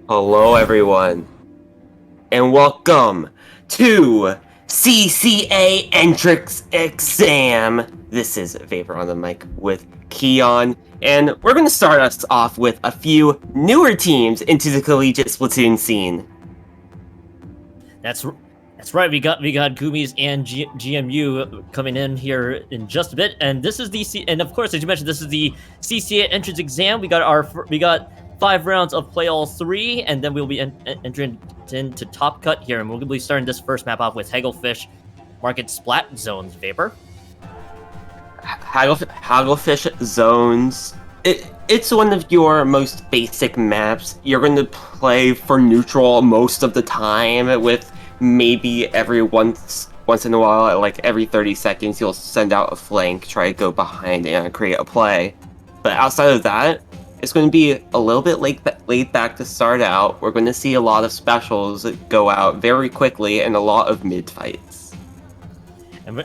Hello, everyone, and welcome to CCA Entrance Exam. This is Vapor on the mic with Keon, and we're going to start us off with a few newer teams into the collegiate Splatoon scene. That's right. We got Gummies and GMU coming in here in just a bit, and this is and of course, as you mentioned, this is the CCA entrance exam. We got 5 rounds of play all 3, and then we'll be entering into Top Cut here, and we'll be starting this first map off with Hagglefish Market Splat Zones. Vapor. Hagglefish Zones. It's one of your most basic maps. You're going to play for neutral most of the time, with maybe every once in a while, like every 30 seconds, you'll send out a flank, try to go behind and create a play. But outside of that, it's going to be a little bit laid back to start out. We're going to see a lot of specials go out very quickly and a lot of mid fights. And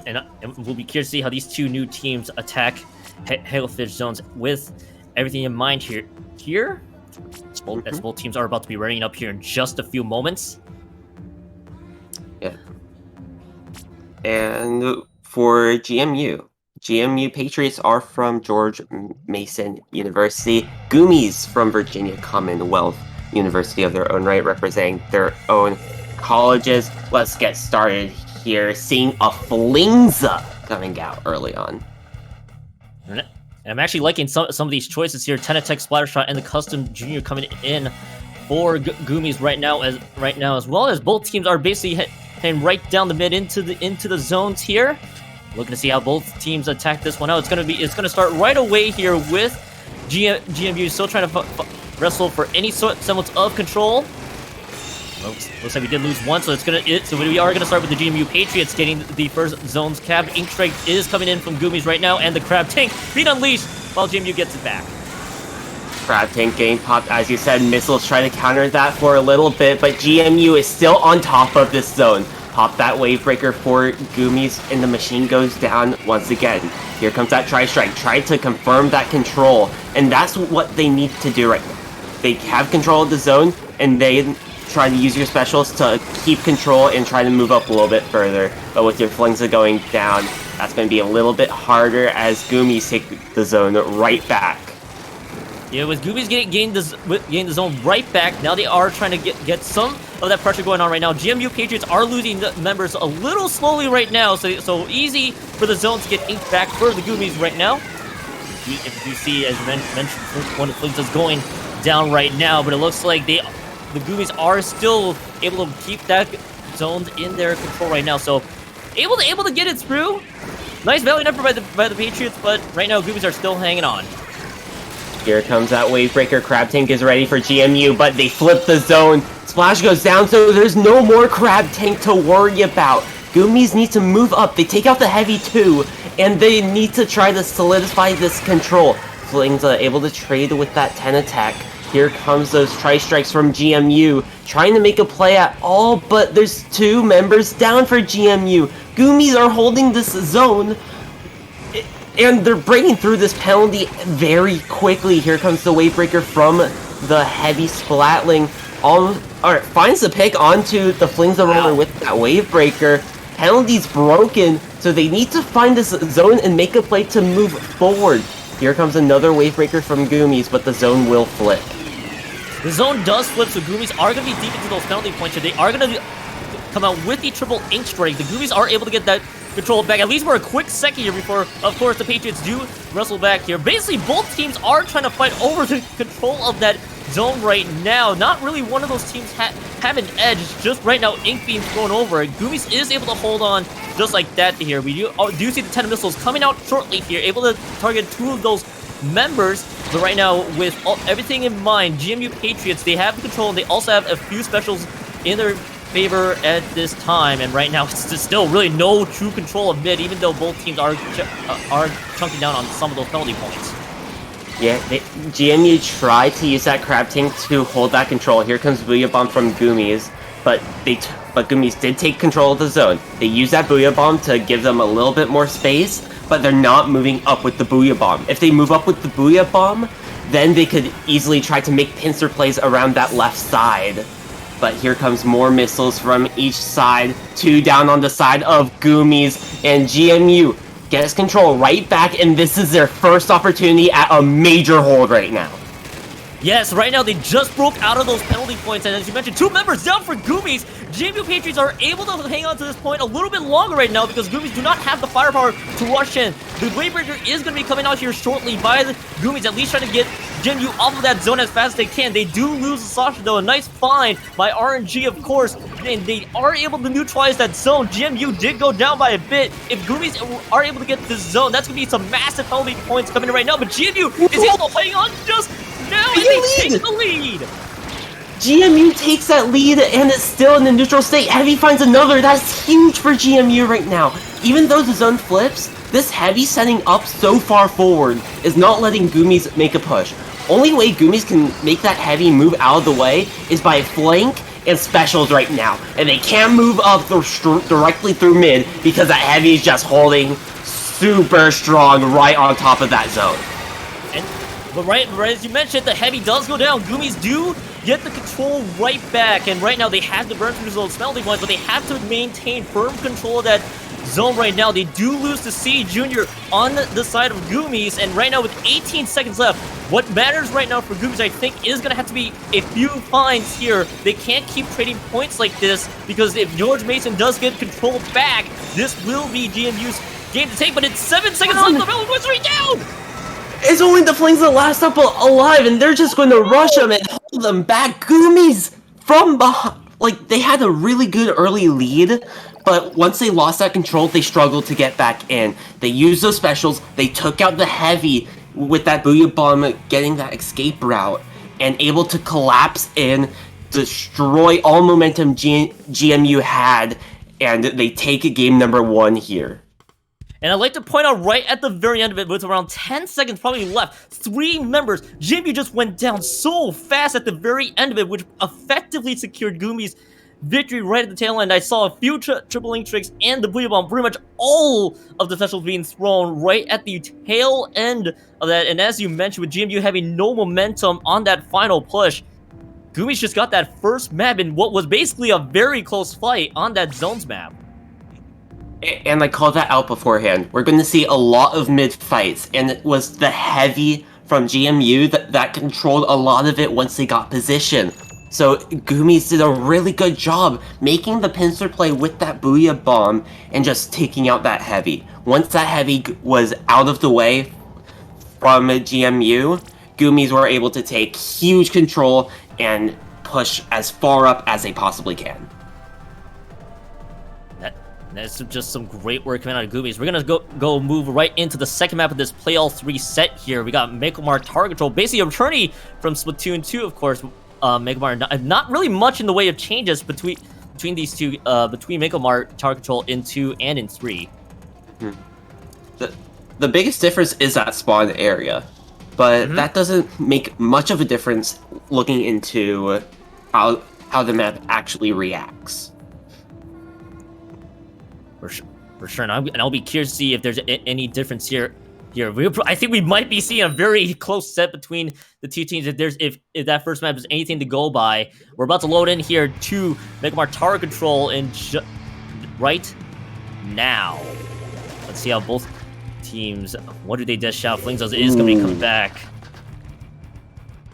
we'll be curious to see how these two new teams attack Hagglefish Zones with everything in mind here. As both teams are about to be running up here in just a few moments. Yeah. And for GMU Patriots are from George Mason University. Gummies from Virginia Commonwealth University of their own right, representing their own colleges. Let's get started here, seeing a Flingza coming out early on. And I'm actually liking some of these choices here. Tenatech Splattershot and the Custom Junior coming in for Gummies right now as well, as both teams are basically heading right down the mid into the zones here. Looking to see how both teams attack this one out. It's gonna start right away here with GMU still trying to wrestle for any semblance of control. Looks like we did lose one, so we are gonna start with the GMU Patriots getting the first zones capped. Ink Strike is coming in from Gummies right now, and the Crab Tank being unleashed while GMU gets it back. Crab Tank getting popped, as you said. Missiles try to counter that for a little bit, but GMU is still on top of this zone. Pop that Wave Breaker for Gummies, and the machine goes down once again. Here comes that Tri-Strike, try to confirm that control, and that's what they need to do right now. They have control of the zone, and they try to use your specials to keep control and try to move up a little bit further. But with your Flingza going down, that's going to be a little bit harder as Gummies take the zone right back. Yeah, with Gummies getting the zone right back, now they are trying to get some of that pressure going on right now. GMU Patriots are losing the members a little slowly right now, so easy for the zone to get inked back for the Gummies right now. If you see, as you mentioned, one of the Flingza's going down right now, but it looks like the Gummies are still able to keep that zone in their control right now, so able to get it through. Nice valiant effort by the Patriots, but right now Gummies are still hanging on. Here comes that Wave Breaker. Crab Tank is ready for GMU, but they flip the zone. Splash goes down, so there's no more Crab Tank to worry about. Gummies need to move up. They take out the Heavy too, and they need to try to solidify this control. Flingza able to trade with that 10 attack. Here comes those Tri-Strikes from GMU, trying to make a play at all, but there's 2 members down for GMU. Gummies are holding this zone, and they're breaking through this penalty very quickly. Here comes the Wave Breaker from the Heavy Splatling. Finds the pick onto the Flingza roller with that Wave Breaker. Penalty's broken, so they need to find this zone and make a play to move forward. Here comes another Wave Breaker from Gummies, but the zone will flip. The zone does flip, so Gummies are going to be deep into those penalty points here. They are going to come out with the triple Ink Strike. The Gummies are able to get that control back, at least for a quick second here before, of course, the Patriots do wrestle back here. Basically, both teams are trying to fight over the control of that zone right now. Not really one of those teams have an edge. Just right now, Ink being thrown over. Gummies is able to hold on just like that here. We do see the 10 missiles coming out shortly here, able to target 2 of those members. But right now, with everything in mind, GMU Patriots, they have control, and they also have a few specials in their favor at this time, and right now it's still really no true control of mid, even though both teams are chunking down on some of those penalty points. Yeah, GMU tried to use that Crab Tank to hold that control. Here comes Booyah Bomb from Gummies, but Gummies did take control of the zone. They used that Booyah Bomb to give them a little bit more space, but they're not moving up with the Booyah Bomb. If they move up with the Booyah Bomb, then they could easily try to make pincer plays around that left side. But here comes more missiles from each side. 2 down on the side of Goomies, and GMU gets control right back, and this is their first opportunity at a major hold right now. Yes, right now they just broke out of those penalty points, and as you mentioned, 2 members down for Goomies. JMU Patriots are able to hang on to this point a little bit longer right now because Goomies do not have the firepower to rush in. The Wavebreaker is going to be coming out here shortly by the Goomies, at least trying to get JMU off of that zone as fast as they can. They do lose the Sasha though, a nice find by RNG of course, and they are able to neutralize that zone. GMU did go down by a bit. If Goomies are able to get this zone, that's going to be some massive penalty points coming in right now, but GMU is able to hang on just now, and they take the lead. GMU takes that lead, and it's still in the neutral state. Heavy finds another. That's huge for GMU right now. Even though the zone flips, this Heavy setting up so far forward is not letting Goomies make a push. Only way Goomies can make that Heavy move out of the way is by flank and specials right now. And they can't move up directly through mid because that Heavy is just holding super strong right on top of that zone. But right as you mentioned, the Heavy does go down. Goomies do get the control right back, and right now they have to burn through those penalty points, but they have to maintain firm control of that zone right now. They do lose to C Jr. on the side of Goomies, and right now with 18 seconds left, what matters right now for Goomies, I think, is going to have to be a few finds here. They can't keep trading points like this, because if George Mason does get control back, this will be GMU's game to take, but it's 7 seconds left, the penalty points right down! It's only the Flames that last up alive, and they're just going to rush them and hold them back. Goomies from behind, like, they had a really good early lead, but once they lost that control, they struggled to get back in. They used those specials, they took out the Heavy with that Booyah Bomb, getting that escape route, and able to collapse in, destroy all momentum GMU had, and they take game number 1 here. And I'd like to point out right at the very end of it, with around 10 seconds probably left, 3 members, JMU just went down so fast at the very end of it, which effectively secured Goomies' victory right at the tail end. I saw a few triple link tricks and the Booyah Bomb, pretty much all of the specials being thrown right at the tail end of that. And as you mentioned, with GMU having no momentum on that final push, Goomies just got that first map in what was basically a very close fight on that zones map. And I called that out beforehand. We're going to see a lot of mid fights, and it was the Heavy from GMU that controlled a lot of it once they got position. So Goomies did a really good job making the pincer play with that Booyah Bomb and just taking out that Heavy. Once that Heavy was out of the way from GMU, Goomies were able to take huge control and push as far up as they possibly can. That's just some great work coming out of Goomies. We're gonna go move right into the second map of this Play All 3 set here. We got Mekomar Target Control, basically a returning from Splatoon 2, of course. Mekomar, not really much in the way of changes between these two, between Mekomar Target Control in 2 and in 3. The biggest difference is that spawn area, but that doesn't make much of a difference looking into how the map actually reacts. For sure, and I'll be curious to see if there's any difference here. I think we might be seeing a very close set between the two teams. If that first map is anything to go by, we're about to load in here to Mekomar Tower Control in right now. Let's see how both teams. What do they dish out? Flingzos is going to be coming back.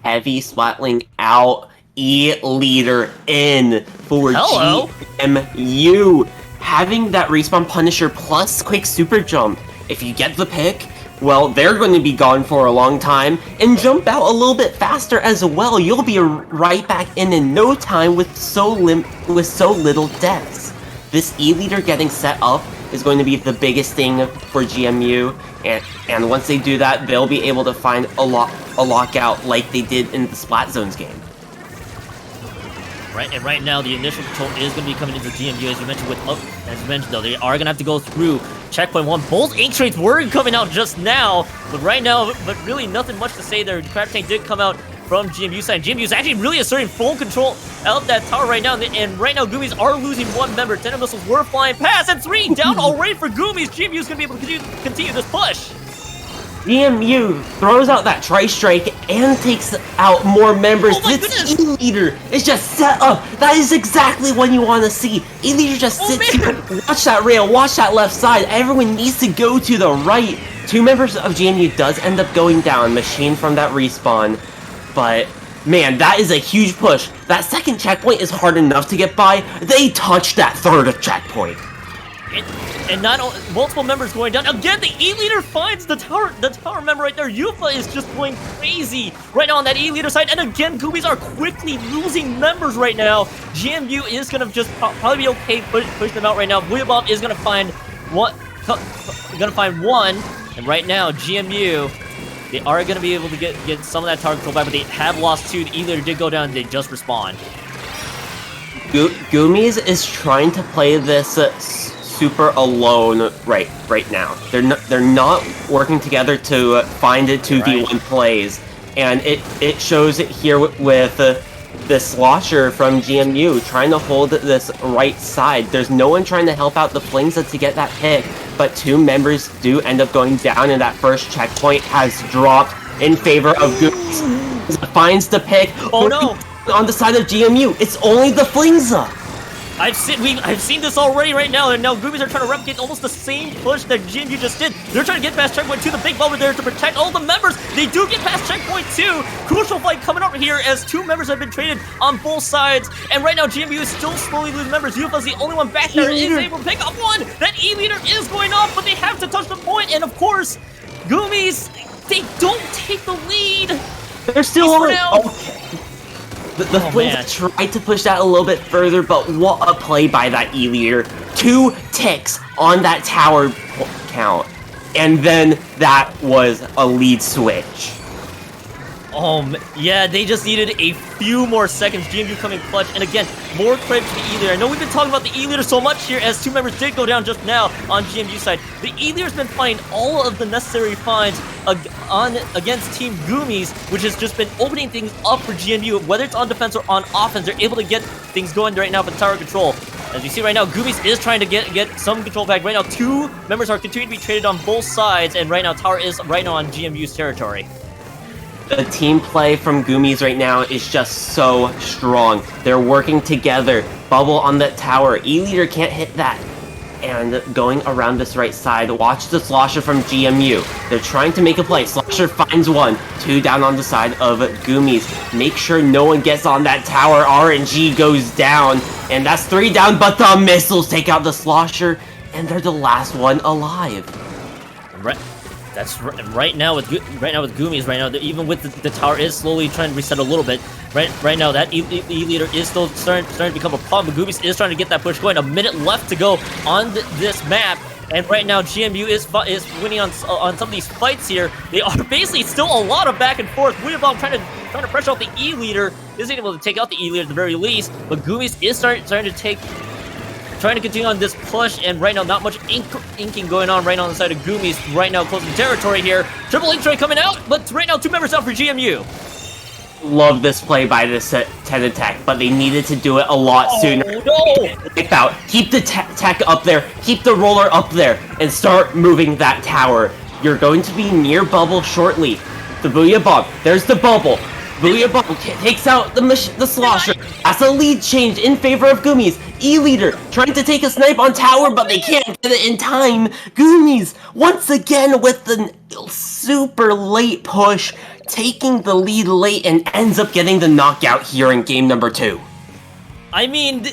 Heavy Splatling out. E-leader in for GMU. Having that respawn Punisher plus quick super jump, if you get the pick, well, they're going to be gone for a long time, and jump out a little bit faster as well. You'll be right back in no time with so little deaths. This E-leader getting set up is going to be the biggest thing for GMU, and once they do that, they'll be able to find a lockout like they did in the Splat Zones game. Right now, the initial control is going to be coming into GMU, as you mentioned, though, they are going to have to go through checkpoint 1. Both ink traits were coming out just now, but right now, really nothing much to say there. Crab Tank did come out from GMU side. GMU is actually really asserting full control of that tower right now, and right now Goomies are losing one member. 10 missiles were flying past, and 3 down already for Goomies. GMU is going to be able to continue this push. GMU throws out that Tri-Strike and takes out more members. This E-Leader is just set up. That is exactly what you want to see. E-Leader just sits here, watch that rail, watch that left side. Everyone needs to go to the right. 2 members of GMU does end up going down, machine from that respawn. But, man, that is a huge push. That second checkpoint is hard enough to get by. They touched that third checkpoint. And not multiple members going down. Again, the E-Leader finds the tower member right there. Yufa is just going crazy right now on that E-Leader side. And again, Goomies are quickly losing members right now. GMU is going to just probably be okay push them out right now. Booyah is going to find one. And right now, GMU, they are going to be able to get some of that tower control back, but they have lost 2. The E-Leader did go down, they just respawn. Goomies is trying to play this super alone right now. They're not working together to find it 2v1 plays, and it shows it here with the Slosher from GMU trying to hold this right side. There's no one trying to help out the Flings to get that pick, but 2 members do end up going down, and that first checkpoint has dropped in favor of Goomies. Finds the pick. Oh no! On the side of GMU, it's only the Flingza. I've seen this already right now, and now Goomies are trying to replicate almost the same push that GMU just did. They're trying to get past checkpoint 2, the big bubble there to protect all the members. They do get past checkpoint 2. Crucial fight coming up here as 2 members have been traded on both sides, and right now GMU is still slowly losing members. Yufa's the only one back there and is able to pick up one. That E-Leader is going off, but they have to touch the point, and of course, Goomies, they don't take the lead. They're still on. Okay. The Flings tried to push that a little bit further, but what a play by that E-Leader. 2 ticks on that tower count, and then that was a lead switch. Yeah, they just needed a few more seconds. GMU coming clutch, and again, more credit to the E-Leader. I know we've been talking about the E-Leader so much here, as 2 members did go down just now on GMU side. The E-Leader's been finding all of the necessary finds against Team Goomies, which has just been opening things up for GMU. Whether it's on defense or on offense, they're able to get things going right now for tower control. As you see right now, Goomies is trying to get some control back. Right now, 2 members are continuing to be traded on both sides, and right now, tower is right now on GMU's territory. The team play from Goomies right now is just so strong. They're working together. Bubble on that tower. E-Leader can't hit that. And going around this right side, watch the Slosher from GMU. They're trying to make a play. Slosher finds 1. 2 down on the side of Goomies. Make sure no one gets on that tower. RNG goes down. And that's 3 down, but the missiles take out the Slosher. And they're the last one alive. Right. That's right now with Goomies. Right now, even with the tower is slowly trying to reset a little bit. Right now, that E-Leader is still starting to become a problem. But Goomies is trying to get that push going. A minute left to go on this map, and right now GMU is winning on some of these fights here. They are basically still a lot of back and forth. Booyah trying to pressure out the E-Leader. Isn't able to take out the E-Leader at the very least, but Goomies is starting to trying to continue on this push, and right now not much inking going on right on the side of Goomies. Right now closing territory here. Triple ink train coming out, but right now 2 members out for GMU. Love this play by this 10 attack, but they needed to do it a lot sooner. No! Keep the tech up there, keep the roller up there, and start moving that tower. You're going to be near bubble shortly. The Booyah Bomb, there's the bubble. Booyah Bomb takes out the Slosher. That's a lead change in favor of Goomies. E-Leader trying to take a snipe on tower, but they can't get it in time. Goomies, once again with the super late push, taking the lead late and ends up getting the knockout here in game number 2. I mean,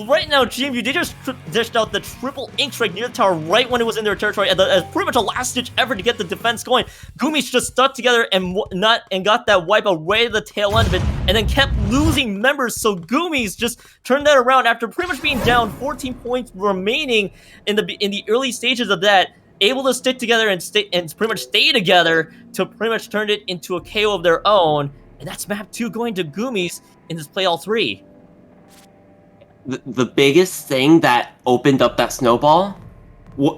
right now, GMU, they just dished out the triple ink strike near the tower right when it was in their territory as pretty much a last-ditch effort to get the defense going. Goomies just stuck together and got that wipeout right at the tail end of it, and then kept losing members. So Goomies just turned that around after pretty much being down 14 points remaining in the early stages of that. Able to stick together and pretty much stay together to pretty much turn it into a KO of their own, and that's map 2 going to Goomies in this play all 3. The biggest thing that opened up that snowball,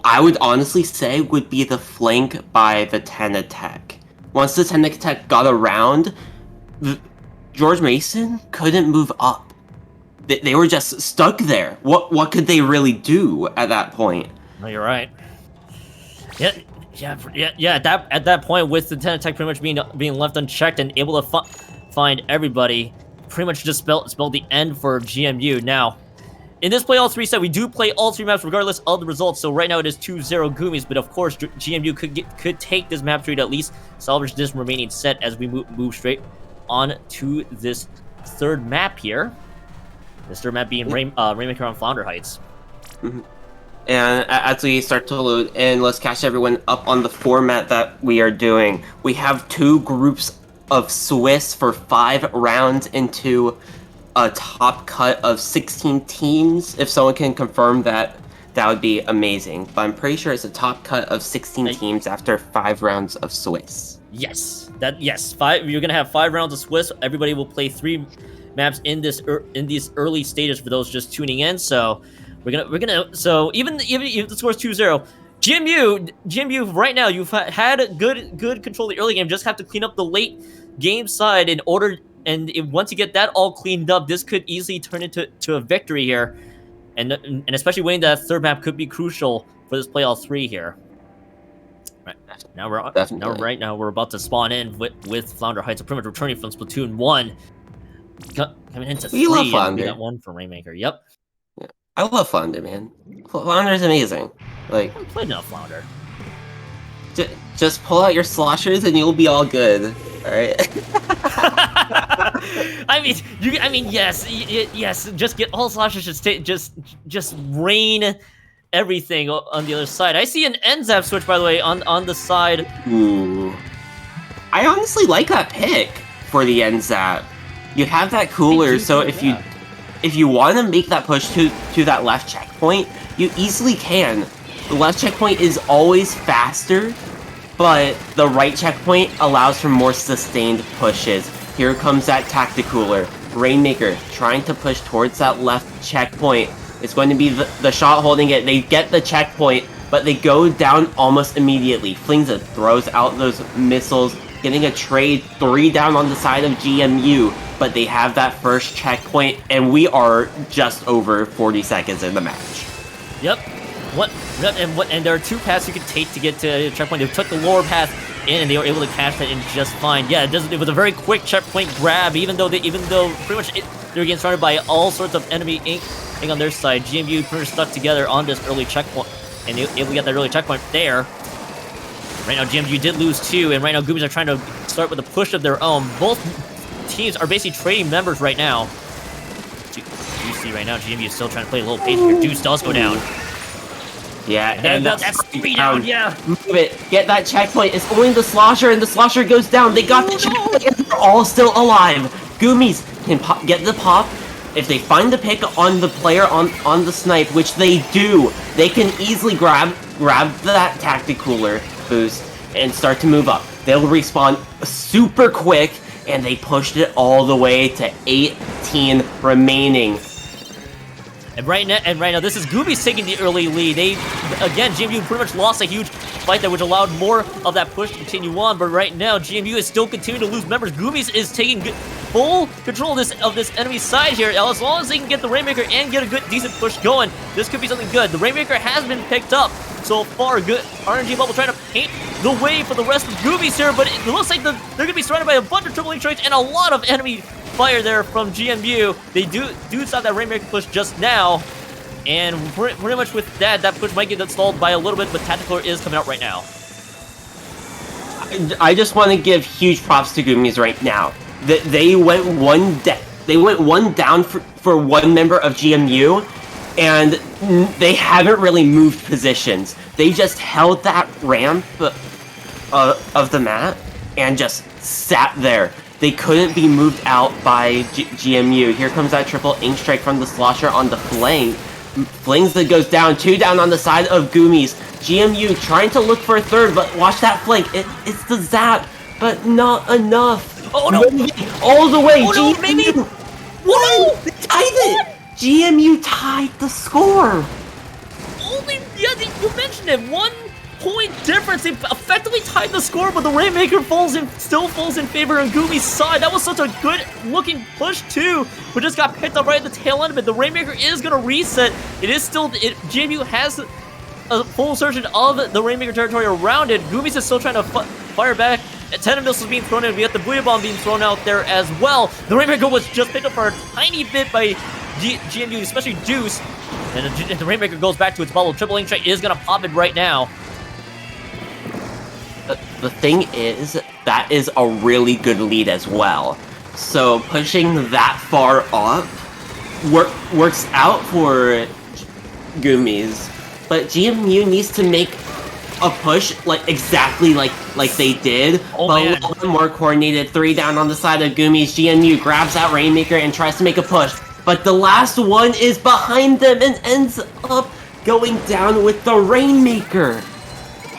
I would honestly say, would be the flank by the 10 attack. Once the 10 attack got around, George Mason couldn't move up. They were just stuck there. What could they really do at that point? No, you're right. Yeah. At that point, with the 10 attack pretty much being left unchecked and able to find everybody, pretty much just spelled the end for GMU. Now, in this play all 3 set, we do play all 3 maps regardless of the results. So right now it is 2-0 Goomies, but of course GMU could take this map 3 to at least salvage this remaining set as we move straight on to this 3rd map here. This 3rd map being Rainmaker on Flounder Heights. Mm-hmm. And as we start to load, and let's catch everyone up on the format that we are doing. We have 2 groups of Swiss for 5 rounds into a top cut of 16 teams. If someone can confirm that, that would be amazing. But I'm pretty sure it's a top cut of 16 teams after 5 rounds of Swiss. Yes, you're gonna have 5 rounds of Swiss. Everybody will play 3 maps in these early stages for those just tuning in. So we're gonna so even if the score's 2-0, GMU right now you've had good control of the early game. Just have to clean up the late game side in order. And once you get that all cleaned up, this could easily turn into a victory here, and especially winning that 3rd map could be crucial for this play all 3 here. Right now we're about to spawn in with Flounder Heights, so pretty much returning from Splatoon 1, coming into 3. Love Flounder. We got 1 from Rainmaker. Yep. Yeah. I love Flounder, man. Flounder's amazing. Like, I haven't played enough Flounder. Just pull out your sloshers and you'll be all good. All right. I mean, yes. Just get all sloshers. Just rain everything on the other side. I see an NZAP switch, by the way, on the side. Ooh. I honestly like that pick for the NZAP. You have that cooler, so if you want to make that push to that left checkpoint, you easily can. The left checkpoint is always faster, but the right checkpoint allows for more sustained pushes. Here comes that Tacticooler. Rainmaker trying to push towards that left checkpoint. It's going to be the shot holding it. They get the checkpoint, but they go down almost immediately. Flingza throws out those missiles, getting a trade 3 down on the side of GMU, but they have that first checkpoint, and we are just over 40 seconds in the match. Yep. And there are 2 paths you could take to get to a checkpoint. They took the lower path in, and they were able to catch that in just fine. Yeah, it was a very quick checkpoint grab, even though pretty much they were getting surrounded by all sorts of enemy ink on their side. GMU pretty much stuck together on this early checkpoint, and they were able to get that early checkpoint there. Right now, GMU did lose 2, and right now, Goomies are trying to start with a push of their own. Both teams are basically trading members right now. You see right now, GMU is still trying to play a little patient here. Deuce does go down. Yeah, and that's 3 down, yeah. Move it. Get that checkpoint. It's only the slosher, and the slosher goes down. They got the checkpoint, and they're all still alive. Goomies can get the pop. If they find the pick on the player on the snipe, which they do, they can easily grab that Tacticooler boost and start to move up. They'll respawn super quick, and they pushed it all the way to 18 remaining. And right now, this is Goomies taking the early lead. Again, GMU pretty much lost a huge fight there, which allowed more of that push to continue on. But right now, GMU is still continuing to lose members. Goomies is taking full control of this enemy side here. As long as they can get the Rainmaker and get a decent push going, this could be something good. The Rainmaker has been picked up so far. Good RNG Bubble trying to paint the way for the rest of Goomies here, but it looks like they're going to be surrounded by a bunch of triple link trades and a lot of enemy fire there from GMU. They do stop that Rainmaker push just now, and pretty much with that push might get stalled by a little bit, but Tactical is coming out right now. I just want to give huge props to Goomies right now. They went one down for one member of GMU, and they haven't really moved positions. They just held that ramp of the map and just sat there. They couldn't be moved out by GMU. Here comes that triple ink strike from the slosher on the flank. Flings that goes down, 2 down on the side of Goomies. GMU trying to look for a 3rd, but watch that flank. It's the zap, but not enough. Oh no! All the way. Oh no, maybe. Whoa! They tied it. GMU tied the score. Only, yeah, you mentioned it. One point difference. They effectively tied the score, but the Rainmaker still falls in favor on Gumi's side. That was such a good looking push too, but just got picked up right at the tail end of it. The Rainmaker is gonna reset. It is still GMU has a full surgeon of the Rainmaker territory around it. Gumi's is still trying to fire back. Attendant missiles being thrown in. We got the Booyah Bomb being thrown out there as well. The Rainmaker was just picked up for a tiny bit by GMU, especially Deuce. And the Rainmaker goes back to its bubble. Triple Ink Strike is going to pop it right now. The thing is, that is a really good lead as well. So pushing that far up works out for Gummies. But GMU needs to make a push exactly like they did, but a little more coordinated. 3 down on the side of Gummies. GMU grabs that Rainmaker and tries to make a push, but the last one is behind them and ends up going down with the Rainmaker.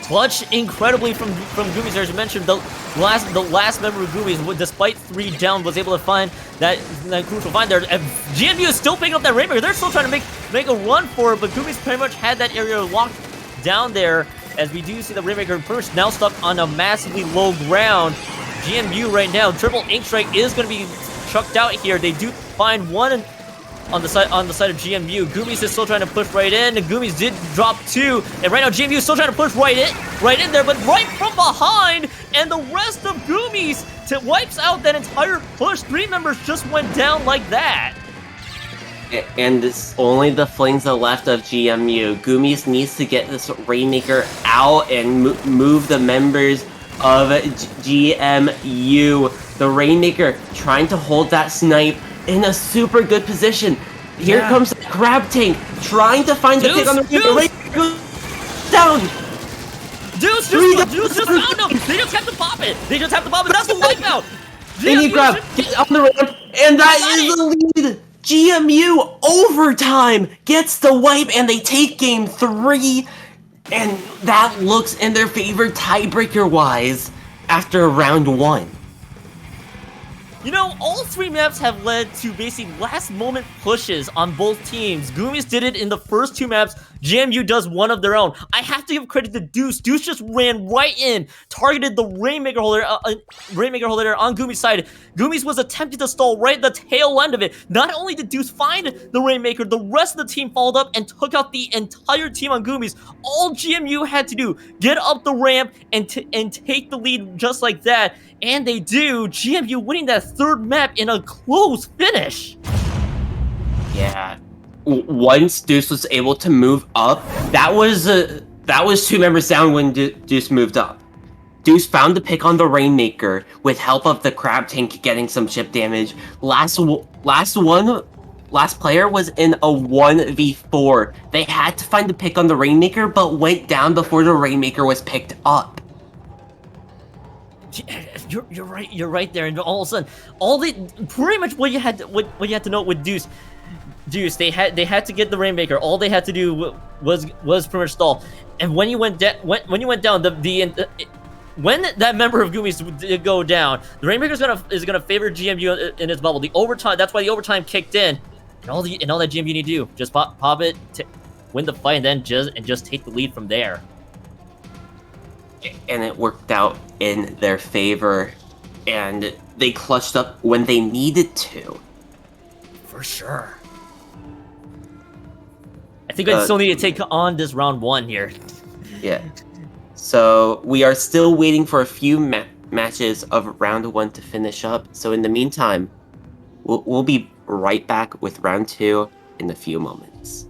Clutch incredibly from Gummies, as you mentioned. The last member of Gummies, despite 3 down, was able to find that crucial find there. And GMU is still picking up that Rainmaker. They're still trying to make a run for it, but Gummies pretty much had that area locked down there. As we do see the Rainmaker pretty much now stuck on a massively low ground. GMU right now, Triple Ink Strike is going to be chucked out here. They do find one on the side of GMU. Gummies is still trying to push right in, and Gummies did drop 2. And right now GMU is still trying to push right in there, but right from behind, and the rest of Gummies wipes out that entire push. 3 members just went down like that. And it's only the flings are left of GMU. Gummies needs to get this Rainmaker out and move the members of GMU. The Rainmaker trying to hold that snipe in a super good position. Here comes the Crab Tank trying to find the pick on the Rainmaker. Down! Deuce just found him! They just have to pop it! But that's the wipeout! Then grab, get on the ramp, and that is the lead! GMU overtime gets the wipe, and they take game 3, and that looks in their favor tiebreaker-wise after round 1. You know, all 3 maps have led to basically last-moment pushes on both teams. Gummies did it in the first 2 maps. GMU does one of their own. I have to give credit to Deuce. Deuce just ran right in, targeted the Rainmaker holder on Gummy's side. Gummies was attempting to stall right at the tail end of it. Not only did Deuce find the Rainmaker, the rest of the team followed up and took out the entire team on Gummies. All GMU had to do, get up the ramp and take the lead just like that. And they do. GMU winning that 3rd map in a close finish. Yeah. Once Deuce was able to move up, that was 2 members down when Deuce moved up. Deuce found the pick on the Rainmaker with help of the Crab Tank getting some chip damage. Last player was in a 1v4. They had to find the pick on the Rainmaker, but went down before the Rainmaker was picked up. You're right there, and all of a sudden, pretty much what you had to know with Deuce, they had to get the Rainmaker. All they had to do was pretty much stall. And when you went down, when that member of Gummies did go down, the Rainmaker is gonna favor GMU in its bubble. The overtime, that's why the overtime kicked in, and all that GMU need to do, just pop it, win the fight, and then just take the lead from there. And it worked out in their favor, and they clutched up when they needed to. For sure. I think I still need to take on this round 1 here. Yeah. So we are still waiting for a few matches of round 1 to finish up. So in the meantime, we'll be right back with round 2 in a few moments.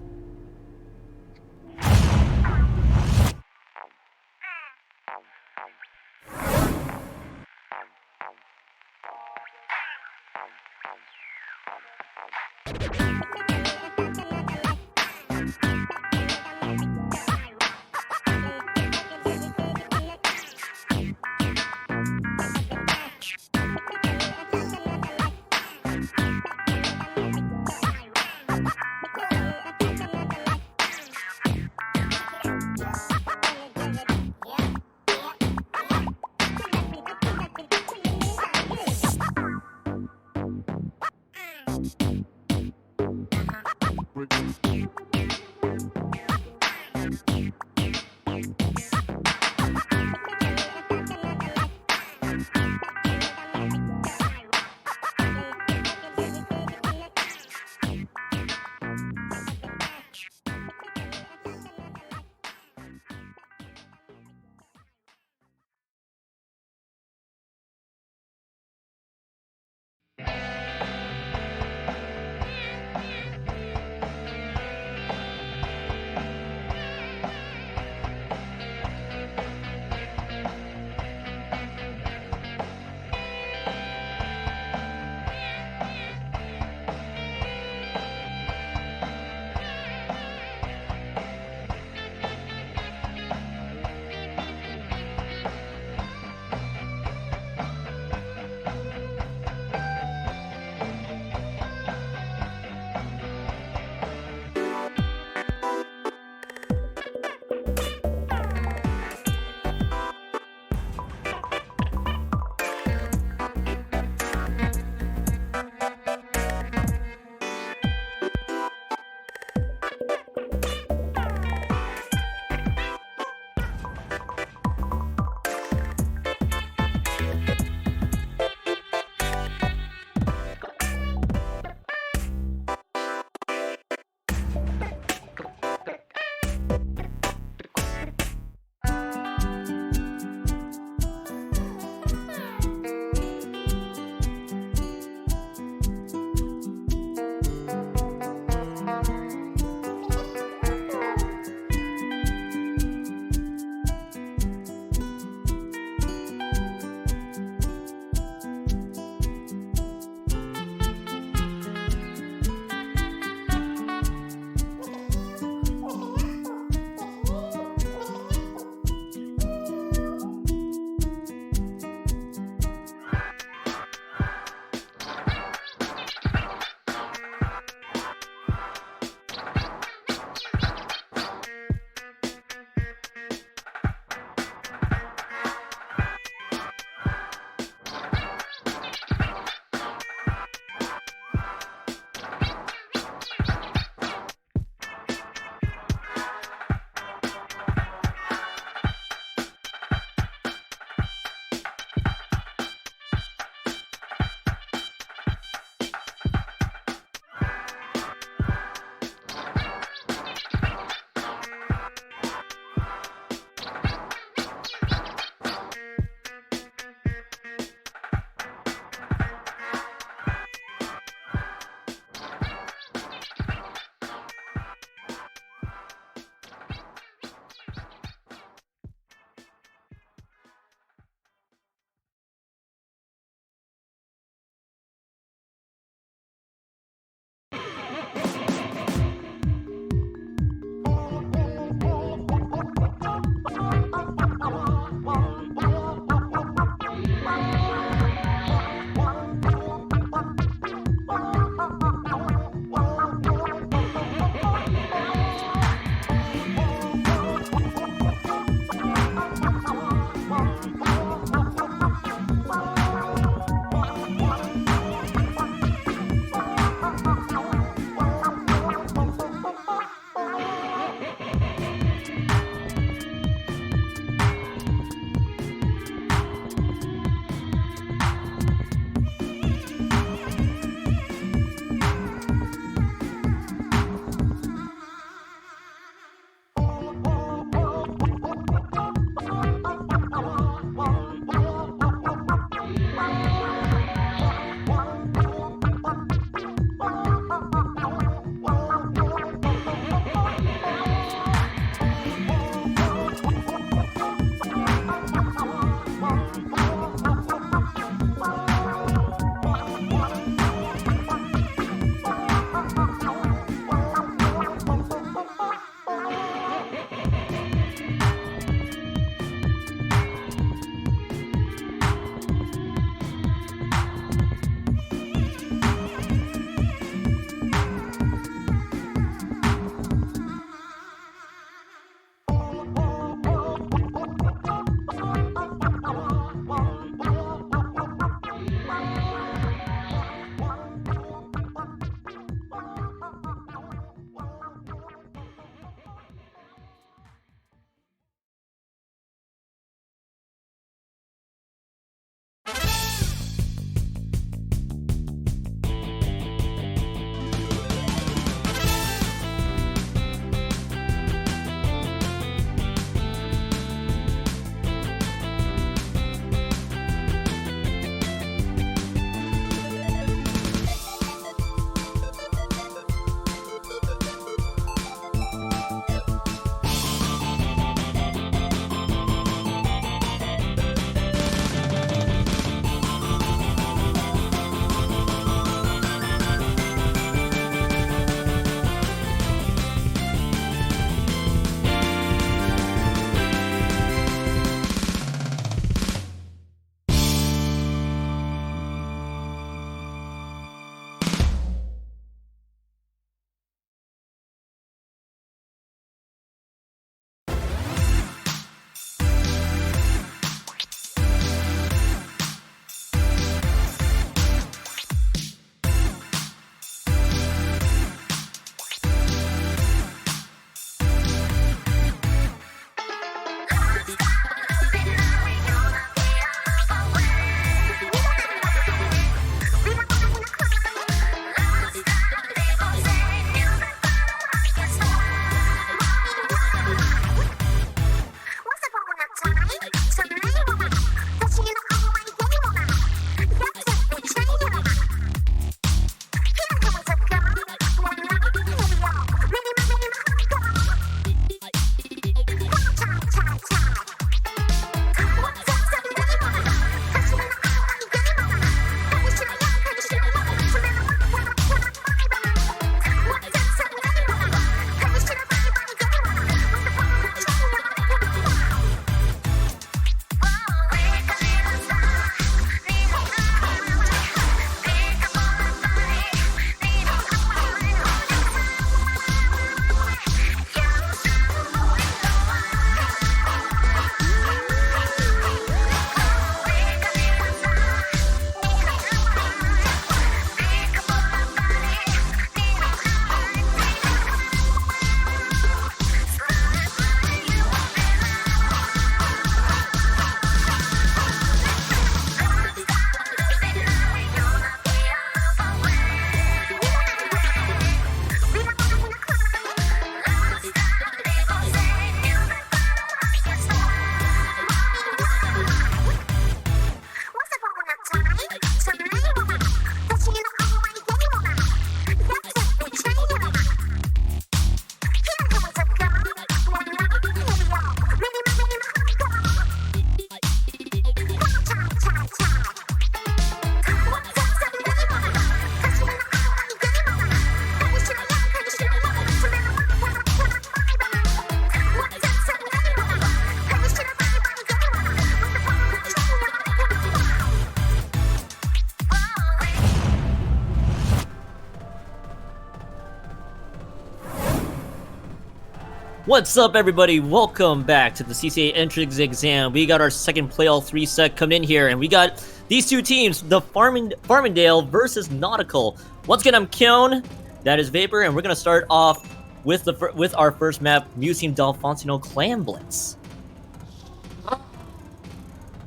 What's up, everybody? Welcome back to the CCA entrance exam. We got our second playoff 3 set coming in here, and we got these two teams, the Farmingdale versus Nautical. Once again, I'm Kyon, that is Vapor, and we're gonna start off with our first map, Museum Delfonsino Clan Blitz.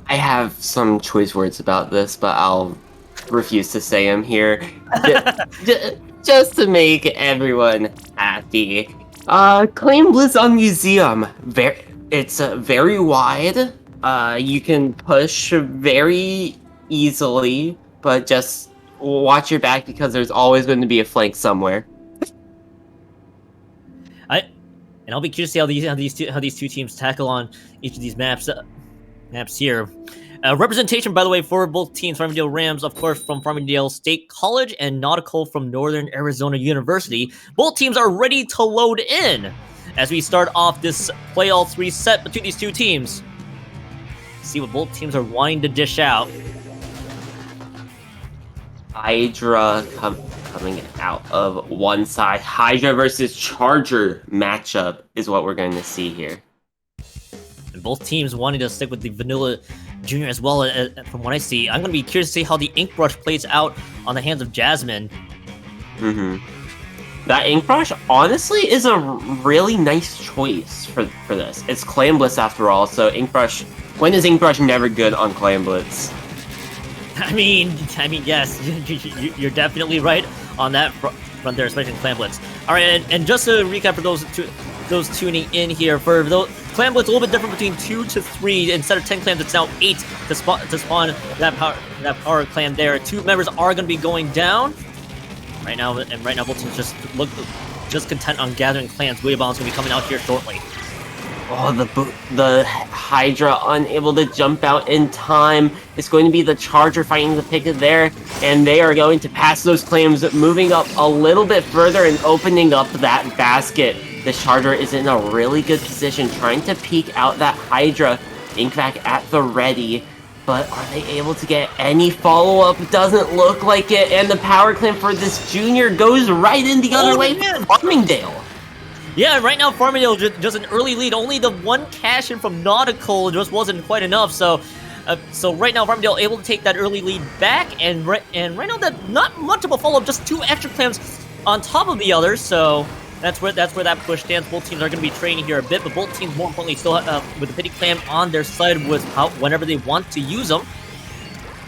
I have some choice words about this, but I'll refuse to say them here. Just to make everyone happy. Clan Blitz on Museum. It's very wide. You can push very easily, but just watch your back because there's always going to be a flank somewhere. I'll be curious to see how these two teams tackle on each of these maps here. Representation, by the way, for both teams, Farmingdale Rams, of course, from Farmingdale State College, and Nautical from Northern Arizona University. Both teams are ready to load in as we start off this playoff 3 set between these two teams. See what both teams are wanting to dish out. Hydra coming out of one side. Hydra versus Charger matchup is what we're going to see here. And both teams wanting to stick with the Vanilla Junior as well, from what I see. I'm going to be curious to see how the Ink Brush plays out on the hands of Jasmine. That Ink Brush, honestly, is a really nice choice for this. It's Clan Blitz after all, so Ink Brush... When is Ink Brush never good on Clan Blitz? I mean, yes, you're definitely right on that front there, especially in Clan Blitz. All right, and just to recap for those tuning in here, for those Clan Blitz, a little bit different between 2 to 3. Instead of 10 clans, it's now 8 to spawn that power clan there. 2 members are going to be going down right now, both teams just content on gathering clans. Booyah Bomb's going to be coming out here shortly. Oh, the Hydra unable to jump out in time. It's going to be the Charger fighting the pick there, and they are going to pass those clams, moving up a little bit further and opening up that basket. The Charger is in a really good position, trying to peek out that Hydra. Inkvac at the ready, but are they able to get any follow-up? Doesn't look like it, and the power clamp for this Junior goes right in the other way. Farmingdale. Yeah, right now Farmingdale just an early lead. Only the one cash in from Nautical just wasn't quite enough. So right now Farmingdale able to take that early lead back, and right now that not much of a follow-up, just 2 extra clams on top of the others. So that's where that push stands. Both teams are going to be training here a bit, but both teams, more importantly, still with the pity clam on their side with whenever they want to use them.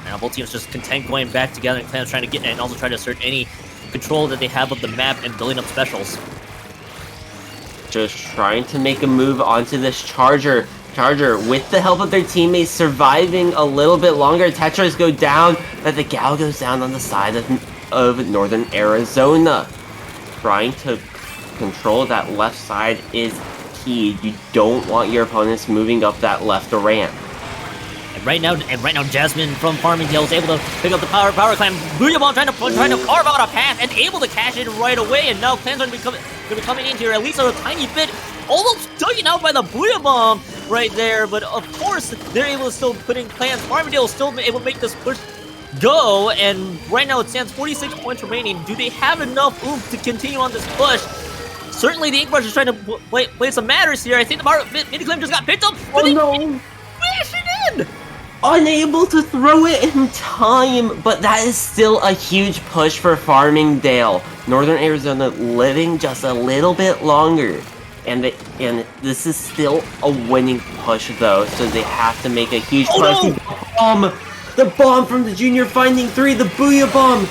Now both teams just content going back together, and clams trying to get and also try to assert any control that they have of the map and building up specials. Just trying to make a move onto this Charger. Charger, with the help of their teammates, surviving a little bit longer. Tetras go down, but the Gal goes down on the side of Northern Arizona. Trying to control that left side is key. You don't want your opponents moving up that left ramp. And right now, Jasmine from Farmingdale is able to pick up the power clam. Booyah Bomb trying to carve out a path and able to cash it right away. And now clans are going to be coming in here at least a tiny bit, almost taken out by the Booyah Bomb right there. But of course, they're able to still put in clans. Farmingdale is still able to make this push go. And right now, it stands 46 points remaining. Do they have enough oomph to continue on this push? Certainly, the Ink Brush is trying to play some matters here. I think the mini-claim just got picked up. Oh no! Smash it in! Unable to throw it in time, but that is still a huge push for Farmingdale. Northern Arizona living just a little bit longer, and this is still a winning push though, so they have to make a huge push. No! The bomb from the Junior finding 3, the Booyah Bomb,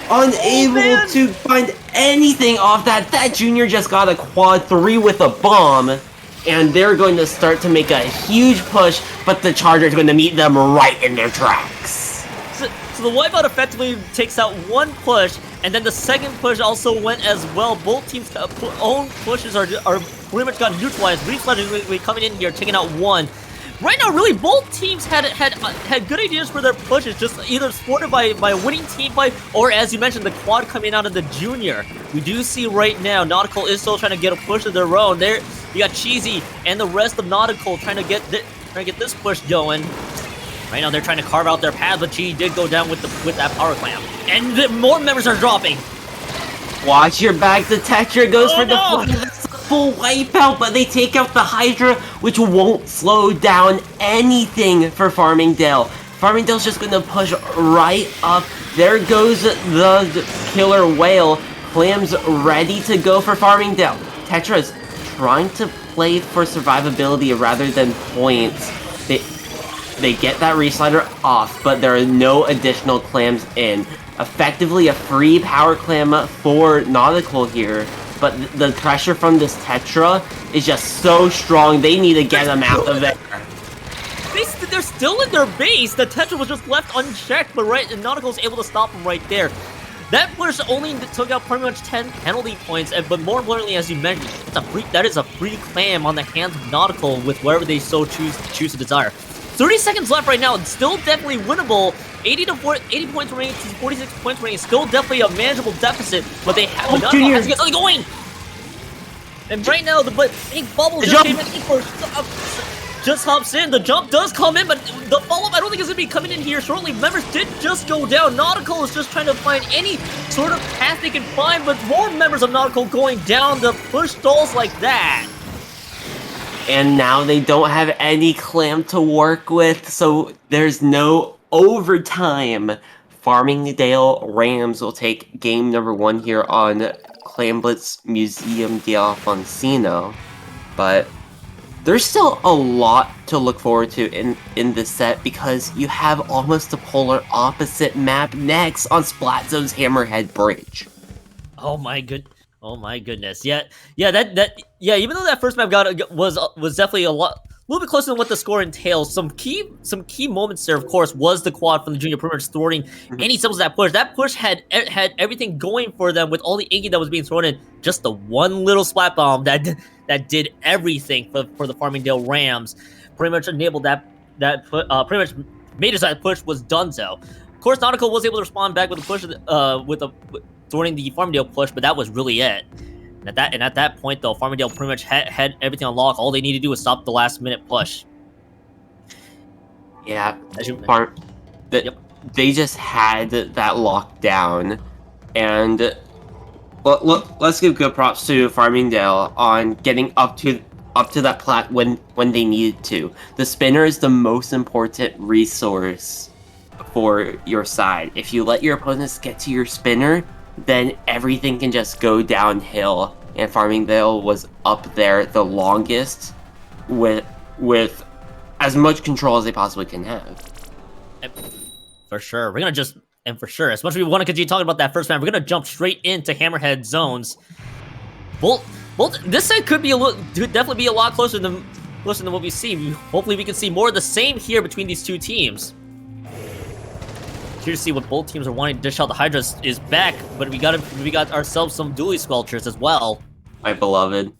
unable to find anything off that. That Junior just got a quad 3 with a bomb. And they're going to start to make a huge push, but the Charger's going to meet them right in their tracks. So the wipeout effectively takes out one push, and then the second push also went as well. Both teams' own pushes are pretty much got neutralized. Reflex is coming in here, taking out one. Right now, really, both teams had good ideas for their pushes, just either supported by a winning team fight, or as you mentioned, the quad coming out of the Junior. We do see right now, Nautical is still trying to get a push of their own. There, you got Cheesy and the rest of Nautical trying to get this push going. Right now, they're trying to carve out their path, but Cheesy did go down with that power clamp, and more members are dropping. Watch your back. The Tetra goes for the full wipeout, but they take out the Hydra, which won't slow down anything for Farmingdale. Farmingdale's just going to push right up. There goes the killer whale. Clam's ready to go for Farmingdale. Tetra's trying to play for survivability rather than points. They get that reslider off, but there are no additional clams in. Effectively a free power clam for Nautical here, but the pressure from this Tetra is just so strong, they need to get them out of there. They're still in their base. The Tetra was just left unchecked, but and Nautical was able to stop them right there. That push only took out pretty much 10 penalty points, but more importantly, as you mentioned, that is a free clam on the hands of Nautical with wherever they so choose to desire. 30 seconds left right now, it's still definitely winnable. 80 points remaining to 46 points remaining, still definitely a manageable deficit, but they have Nautical has to get something going. And right now, the big bubble just hops in. The jump does come in, but the follow-up I don't think is going to be coming in here shortly. Members did just go down. Nautical is just trying to find any sort of path they can find, but more members of Nautical going down. The push stalls like that. And now they don't have any clam to work with, so there's no overtime. Farmingdale Rams will take game number 1 here on Clam Blitz Museum de Alfonsino, but there's still a lot to look forward to in this set because you have almost the polar opposite map next on Splatzone's Hammerhead Bridge. Oh my goodness. Yeah, even though that first map was definitely a little bit closer than what the score entails, some key moments there, of course, was the quad from the junior pretty much thwarting any symbols of that push. That push had everything going for them with all the Inky that was being thrown in. Just the one little splat bomb that did everything for the Farmingdale Rams. Pretty much enabled pretty much made it so that push was done so. Of course, Nautical was able to respond back with a push thwarting the Farmingdale push, but that was really it. And at that point, though, Farmingdale pretty much had everything on lock. All they needed to do was stop the last-minute push. Yeah, they just had that lockdown, and let's give good props to Farmingdale on getting up to that plat when they needed to. The spinner is the most important resource for your side. If you let your opponents get to your spinner, then everything can just go downhill, and Farmingdale was up there the longest with as much control as they possibly can have. For sure. We're gonna as much as we want to continue talking about that first map, we're gonna jump straight into Hammerhead zones. This set could definitely be a lot closer than what we see. Hopefully we can see more of the same here between these two teams. Here to see what both teams are wanting to dish out. The Hydra is back, but we got ourselves some dually squelchers as well. My beloved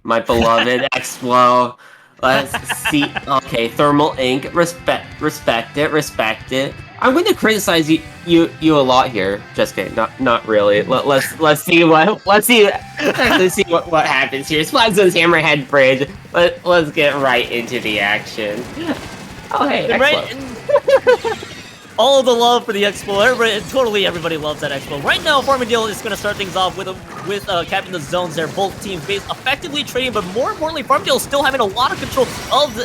Explo. Let's see. Okay, Thermal Ink. Respect it. I'm going to criticize you a lot here. Just kidding. Not really. Let's see what happens here. Splatzone's Hammerhead Bridge. Let's get right into the action. Oh hey, Explo. All the love for the Expo. Everybody loves that Expo. Right now, Farmingdale is going to start things off with capping the zones there. Both teams effectively trading, but more importantly, Farmingdale is still having a lot of control of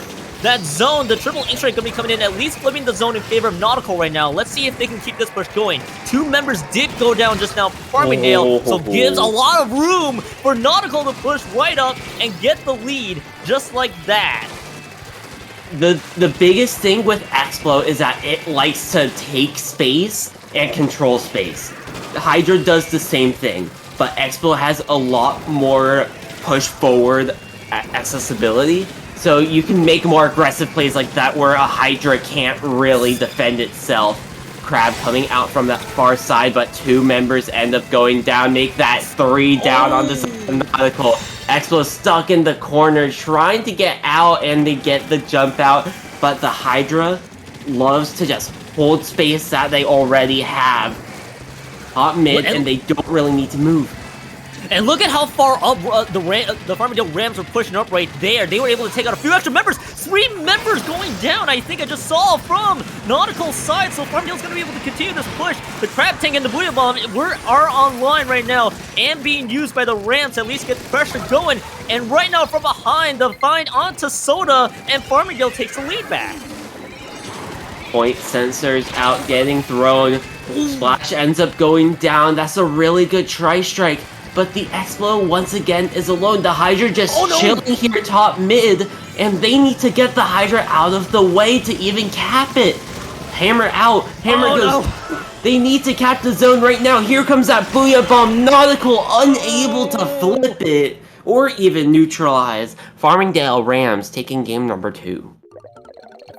that zone. The triple ink strike going to be coming in, at least flipping the zone in favor of Nautical right now. Let's see if they can keep this push going. 2 members did go down just now for Farmingdale, so gives a lot of room for Nautical to push right up and get the lead just like that. The biggest thing with Explo is that it likes to take space and control space. Hydra does the same thing, but Explo has a lot more push forward accessibility, so you can make more aggressive plays like that where a Hydra can't really defend itself. Crab coming out from that far side, but 2 members end up going down, make that 3 down on this Nautical. Explo stuck in the corner trying to get out, and they get the jump out, but the Hydra loves to just hold space that they already have. Top mid, and they don't really need to move. And look at how far up the Farmingdale Rams were pushing up right there. They were able to take out a few extra members. 3 members going down, I think I just saw from Nautical's side. So Farmingdale's going to be able to continue this push. The Crab Tank and the Booyah Bomb are online right now and being used by the Rams to at least get pressure going. And right now from behind, the find onto Soda, and Farmingdale takes the lead back. Point sensors out getting thrown. Splash ends up going down. That's a really good tri-strike. But the Explo once again is alone. The Hydra just chilling here top mid. And they need to get the Hydra out of the way to even cap it. Hammer out. Hammer goes. No. They need to cap the zone right now. Here comes that Booyah Bomb. Nautical unable to flip it or even neutralize. Farmingdale Rams taking game number 2.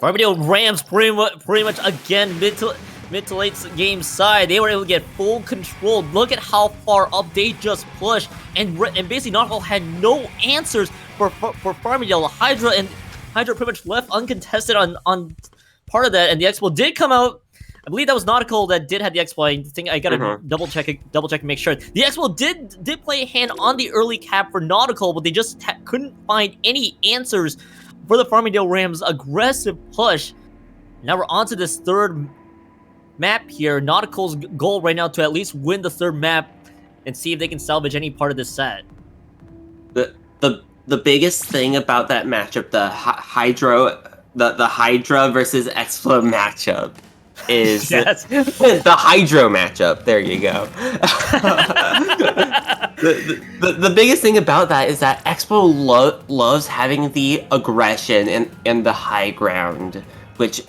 Farmingdale Rams pretty much again mid to late game side. They were able to get full control. Look at how far up they just pushed, and basically Nautical had no answers for Farmingdale. Hydra pretty much left uncontested on part of that, and the Expo did come out. I believe that was Nautical that did have the Expo. I think I gotta double check and make sure. The Expo did play a hand on the early cap for Nautical, but they just couldn't find any answers for the Farmingdale Rams' aggressive push. Now we're on to this third map here. Nautical's goal right now to at least win the third map and see if they can salvage any part of this set. The biggest thing about that matchup, the Hydra versus Explo matchup, is the Hydro matchup. There you go. The biggest thing about that is that Expo loves having the aggression and the high ground, which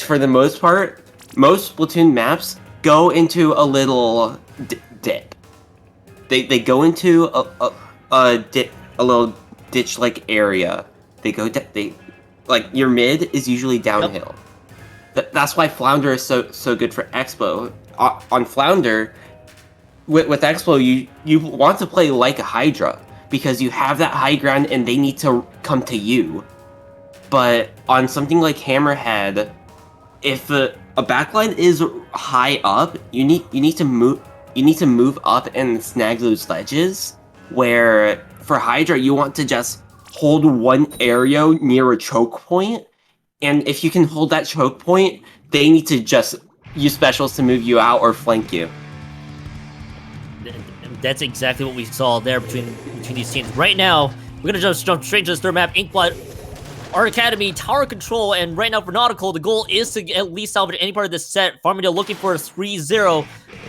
for the most part, most Splatoon maps go into a little dip. They go into a little ditch-like area. Like your mid is usually downhill. Yep. That's why Flounder is so good for Expo. On Flounder, with Expo, you want to play like a Hydra because you have that high ground and they need to come to you. But on something like Hammerhead, if a backline is high up, you need to move up and snag those ledges. Where for Hydra, you want to just hold one area near a choke point, and if you can hold that choke point, they need to just use specials to move you out or flank you. That's exactly what we saw there between these teams. Right now, we're gonna just jump straight to this third map, Inkblot, Art Academy, Tower Control, and right now for Nautical, the goal is to at least salvage any part of this set. Farmingdale looking for a 3-0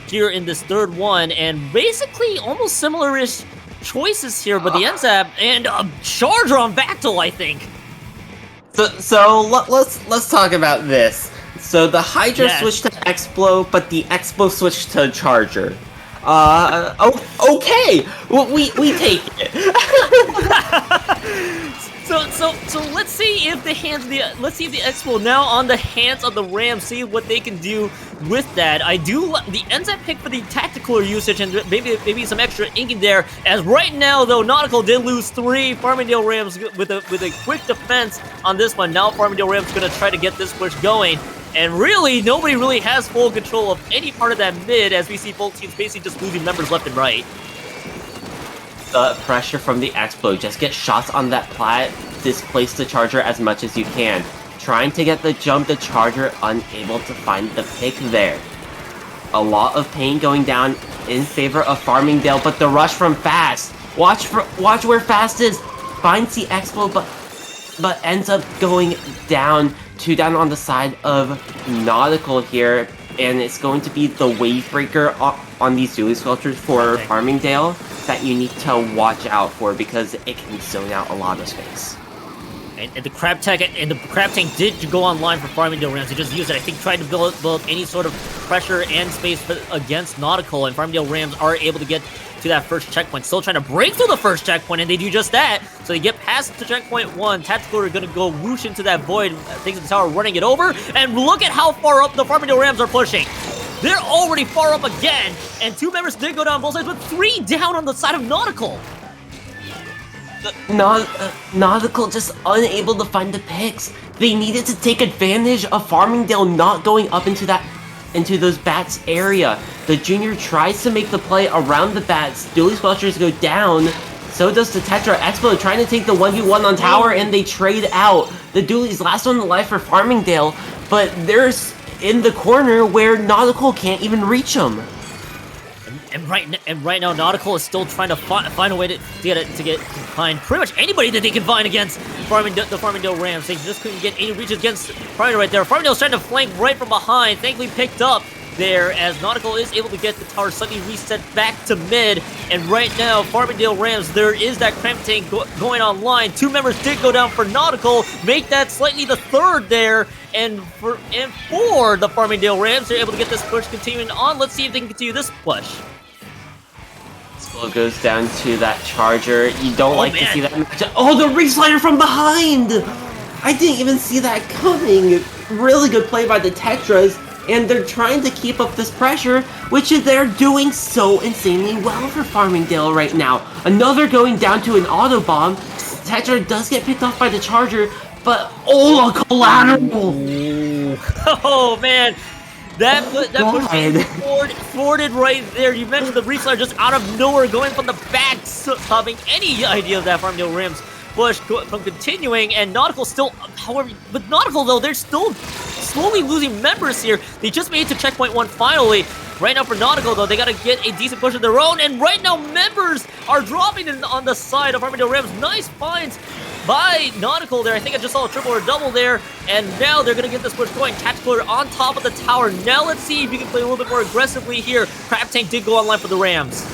here in this third one, and basically almost similar-ish choices here, but the NZAP and a Charger on Vactyl, I think. So let's talk about this. So the Hydra switched to Explo, but the Expo switched to Charger. Okay, we take it. So let's see if the Expo now on the hands of the Rams, see what they can do with that. The NZAP pick for the tactical usage and maybe some extra inking there. As right now though, Nautical did lose 3. Farmingdale Rams with a quick defense on this one. Now Farmingdale Rams gonna try to get this push going. And really, nobody really has full control of any part of that mid, as we see both teams basically just losing members left and right. The pressure from the Explo, just get shots on that plat, displace the Charger as much as you can. Trying to get the jump, the Charger unable to find the pick there. A lot of pain going down in favor of Farmingdale, but the rush from Fast. Watch where Fast is. Finds the Explo, but ends up going down. 2 down on the side of Nautical here, and it's going to be the wave breaker on these dually sculptures for Farmingdale that you need to watch out for because it can zone out a lot of space. And the Crab Tank did go online for Farmingdale Rams. They just used it, I think, trying to build any sort of pressure and space against Nautical, and Farmingdale Rams are able to get to that first checkpoint. Still trying to break through the first checkpoint, and they do just that. So they get past the checkpoint 1. Tactical are going to go whoosh into that void. Thanks to the tower running it over. And look at how far up the Farmingdale Rams are pushing. They're already far up again. And 2 members did go down both sides, but 3 down on the side of Nautical. Nautical just unable to find the picks. They needed to take advantage of Farmingdale not going up into that into those bats area. The junior tries to make the play around the bats. Dually Splashers go down. So does the Tetra Expo trying to take the 1v1 on tower, and they trade out. The Dualies last one alive for Farmingdale, but there's in the corner where Nautical can't even reach them. And right now, Nautical is still trying to find a way to find pretty much anybody that they can find against the Farmingdale Rams. They just couldn't get any reaches against Farmingdale right there. Farmingdale's trying to flank right from behind. Thankfully picked up there as Nautical is able to get the tower slightly reset back to mid. And right now, Farmingdale Rams, there is that cramp tank going online. 2 members did go down for Nautical, make that slightly the third there. And for the Farmingdale Rams, they're able to get this push continuing on. Let's see if they can continue this push. Slow goes down to that charger. You don't like to see that matchup. Oh, the reslider from behind! I didn't even see that coming. Really good play by the Tetras. And they're trying to keep up this pressure, which they're doing so insanely well for Farmingdale right now. Another going down to an auto bomb. Tetra does get picked off by the charger, but a collateral! Oh man, that push thwarted right there. You mentioned the reslider just out of nowhere going from the back, having any idea of that Farmingdale Rams push from continuing, and Nautical still, however, but Nautical though, they're still slowly losing members here. They just made it to checkpoint 1 finally. Right now for Nautical though, they gotta get a decent push of their own, and right now members are dropping on the side of Farmingdale Rams. Nice finds by Nautical there. I think I just saw a triple or double there, and now they're gonna get this push going. Tactical on top of the tower. Now let's see if you can play a little bit more aggressively here. Crab Tank did go online for the Rams.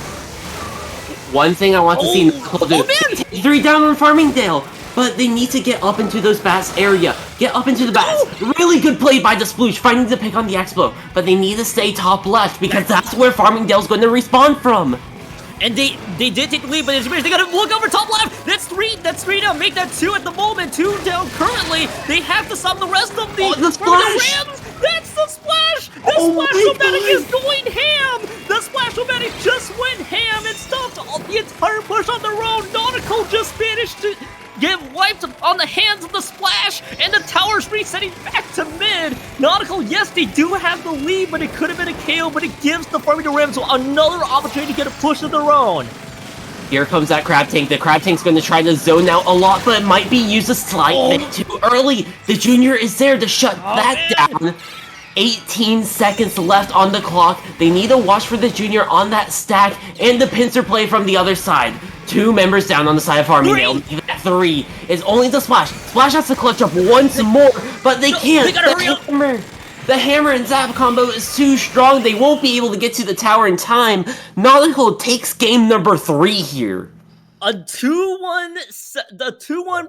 One thing I want to see Nautical do, 3 down on Farmingdale, but they need to get up into those bats area. Get up into the bats. Really good play by the Sploosh, finding the pick on the Expo, but they need to stay top left because that's where Farmingdale's going to respawn from. And they did take the lead, but they gotta look over top left. That's three now. Make that 2 at the moment. 2 down currently. They have to stop the rest of the splash. Rams. That's the splash. The Splash-O-Matic is going ham. The Splash-O-Matic just went ham and stopped the entire push on their own. Nautical just managed to get wiped on the hands of the Splash, and the tower's resetting back to mid. Nautical, yes, they do have the lead, but it could have been a KO, but it gives the Farmingdale Rams another opportunity to get a push of their own. Here comes that Crab Tank. The Crab Tank's going to try to zone out a lot, but it might be used a slight bit too early. The Junior is there to shut that down. 18 seconds left on the clock. They need a watch for the Junior on that stack, and the pincer play from the other side. 2 members down on the side of Farmingdale. 3 is only the Splash. Splash has to clutch up once more, but they can't. They gotta hurry up. The hammer and zap combo is too strong. They won't be able to get to the tower in time. Nautical takes game number 3 here. A 2-1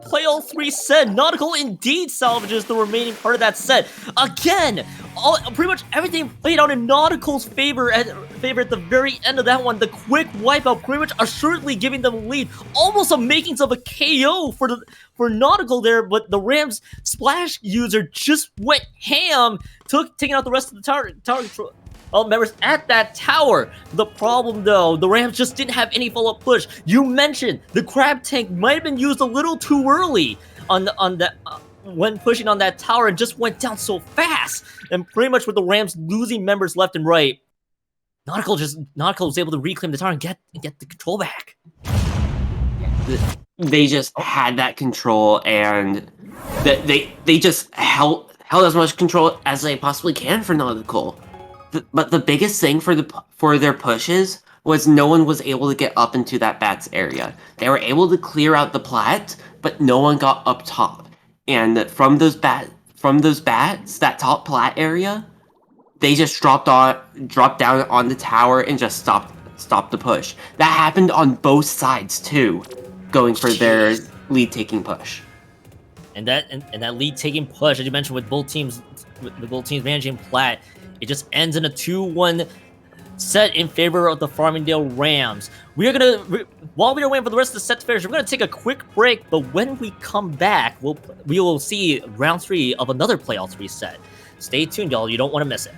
play all 3 set. Nautical indeed salvages the remaining part of that set. Again, pretty much everything played out in Nautical's favor at the very end of that one. The quick wipeout pretty much assuredly giving them a lead. Almost a makings of a KO for Nautical there, but the Rams Splash user just went ham, taking out the rest of the tower control. Members at that tower. The problem though, the Rams just didn't have any follow-up push. You mentioned the Crab Tank might have been used a little too early when pushing on that tower, and just went down so fast. And pretty much with the Rams losing members left and right, Nautical was able to reclaim the tower and get the control back. They just had that control, and they just held as much control as they possibly can for Nautical. But the biggest thing for their pushes was no one was able to get up into that bats area. They were able to clear out the plat, but no one got up top. And from those bats, that top plat area, they just dropped down on the tower and just stopped the push. That happened on both sides too, going for their lead taking push. And that lead taking push, as you mentioned, with both teams managing plat, it just ends in a 2-1 set in favor of the Farmingdale Rams. While we are waiting for the rest of the set to finish, we're gonna take a quick break, but when we come back, we will see round 3 of another play all 3 set. Stay tuned, y'all. You don't want to miss it.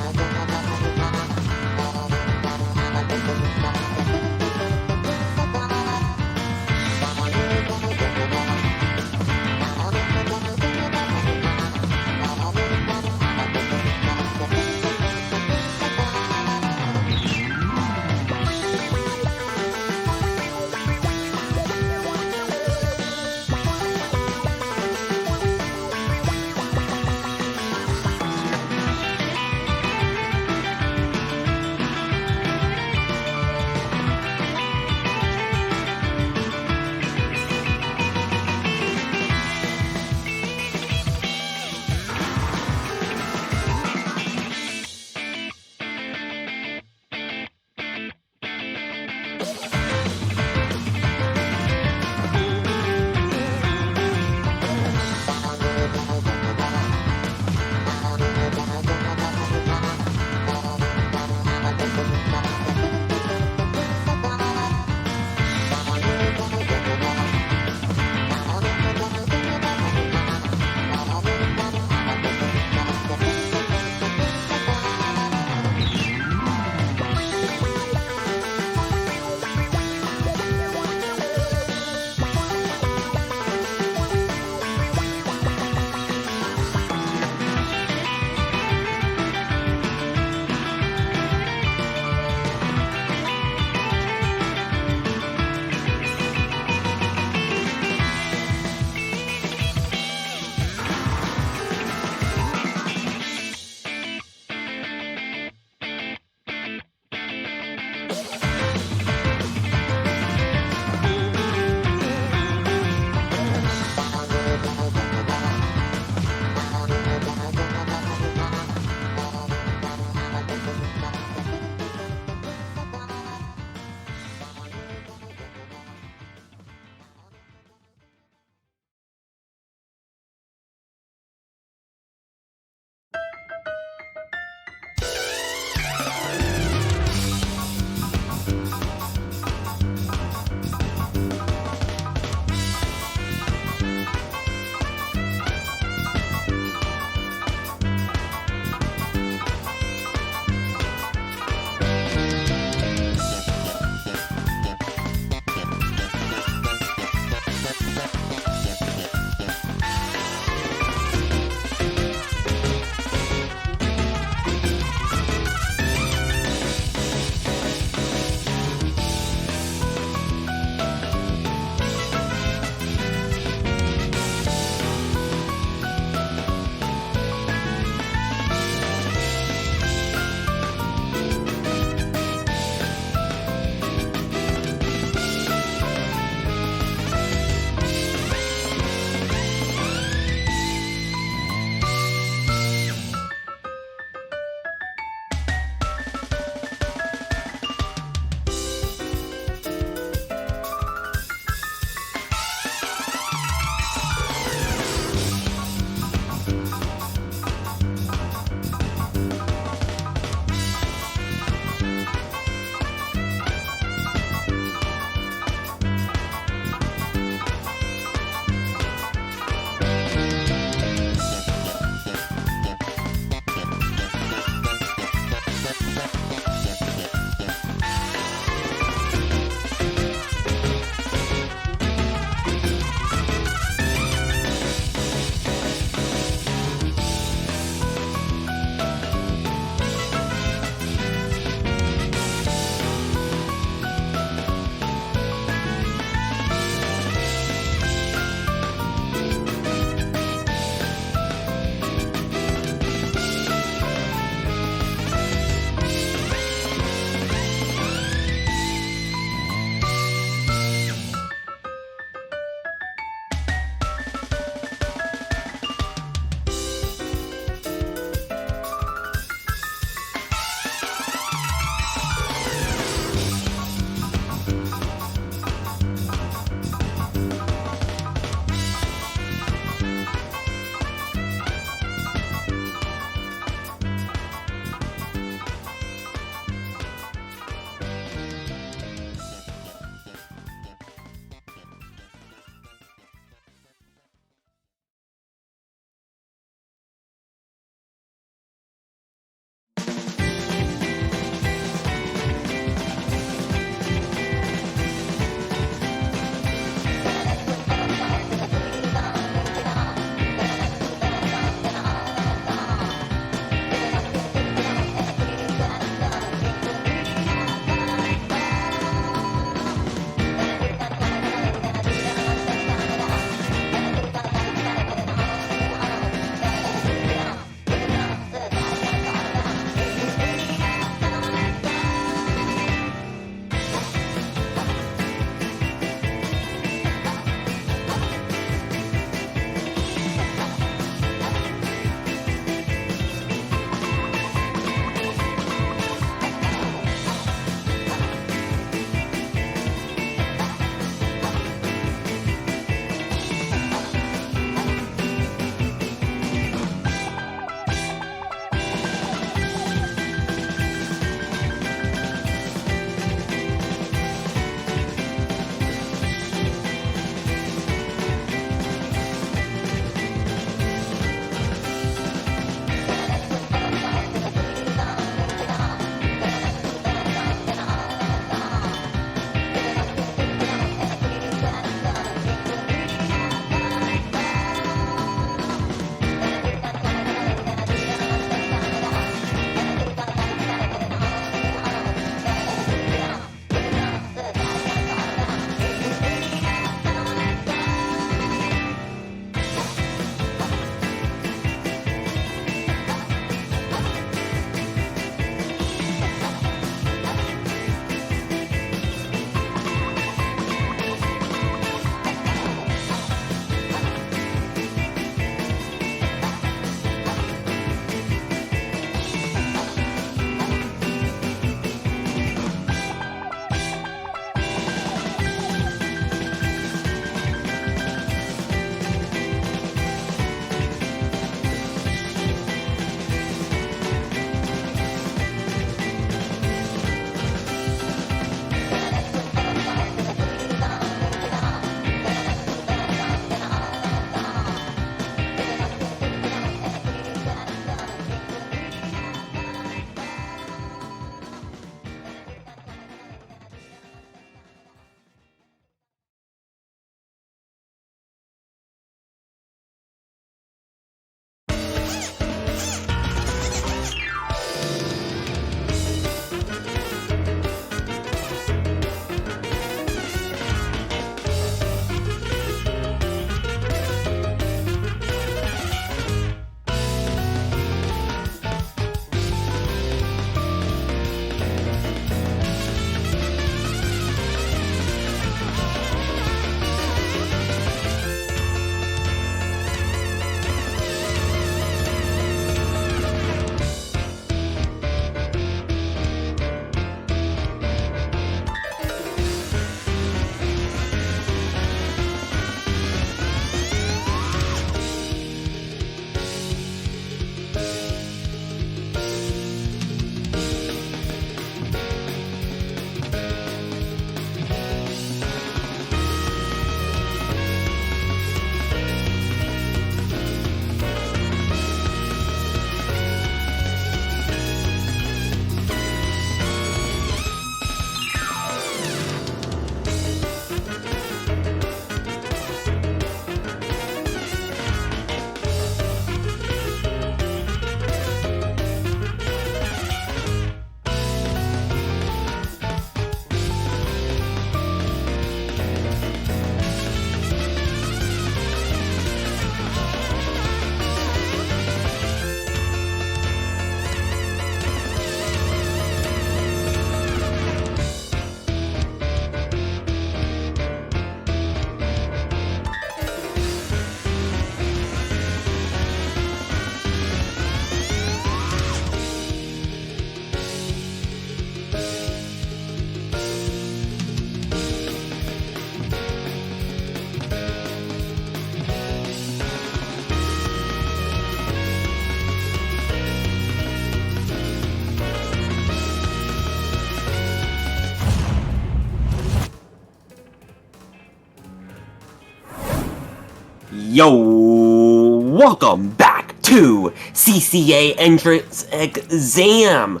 Yo, welcome back to CCA Entrance Exam.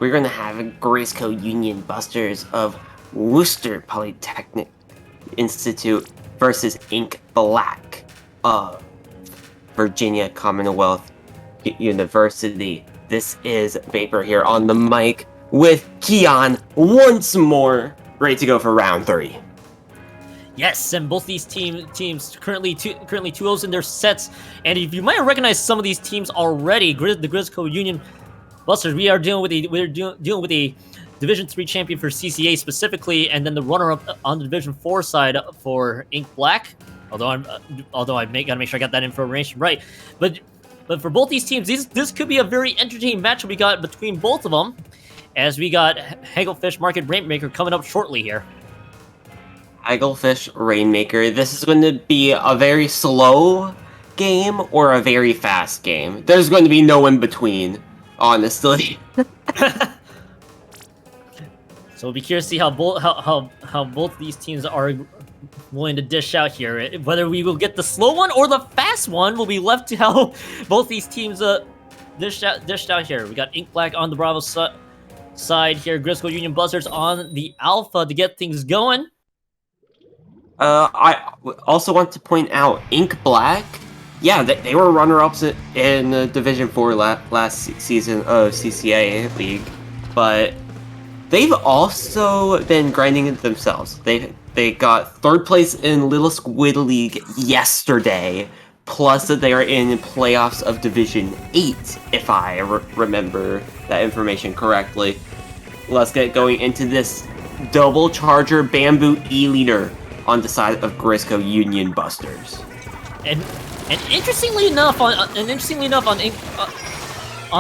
We're gonna have Grisco Union Busters of Worcester Polytechnic Institute versus Ink Black of Virginia Commonwealth University. This is Vapor here on the mic with Keon once more, ready to go for round 3. Yes, and both these teams currently 2-0 in their sets. And if you might have recognized some of these teams already, the Grisco Union Busters, we are dealing with a Division 3 champion for CCA specifically, and then the runner-up on the Division 4 side for Ink Black. Although I gotta make sure I got that information right. But for both these teams, this could be a very entertaining matchup we got between both of them, as we got Hagglefish Market Rainmaker coming up shortly here. Hagglefish Rainmaker. This is going to be a very slow game or a very fast game. There's going to be no in between, honestly. So we'll be curious to see how both these teams are willing to dish out here. Whether we will get the slow one or the fast one will be left to how both these teams dished out here. We got Ink Black on the Bravo side here, Grisco Union Buzzers on the Alpha to get things going. I also want to point out Ink Black. Yeah, they were runner-ups in Division 4 last season of CCA League, but they've also been grinding it themselves. They got 3rd place in Little Squid League yesterday, plus that they are in playoffs of Division 8, if I remember that information correctly. Let's get going into this double charger bamboo E-leader on the side of Grisco Union Busters. And interestingly enough, on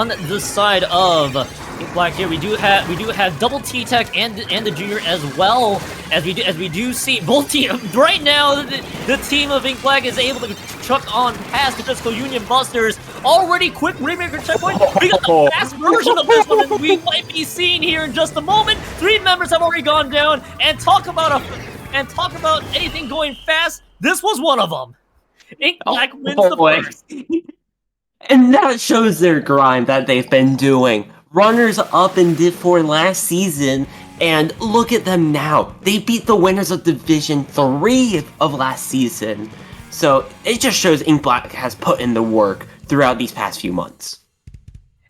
the side of Ink Black here, we do have double T-Tech and the junior as well, as we do see both teams right now. The team of Ink Black is able to chuck on past the Grisco Union Busters. Already quick Rainmaker checkpoint. We got the fast version of this one, and we might be seeing here in just a moment. 3 members have already gone down, and talk about anything going fast. This was one of them. Ink Black wins the first. And that shows their grind that they've been doing. Runners up in Div 4 last season, and look at them now. They beat the winners of Division 3 of last season. So it just shows Ink Black has put in the work throughout these past few months.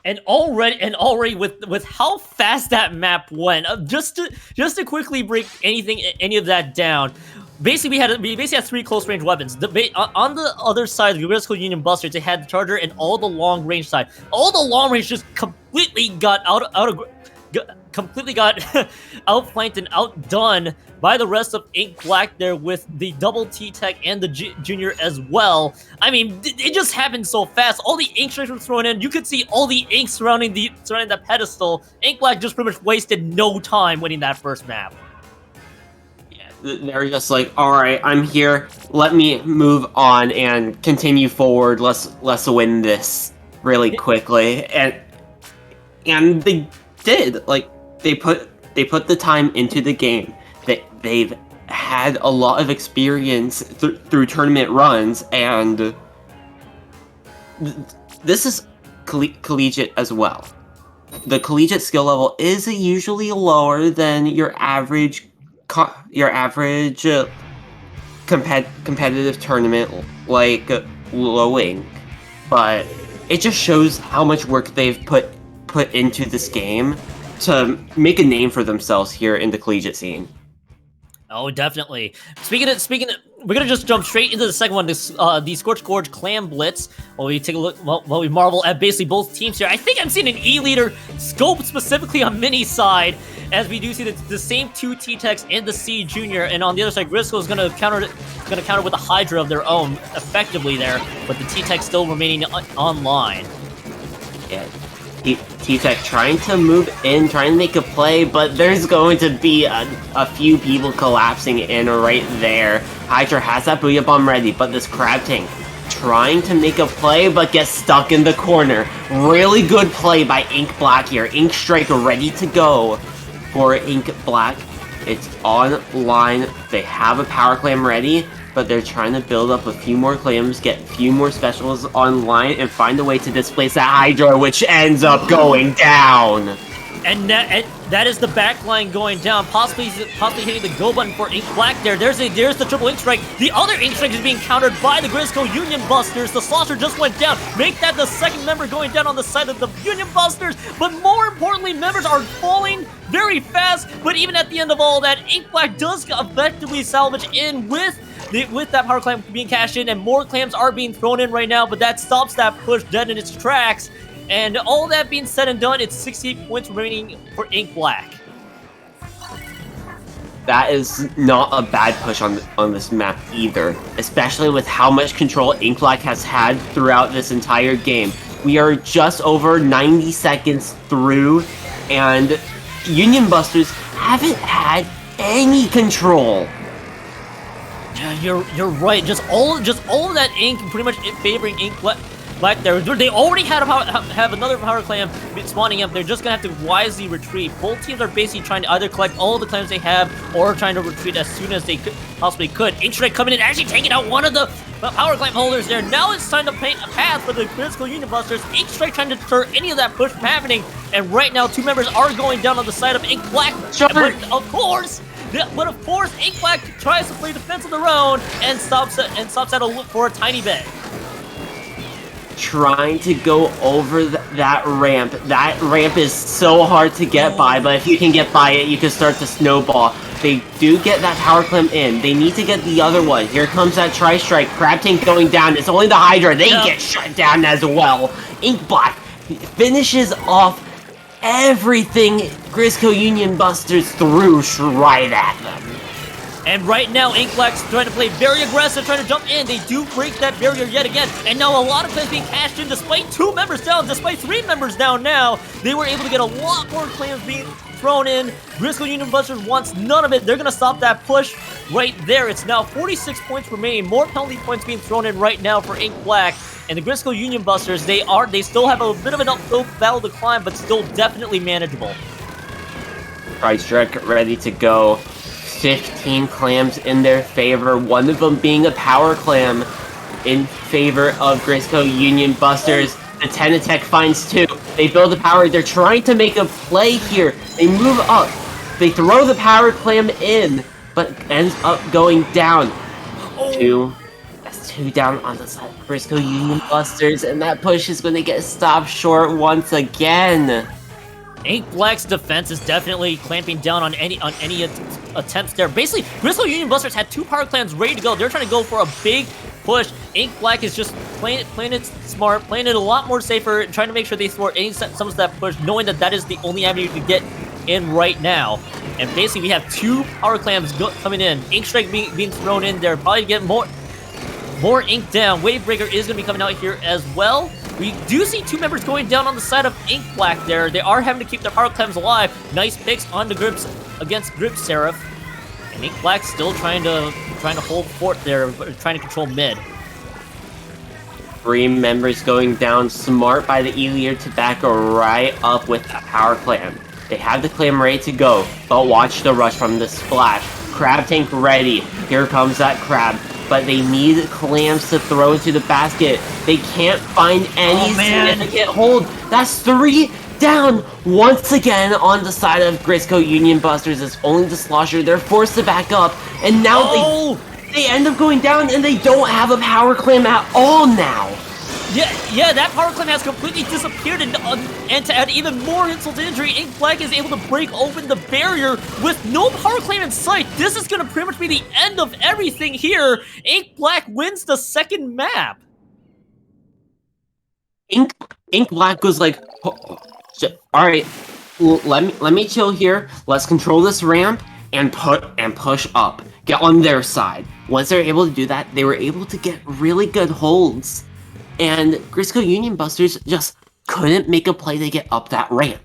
And already with how fast that map went, just to quickly break any of that down. Basically, we had 3 close range weapons. On the other side of the Grisco Union Busters, they had the charger and all the long range side. All the long range just completely got outflanked and outdone by the rest of Ink Black there, with the double T-Tech and the junior as well. I mean, it just happened so fast. All the ink strikes were thrown in. You could see all the ink surrounding the pedestal. Ink Black just pretty much wasted no time winning that first map. They're just like, all right, I'm here. Let me move on and continue forward. Let's win this really quickly. And they did. Like, they put the time into the game. They've had a lot of experience through tournament runs, and this is collegiate as well. The collegiate skill level is usually lower than your average competitive tournament like low ink, but it just shows how much work they've put into this game to make a name for themselves here in the collegiate scene. Oh, definitely. Speaking of, we're gonna just jump straight into the second one. This the Scorched Gorge Clam Blitz. While we take a look, while we marvel at basically both teams here. I think I'm seeing an E-leader scope specifically on Mini side, as we do see the same 2 T-Techs and the C Junior, and on the other side, Grisco is gonna counter with a Hydra of their own effectively there, but the T-Tech still remaining online. Yeah. T-Tech trying to move in, trying to make a play, but there's going to be a few people collapsing in right there. Hydra has that Booyah Bomb ready, but this Crab Tank trying to make a play, but gets stuck in the corner. Really good play by Ink Black here. Ink Strike ready to go for Ink Black. It's online. They have a Power Clam ready. but they're trying to build up a few more claims, get a few more specials online, and find a way to displace that Hydra, which ends up going down. And that is the backline going down, possibly hitting the go button for Ink Black there. There's the triple Ink Strike. The other Ink Strike is being countered by the Grisco Union Busters. The Slosher just went down. Make that the second member going down on the side of the Union Busters. But more importantly, members are falling very fast. But even at the end of all that, Ink Black does effectively salvage in with that power clam being cashed in, and more clams are being thrown in right now. But that stops that push dead in its tracks. And all that being said and done, it's 68 points remaining for Ink Black. That is not a bad push on this map either, especially with how much control Ink Black has had throughout this entire game. We are just over 90 seconds through, and Union Busters haven't had any control. Yeah, you're right. Just all of that ink, pretty much favoring Ink Black there. They already have another power clam spawning up. They're just gonna have to wisely retreat. Both teams are basically trying to either collect all the clams they have or trying to retreat as soon as they possibly could. Ink Strike coming in, actually taking out one of the power clam holders there. Now it's time to paint a path for the Grisco Union Busters. Ink Strike trying to deter any of that push from happening. And right now, two members are going down on the side of Ink Black. Sure. But of course, Ink Black tries to play defense of their own and stops at a look for a tiny bag. Trying to go over that ramp. That ramp is so hard to get by, but if you can get by it, you can start to snowball. They do get that power clam in. They need to get the other one. Here comes that tri-strike. Crab Tank going down. It's only the Hydra. They get shut down as well. Ink Black finishes off everything Grisco Union Busters threw right at them. And right now, Ink Black's trying to play very aggressive, trying to jump in. They do break that barrier yet again. And now a lot of clams being cashed in despite 2 members down, despite 3 members down now. They were able to get a lot more clams being thrown in. Grisco Union Busters wants none of it. They're going to stop that push right there. It's now 46 points remaining. More penalty points being thrown in right now for Ink Black. And the Grisco Union Busters, they still have a bit of an uphill battle to climb, but still definitely manageable. Tri-strike ready to go. 15 clams in their favor, one of them being a power clam in favor of Grisco Union Busters. The 10 attack finds 2. They build the power. They're trying to make a play here. They move up. They throw the power clam in, but ends up going down. 2. That's 2 down on the side of Grisco Union Busters, and that push is going to get stopped short once again. Ink Black's defense is definitely clamping down on any attempts there. Basically, Grisco Union Busters had 2 power clams ready to go. They're trying to go for a big push. Ink Black is just playing it smart, playing it a lot more safer, trying to make sure they thwart some of that push, knowing that is the only avenue to get in right now. And basically, we have 2 power clams coming in. Ink Strike being thrown in there, probably to get more ink down. Wavebreaker is going to be coming out here as well. We do see 2 members going down on the side of Ink Black there. They are having to keep their power clams alive. Nice picks on the grips against Grip Seraph. And Ink Black still trying to hold fort there, trying to control mid. 3 members going down. Smart by the Elier to back right up with a power clam. They have the clam ready to go, but watch the rush from the splash. Crab Tank ready. Here comes that crab. But they need clams to throw into the basket. They can't find any significant hold. That's 3 down once again on the side of Grisco Union Busters. It's only the Slosher. They're forced to back up. And now they end up going down, and they don't have a power clam at all now. Yeah, that power clam has completely disappeared, and to add even more insult to injury, Ink Black is able to break open the barrier with no power clam in sight. This is going to pretty much be the end of everything here. Ink Black wins the second map. Ink Black was like, all right, let me chill here. Let's control this ramp and push up. Get on their side. Once they're able to do that, they were able to get really good holds. And Grisco Union Busters just couldn't make a play to get up that ramp.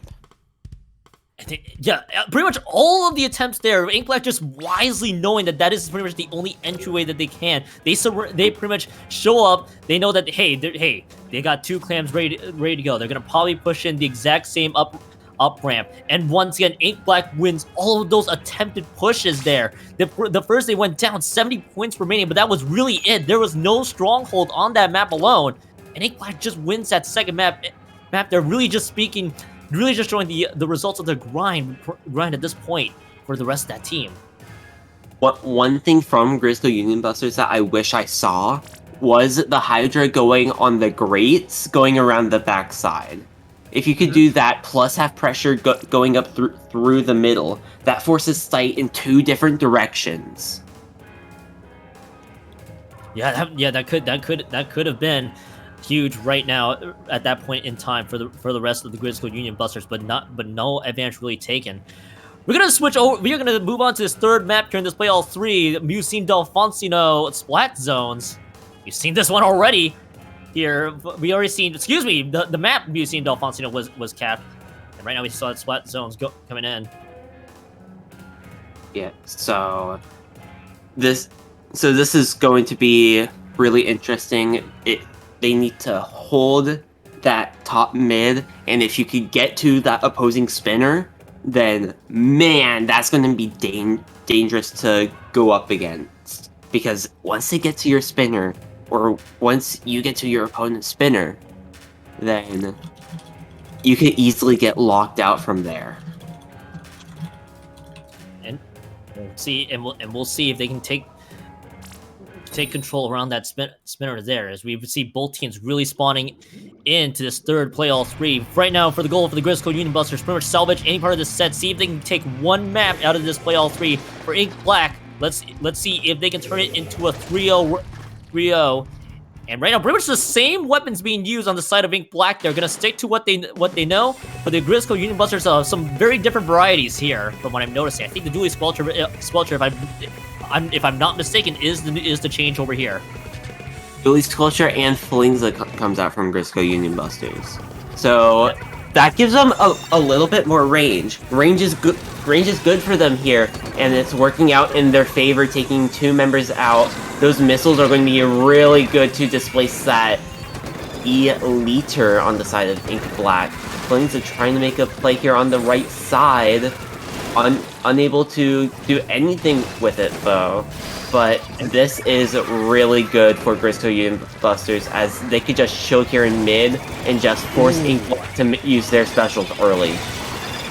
Yeah, pretty much all of the attempts there, Ink Black just wisely knowing that is pretty much the only entryway that they can. They pretty much show up. They know that hey, they got 2 clams ready to go. They're gonna probably push in the exact same up ramp. And once again, Ink Black wins all of those attempted pushes there. The first they went down 70 points remaining, but that was really it. There was no stronghold on that map alone. And Ink Black just wins that second map. They're really just showing the results of their grind at this point for the rest of that team. One thing from Grisco Union Busters that I wish I saw was the Hydra going on the grates, going around the backside. If you could do that, plus have pressure going up through the middle, that forces sight in 2 different directions. Yeah, that could have been huge right now at that point in time for the rest of the Grisco Union Busters, but no advantage really taken. We're gonna switch over. We're gonna move on to this third map here in this playoff 3, Musim Delfonsino Splat Zones. You've seen this one already. Here, we already seen. Excuse me, the map Musim Delfonsino was capped, and right now we saw that Splat Zones coming in. Yeah. So this is going to be really interesting. They need to hold that top mid, and if you could get to that opposing spinner, then man, that's going to be dangerous to go up against. Because once they get to your spinner, or once you get to your opponent's spinner, then you could easily get locked out from there. And we'll see if they can take control around that spinner there, as we see both teams really spawning into this third playoff 3. Right now, for the goal for the Grisco Union Busters, pretty much salvage any part of this set, see if they can take one map out of this playoff 3 for Ink Black. Let's see if they can turn it into a 3-0. And right now, pretty much the same weapons being used on the side of Ink Black. They're gonna stick to what they know, but the Grisco Union Busters have some very different varieties here, from what I'm noticing. I think the Dually Squelcher, if I'm not mistaken, is the change over here. Dually Squelcher and Flingza comes out from Grisco Union Busters, so that gives them a little bit more range. Range is good for them here, and it's working out in their favor, taking 2 members out. Those missiles are going to be really good to displace that E-liter on the side of Ink Black. Flingza trying to make a play here on the right side. Unable to do anything with it, though. But this is really good for Grisco Union Busters, as they could just chill here in mid and just force Ink Black to use their specials early.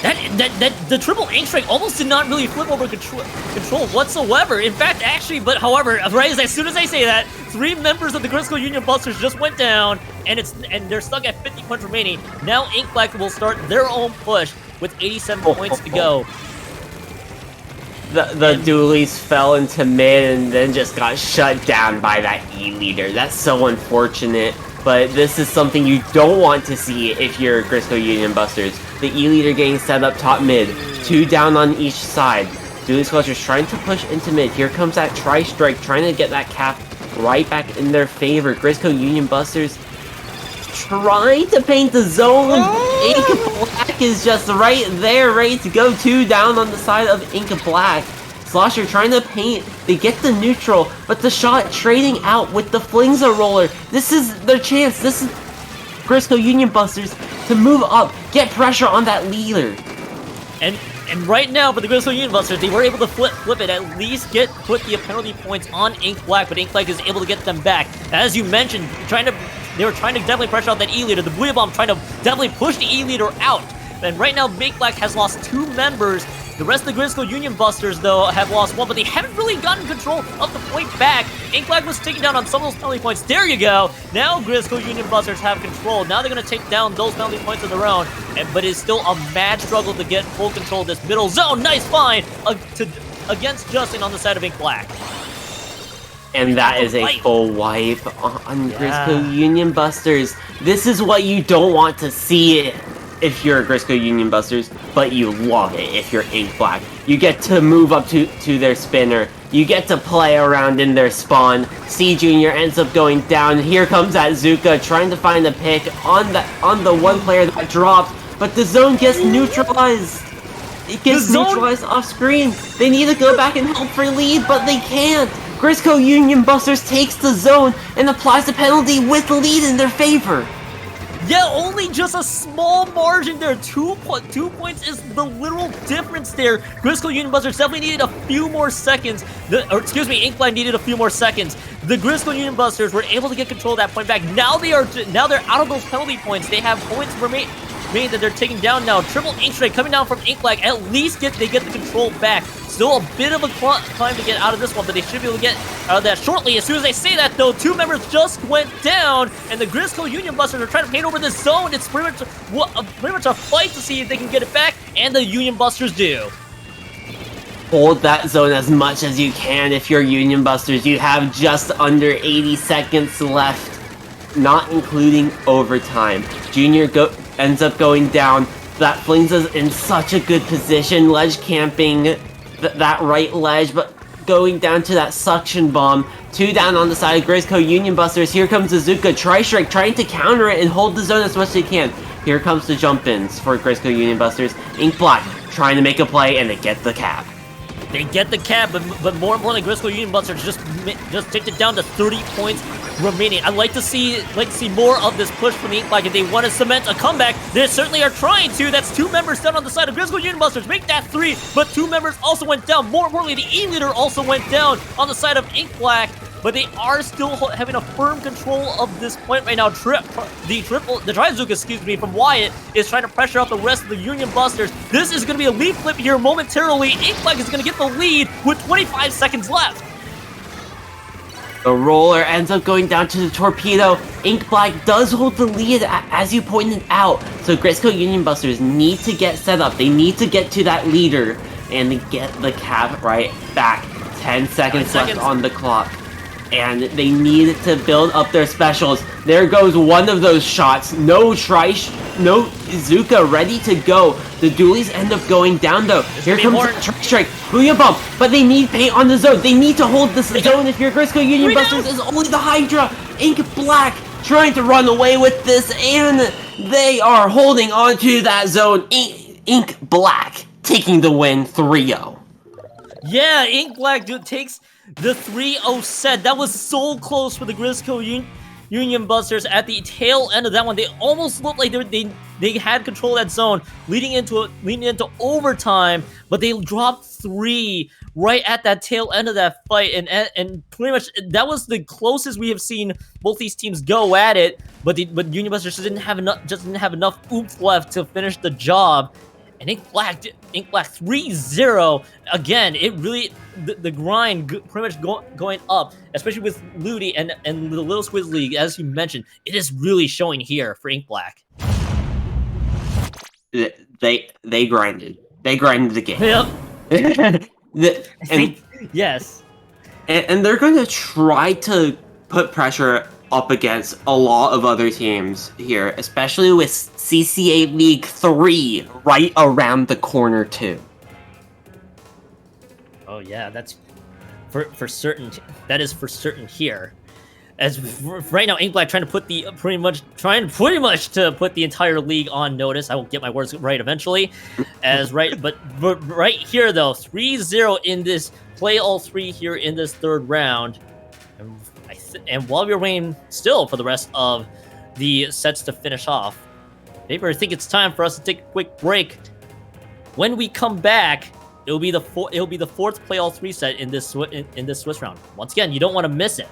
The triple ink strike almost did not really flip over control whatsoever. In fact, however, right as soon as I say that, 3 members of the Grisco Union Busters just went down, and they're stuck at 50 points remaining. Now Ink Black will start their own push with 87 points to go. The dualies fell into mid and then just got shut down by that E-leader. That's so unfortunate, but this is something you don't want to see if you're Grisco Union Busters. The E-leader getting set up top mid, 2 down on each side. Dually Squelcher's trying to push into mid. Here comes that Tri-Strike, trying to get that cap right back in their favor. Grisco Union Busters trying to paint the zone. Ink Black is just right there, ready to go. 2 down on the side of Ink Black. Slosher trying to paint. They get the neutral, but the shot trading out with the Flingza roller. This is their chance. This is Grisco Union Busters to move up, get pressure on that leader. And right now, for the Grisco Union Busters, they were able to flip it, at least put the penalty points on Ink Black, but Ink Black is able to get them back. As you mentioned, they were trying to definitely pressure out that E-leader. The Blue Bomb trying to definitely push the E-leader out. And right now, Ink Black has lost 2 members. The rest of the Grisco Union Busters, though, have lost 1, but they haven't really gotten control of the point back. Ink Black was taking down on some of those penalty points. There you go. Now Grisco Union Busters have control. Now they're going to take down those penalty points of their own. But it's still a mad struggle to get full control of this middle zone. Nice find against Justin on the side of Ink Black. And that is a full wipe on Grisco Union Busters. This is what you don't want to see if you're Grisco Union Busters, but you love it if you're Ink Black. You get to move up to their spinner. You get to play around in their spawn. C Junior ends up going down. Here comes that Zuka trying to find a pick on the one player that drops, but the zone gets neutralized. It gets neutralized off screen. They need to go back and help for lead, but they can't. Grisco Union Busters takes the zone and applies the penalty with lead in their favor. Yeah, only just a small margin there. 2 points is the literal difference there. Grisco Union Busters definitely needed a few more seconds. Ink Black needed a few more seconds. The Grisco Union Busters were able to get control of that point back. Now they're out of those penalty points. They have points remain that they're taking down now. Triple Ink Strike coming down from Ink Black. At least they get the control back. Still a bit of a climb to get out of this one, but they should be able to get out of that shortly. As soon as they say that, though, 2 members just went down, and the Grisco Union Busters are trying to paint over this zone. It's pretty much a fight to see if they can get it back, and the Union Busters do. Hold that zone as much as you can if you're Union Busters. You have just under 80 seconds left, not including overtime. Junior ends up going down. That flings us in such a good position, ledge camping that right ledge, but going down to that suction bomb. 2 down on the side of Grisco Union Busters. Here comes Azuka Tri-Strike trying to counter it and hold the zone as much as they can. Here comes the jump-ins for Grisco Union Busters. Ink Black trying to make a play, and they get the cap. They get the cap, but more importantly, Grisco Union Busters just take it down to 30 points remaining. I'd like to see more of this push from the Ink Black if they want to cement a comeback. They certainly are trying to. That's 2 members down on the side of Grisco Union Busters. Make that 3, but 2 members also went down. More importantly, the E-Leader also went down on the side of Ink Black, but they are still having a firm control of this point right now. The Tri-Zuka, from Wyatt is trying to pressure out the rest of the Union Busters. This is going to be a lead flip here momentarily. Ink Black is going to get the lead with 25 seconds left. The roller ends up going down to the torpedo. Ink Black does hold the lead, as you pointed out. So Grisco Union Busters need to get set up. They need to get to that leader and get the cap right back. 10 seconds left on the clock. And they need to build up their specials. There goes one of those shots. No Zuka ready to go. The dualies end up going down though. Here comes the Tri-Strike. Booyah Bump. But they need paint on the zone. They need to hold this zone if your Grisco Union Busters is only the Hydra. Ink Black trying to run away with this, and they are holding on to that zone. Ink Black taking the win 3-0. Yeah, Ink Black takes the 3-0 set. That was so close for the Grisco Union Busters at the tail end of that one. They almost looked like they had control of that zone leading into overtime, but they dropped 3 right at that tail end of that fight, and pretty much that was the closest we have seen both these teams go at it. But Union Busters just didn't have enough oomph left to finish the job. And Ink Black 3-0 again. It really the grind pretty much going up, especially with Ludi and the Little Squiz League, as you mentioned. It is really showing here for Ink Black. They grinded. They grinded the game. Yep. Yes. And they're going to try to put pressure up against a lot of other teams here, especially with CCA League 3 right around the corner too. Oh yeah, that's for certain. That is for certain here. As right now, Ink Black trying to put pretty much to put the entire league on notice. I will get my words right eventually. But right here though, 3-0 in this play all 3 here in this 3rd round. And while we're waiting still for the rest of the sets to finish off, maybe I think it's time for us to take a quick break. When we come back, it'll be the 4th play all 3 set in this Swiss round. Once again, you don't want to miss it.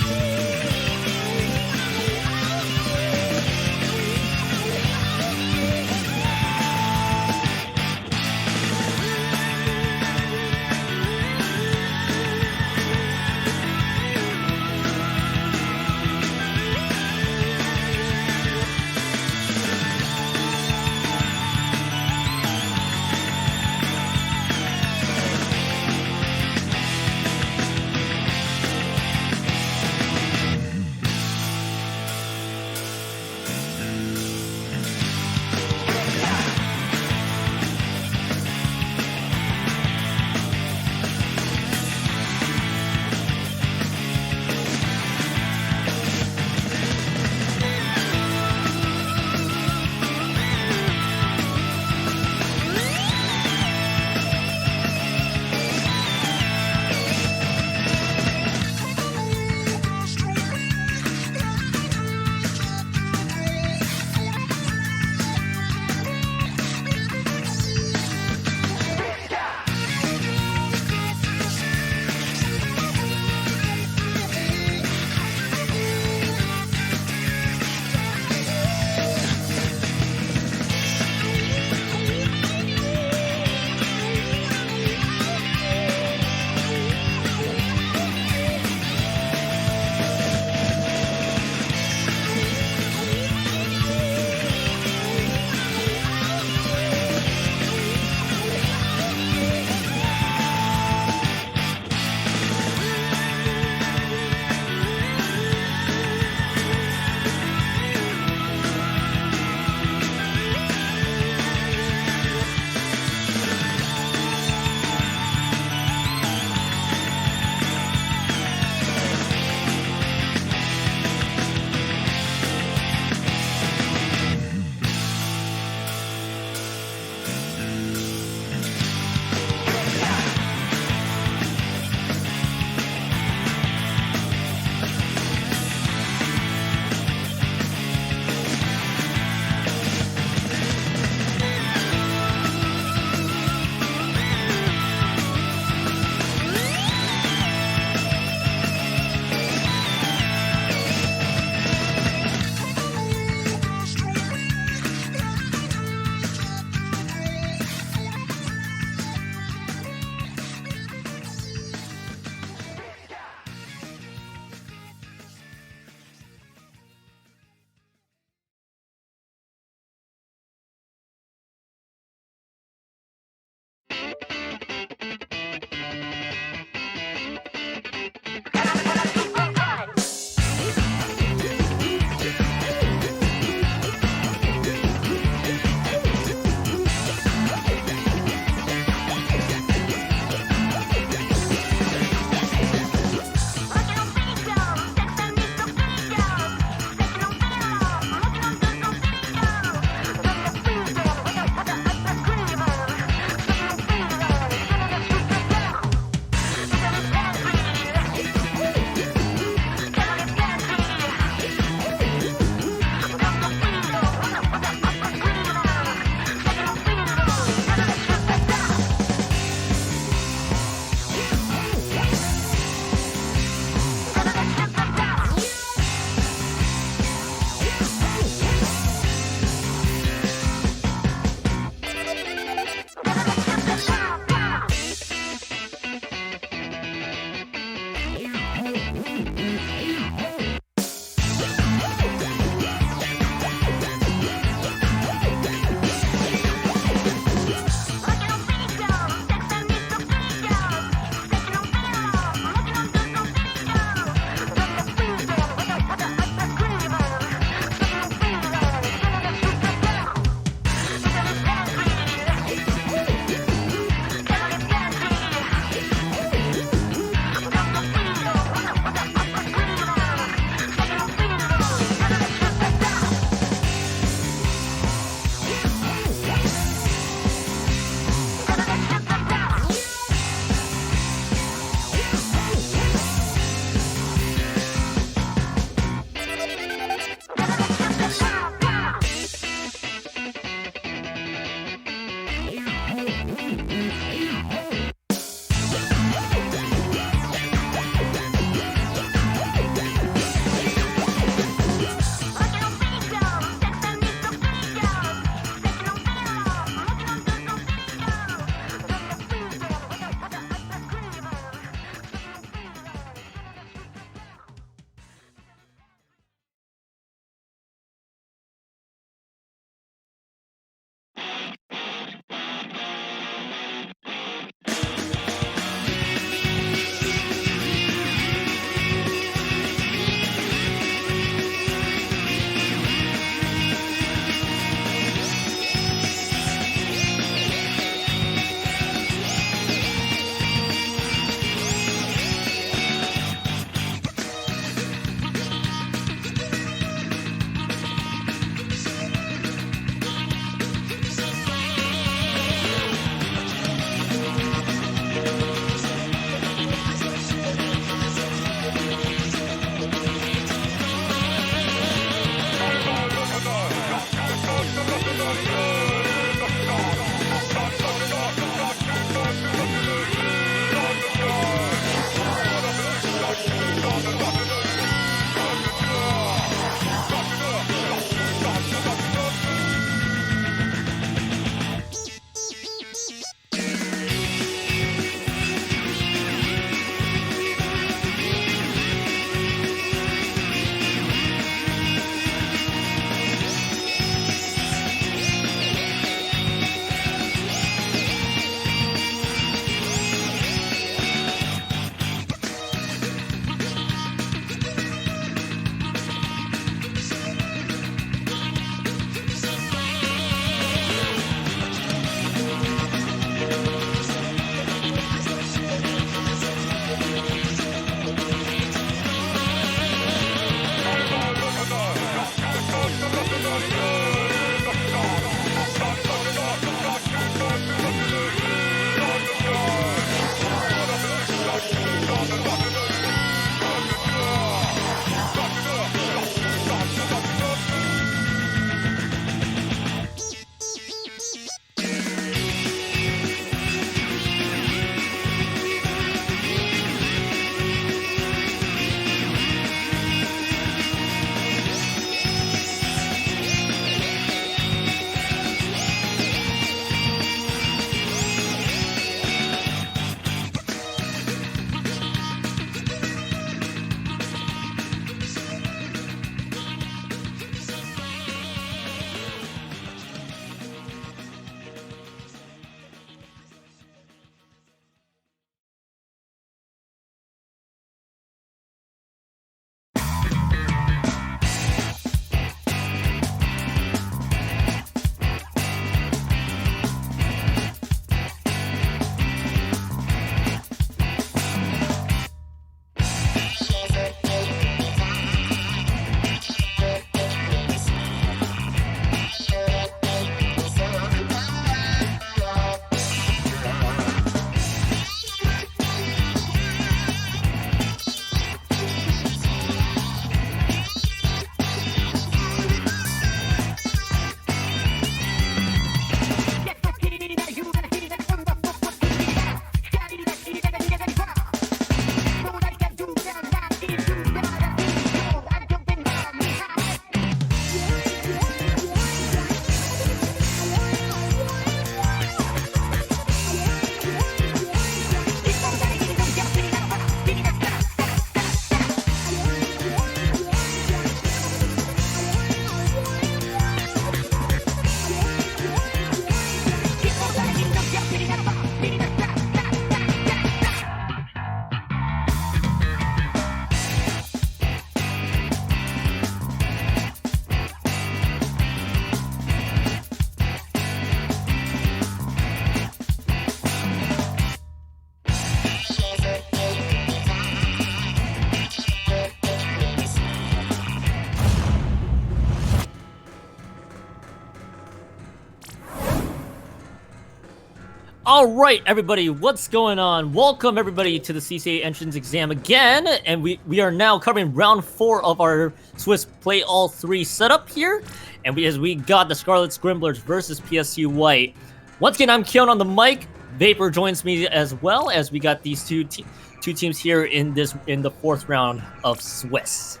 Alright, everybody, what's going on? Welcome, everybody, to the CCA entrance exam again, and we are now covering round 4 of our Swiss Play All 3 setup here, and we got the Scarlet Scrimblers versus PSU White. Once again, I'm Keon on the mic. Vapor joins me as well, as we got these two teams here in the 4th round of Swiss.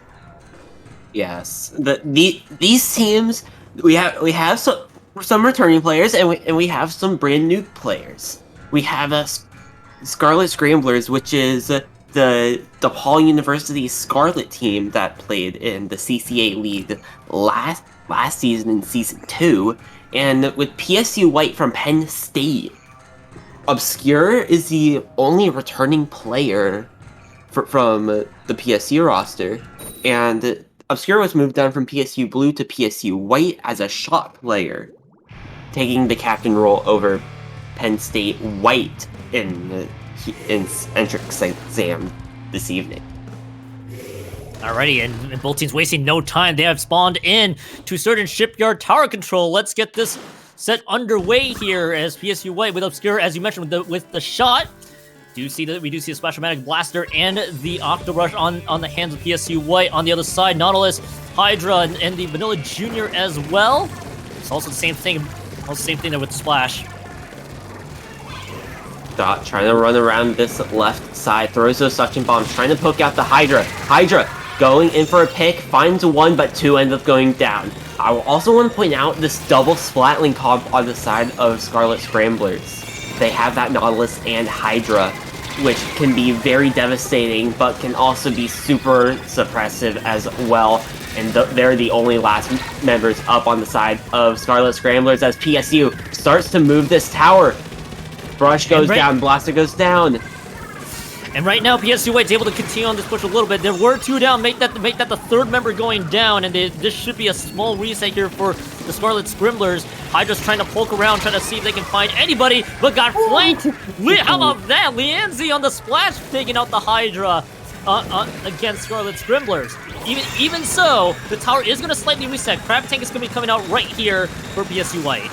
Yes, these teams we have some returning players and we have some brand new players. We have a Scarlet Scramblers, which is the DePaul University Scarlet team that played in the CCA League last season in Season 2, and with PSU White from Penn State. Obscure is the only returning player from the PSU roster, and Obscure was moved down from PSU Blue to PSU White as a shot player, taking the captain role over Penn State White in entrance exam this evening. Alrighty, and both teams wasting no time. They have spawned in to certain shipyard tower control. Let's get this set underway here as PSU White with Obscure, as you mentioned, with the shot. We do see a Splash-O-Matic Blaster and the Octo Rush on the hands of PSU White. On the other side, Nautilus, Hydra, and the Vanilla Jr. as well. It's also the same thing. Also the same thing there with Splash. Dot trying to run around this left side, throws those suction bombs, trying to poke out the Hydra. Hydra going in for a pick, finds one, but two end up going down. I will also want to point out this double Splatling comp on the side of Scarlet Scramblers. They have that Nautilus and Hydra, which can be very devastating, but can also be super suppressive as well. And they're the only last members up on the side of Scarlet Scramblers as PSU starts to move this tower. Brush goes down, Blaster goes down. And right now, PSU White's able to continue on this push a little bit. There were two down, make that the third member going down, and this should be a small reset here for the Scarlet Scrimblers. Hydra's trying to poke around, trying to see if they can find anybody, but got flanked. How about that? Lianzi on the splash, taking out the Hydra against Scarlet Scrimblers. Even so, the tower is going to slightly reset. Crab Tank is going to be coming out right here for PSU White.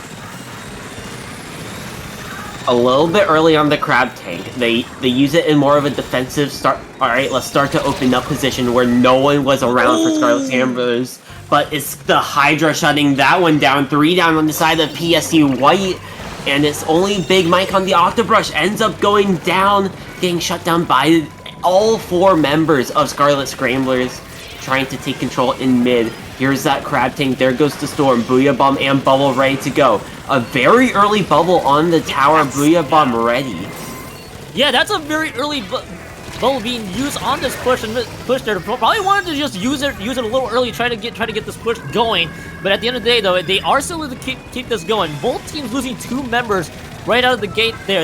A little bit early on the Crab Tank. They use it in more of a defensive start. Alright, let's start to open up position where no one was around for Scarlet Scramblers. But it's the Hydra shutting that one down. 3 down on the side of PSU White. And it's only Big Mike on the Octobrush ends up going down, getting shut down by all 4 members of Scarlet Scramblers, trying to take control in mid. Here's that Crab Tank, there goes the Storm, Booyah Bomb and Bubble ready to go. A very early bubble on the tower, Booyah Bomb ready. Yeah, that's a very early bubble being used on this push there. Probably wanted to just use it a little early, try to get this push going. But at the end of the day, though, they are still able to keep this going. Both teams losing 2 members right out of the gate there.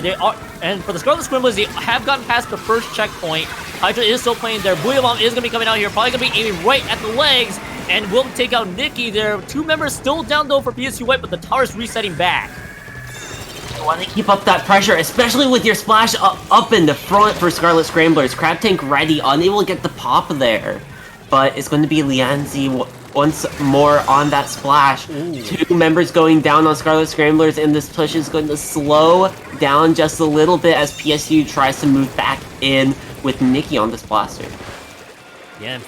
And for the Scarlet Scrimblers, they have gotten past the first checkpoint. Hydra is still playing there. Booyah Bomb is going to be coming out here, probably going to be aiming right at the legs, and will take out Nikki there. 2 members still down, though, for PSU White, but the tower's resetting back. You want to keep up that pressure, especially with your splash up in the front for Scarlet Scramblers. Crab Tank ready, unable to get the pop there. But it's going to be Lianzi once more on that splash. Ooh. 2 members going down on Scarlet Scramblers, and this push is going to slow down just a little bit as PSU tries to move back in with Nikki on this blaster. Yeah,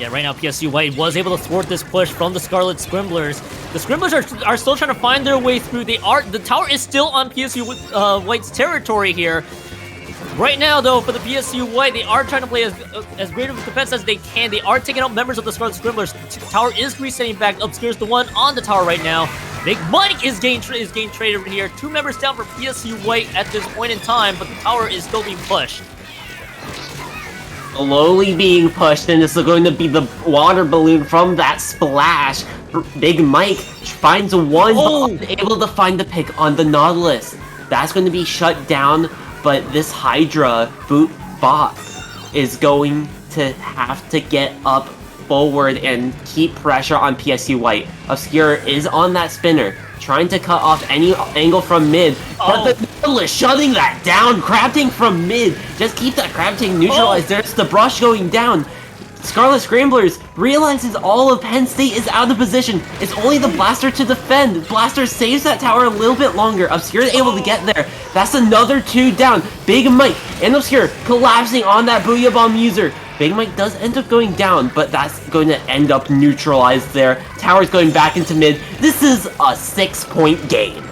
right now PSU White was able to thwart this push from the Scarlet Scrimblers. The Scrimblers are still trying to find their way through. The tower is still on PSU White's territory here. Right now, though, for the PSU White, they are trying to play as great of a defense as they can. They are taking out members of the Scarlet Scrimblers. Tower is resetting back. Obscure's the one on the tower right now. Big Mike is getting traded over here. 2 members down for PSU White at this point in time, but the tower is still being pushed. Slowly being pushed, and it's going to be the water balloon from that splash. Big Mike finds one, but able to find the pick on the Nautilus. That's going to be shut down, but this Hydra boot bot is going to have to get up forward and keep pressure on PSU White. Obscure is on that spinner, trying to cut off any angle from mid, but the Nautilus shutting that down. Crab Tank from mid, just keep that Crab Tank neutralized. There's the brush going down. Scarlet Scramblers realizes all of Penn State is out of position. It's only the Blaster to defend. Blaster saves that tower a little bit longer. Obscure is able to get there. That's another 2 down. Big Mike and Obscure collapsing on that Booyah Bomb user. Big Mike does end up going down, but that's going to end up neutralized there. Tower's going back into mid. This is a 6-point game.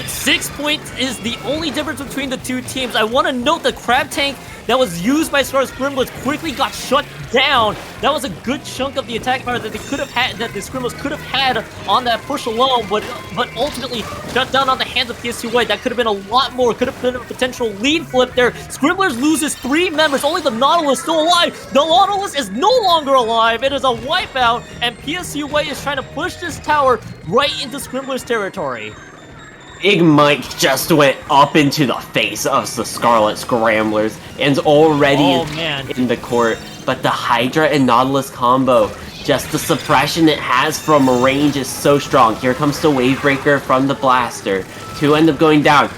6 points is the only difference between the two teams. I want to note the Crab Tank that was used by Scarlet Scramblers quickly got shut down. That was a good chunk of the attack power that they could have had, that the Scramblers could have had on that push alone, but ultimately shut down on the hands of PSU White. That could have been a lot more. Could have been a potential lead flip there. Scramblers loses 3 members. Only the Nautilus still alive. The Nautilus is no longer alive. It is a wipeout, and PSU White is trying to push this tower right into Scramblers territory. Big Mike just went up into the face of the Scarlet Scramblers and already in the court. But the Hydra and Nautilus combo, just the suppression it has from range is so strong. Here comes the Wave Breaker from the Blaster. 2 end up going down.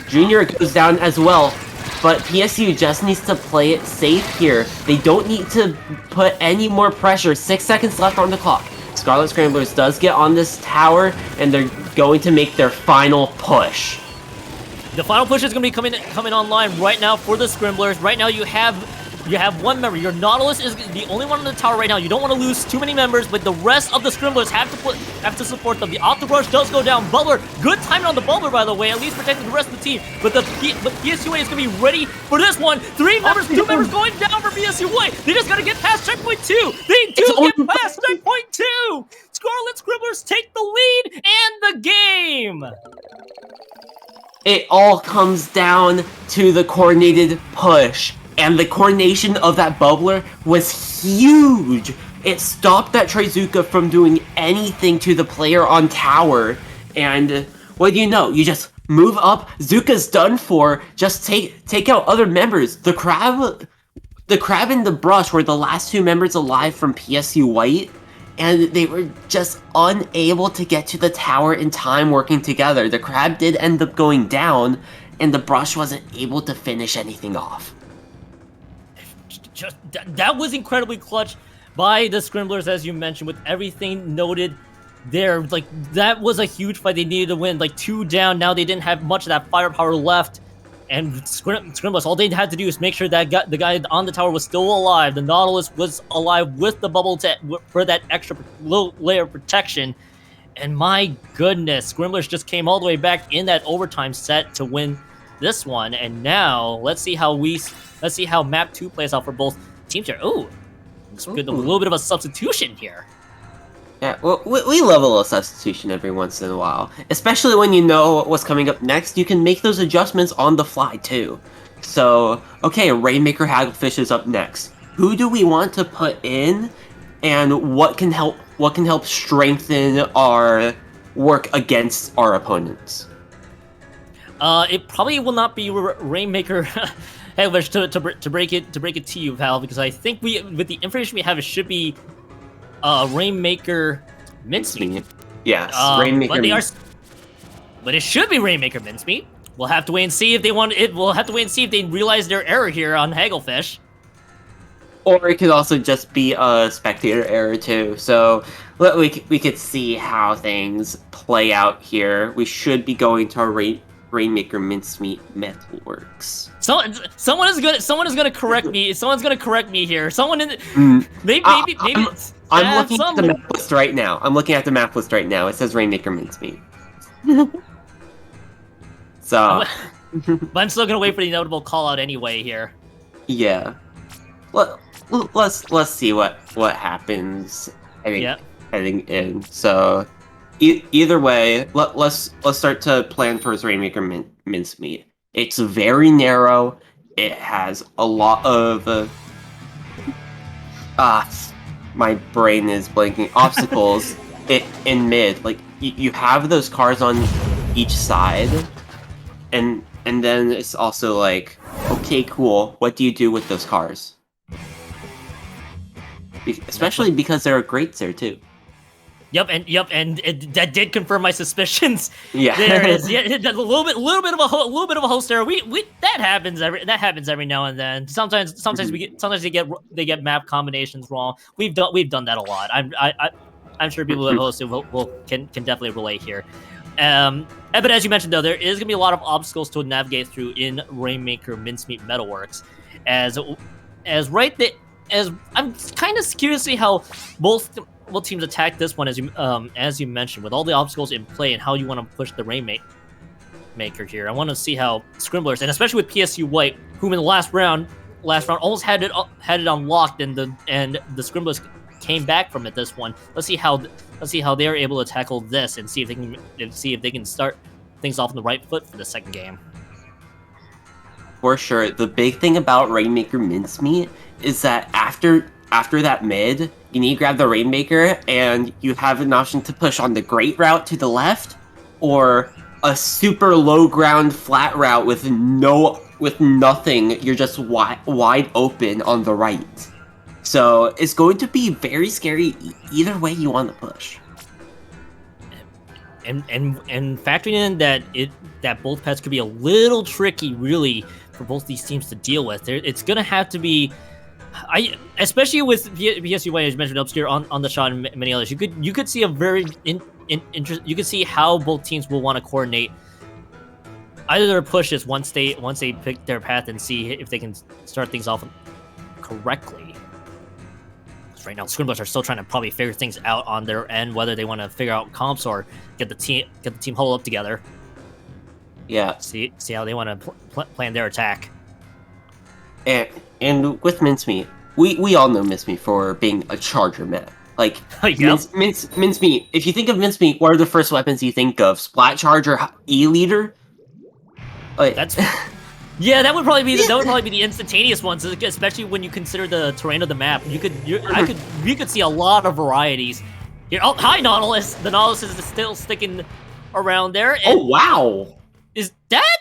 Junior goes down as well. But PSU just needs to play it safe here. They don't need to put any more pressure. 6 seconds left on the clock. Scarlet Scramblers does get on this tower, and they're going to make their final push. The final push is going to be coming online right now for the Scramblers. Right now you have 1 member. Your Nautilus is the only one on the tower right now. You don't want to lose too many members, but the rest of the Scramblers have to support them. The Octo Rush does go down. Bubbler, good timing on the Bubbler, by the way, at least protecting the rest of the team. But PSUA is going to be ready for this one. 3 members, 2 members going down for PSUA. They just got to get past checkpoint 2. They do get past checkpoint 2. Scarlet Scramblers take the lead and the game. It all comes down to the coordinated push. And the coordination of that Bubbler was huge. It stopped that Trizuka from doing anything to the player on tower. And what do you know? You just move up. Zuka's done for. Just take out other members. The crab and the brush were the last 2 members alive from PSU White. And they were just unable to get to the tower in time working together. The crab did end up going down, and the brush wasn't able to finish anything off. That was incredibly clutch by the Scramblers, as you mentioned, with everything noted there. Like, that was a huge fight they needed to win. Like, 2 down, now they didn't have much of that firepower left. And Scramblers, all they had to do is make sure that the guy on the tower was still alive. The Nautilus was alive with the bubble for that extra little layer of protection. And my goodness, Scramblers just came all the way back in that overtime set to win this one. And now, let's see how map 2 plays out for both teams here. Ooh, it's good, a little bit of a substitution here. Yeah, well, we love a little substitution every once in a while. Especially when you know what's coming up next, you can make those adjustments on the fly, too. So, okay, Rainmaker Hagglefish is up next. Who do we want to put in, and what can help strengthen our work against our opponents? It probably will not be Rainmaker Hagglefish to break it to you, Val, because I think with the information we have, it should be Rainmaker Mincemeat. Yes, Rainmaker. But it should be Rainmaker Mincemeat. We'll have to wait and see if they want it. We'll have to wait and see if they realize their error here on Hagglefish. Or it could also just be a spectator error too. So we could see how things play out here. We should be going to our Rainmaker Mincemeat Metalworks. Someone is gonna correct me. Someone's gonna correct me here. Someone in maybe. I'm looking at the map list right now. It says Rainmaker Mincemeat. So, but I'm still gonna wait for the inevitable call out anyway here. Yeah. Let's see what happens. Heading in. So, either way, let's start to plan towards Rainmaker Mincemeat. It's very narrow. It has a lot of my brain is blanking. Obstacles in mid. Like you have those cars on each side, and then it's also like, okay, cool. What do you do with those cars? Especially because there are grates there too. Yep, and that did confirm my suspicions. Yeah. There is a little bit of a host error. We that happens every now and then. Sometimes they get map combinations wrong. We've done that a lot. I'm sure people who have hosted can definitely relate here. But as you mentioned, though, there is gonna be a lot of obstacles to navigate through in Rainmaker Mincemeat Metalworks, as I'm kind of curious to see how both teams attack this one, as you mentioned, with all the obstacles in play and how you want to push the Rainmaker here. I want to see how Scrimblers, and especially with PSU White, whom in the last round almost had it unlocked, and the Scrimblers came back from it this one. Let's see how they're able to tackle this and see if they can start things off on the right foot for the second game. For sure. The big thing about Rainmaker Mincemeat is that after that mid, you need to grab the Rainmaker, and you have an option to push on the Great Route to the left, or a super low ground flat route with nothing. You're just wide open on the right. So it's going to be very scary either way you want to push. And factoring in that both paths could be a little tricky, really, for both these teams to deal with. It's gonna have to be, especially with PSU White, as you mentioned, Obscure on the shot, and many others. You could see a very you could see how both teams will want to coordinate either their pushes once they pick their path and see if they can start things off correctly. Right now, Scrimblers are still trying to probably figure things out on their end, whether they want to figure out comps or get the team huddled up together. Yeah. See how they want to plan their attack. And with Mincemeat, we all know Mincemeat for being a charger map. Like, yep. Mincemeat, if you think of Mincemeat, what are the first weapons you think of? Splat Charger, E-Leader? That's... Yeah, that would probably be the instantaneous ones, especially when you consider the terrain of the map. You could see a lot of varieties here. Oh, hi Nautilus! The Nautilus is still sticking around there. Oh wow! Is that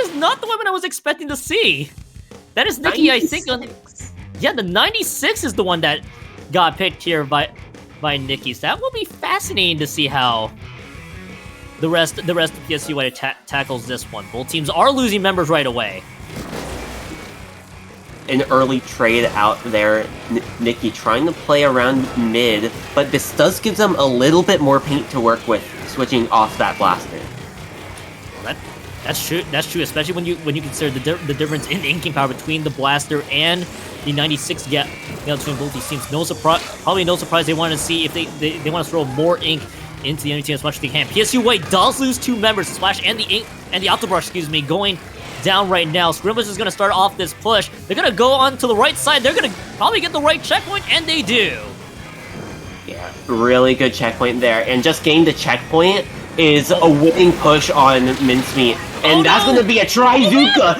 is not the weapon I was expecting to see. That is Nikki, 96. I think. Yeah, the 96 is the one that got picked here by Nikki's. That will be fascinating to see how the rest of PSU tackles this one. Both teams are losing members right away. An early trade out there, Nikki trying to play around mid, but this does give them a little bit more paint to work with, switching off that blaster. Well, that's true, especially when you consider the difference in inking power between the blaster and the 96 gap between both these teams. Probably no surprise they want to see if they want to throw more ink into the enemy team as much as they can. PSU White does lose 2 members, Splash and the Octobrush, going down right now. Scrimblers is going to start off this push. They're going to go on to the right side. They're going to probably get the right checkpoint, and they do. Yeah, really good checkpoint there. And just getting the checkpoint is a winning push on Mincemeat. And that's going to be a Tri-Zuka.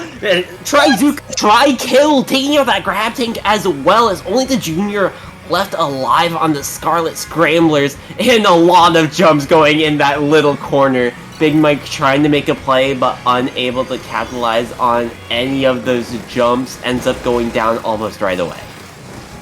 Tri-Kill, taking out that grab tank as well as only the Junior left alive on the Scarlet Scramblers, and a lot of jumps going in that little corner. Big Mike trying to make a play, but unable to capitalize on any of those jumps, ends up going down almost right away.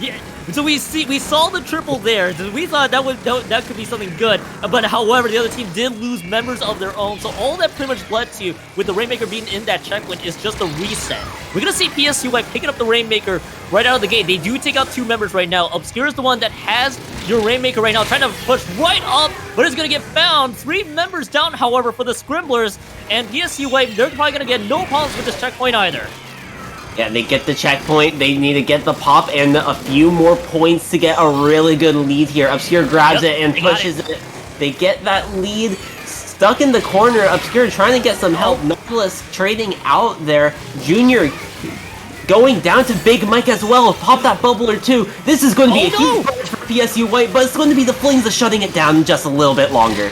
Yeah, so we saw the triple there. So we thought that could be something good, but however, the other team did lose members of their own. So all that pretty much led to, with the Rainmaker being in that checkpoint, is just a reset. We're gonna see PSU White picking up the Rainmaker right out of the gate. They do take out 2 members right now. Obscure is the one that has your Rainmaker right now, trying to push right up, but it's gonna get found. 3 members down, however, for the Scrimblers, and PSU White, they're probably gonna get no problems with this checkpoint either. Yeah, they get the checkpoint, they need to get the pop and a few more points to get a really good lead here. Obscure grabs it and pushes it. They get that lead. Stuck in the corner, Obscure trying to get some help. Nautilus trading out there. Junior going down to Big Mike as well. Pop that bubbler too. This is going to be a huge push for PSU White, but it's going to be the Flings that's shutting it down just a little bit longer.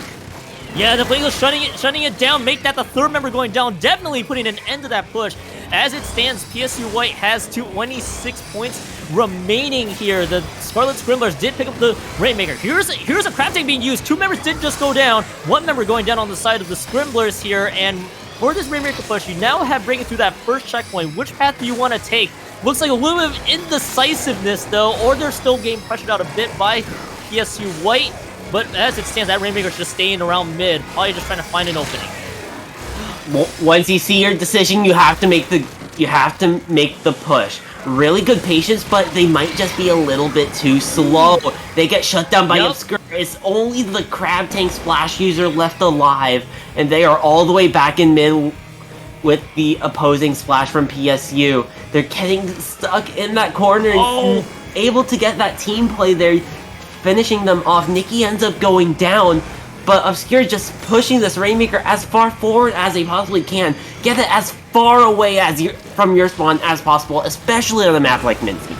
Yeah, the Flings shutting it down, make that the 3rd member going down, definitely putting an end to that push. As it stands, PSU White has 26 points remaining here. The Scarlet Scrimblers did pick up the Rainmaker. Here's a crab tank being used. 2 members did just go down. 1 member going down on the side of the Scrimblers here. And for this Rainmaker push, you now have breaking through that first checkpoint. Which path do you want to take? Looks like a little bit of indecisiveness though, or they're still getting pressured out a bit by PSU White. But as it stands, that Rainmaker's just staying around mid, probably just trying to find an opening. Once you see your decision, you have to make the push. Really good patience, but they might just be a little bit too slow. They get shut down by Obscure. It's only the Crab Tank Splash user left alive, and they are all the way back in mid with the opposing Splash from PSU. They're getting stuck in that corner and able to get that team play there, finishing them off. Nikki ends up going down, but Obscure just pushing this Rainmaker as far forward as they possibly can. Get it as far away from your spawn as possible, especially on a map like Minsky.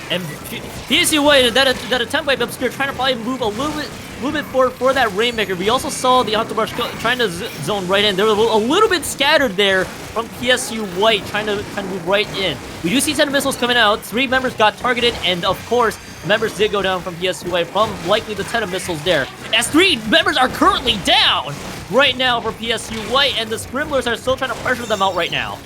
And PSU White, that attempt by Obscure trying to probably move a little bit forward for that Rainmaker. We also saw the Octobrush trying to zone right in. They were a little bit scattered there from PSU White, trying to move right in. We do see 10 missiles coming out. 3 members got targeted, and of course, members did go down from PSU White from likely the 10 missiles there. As 3 members are currently down right now for PSU White, and the Scrimblers are still trying to pressure them out right now.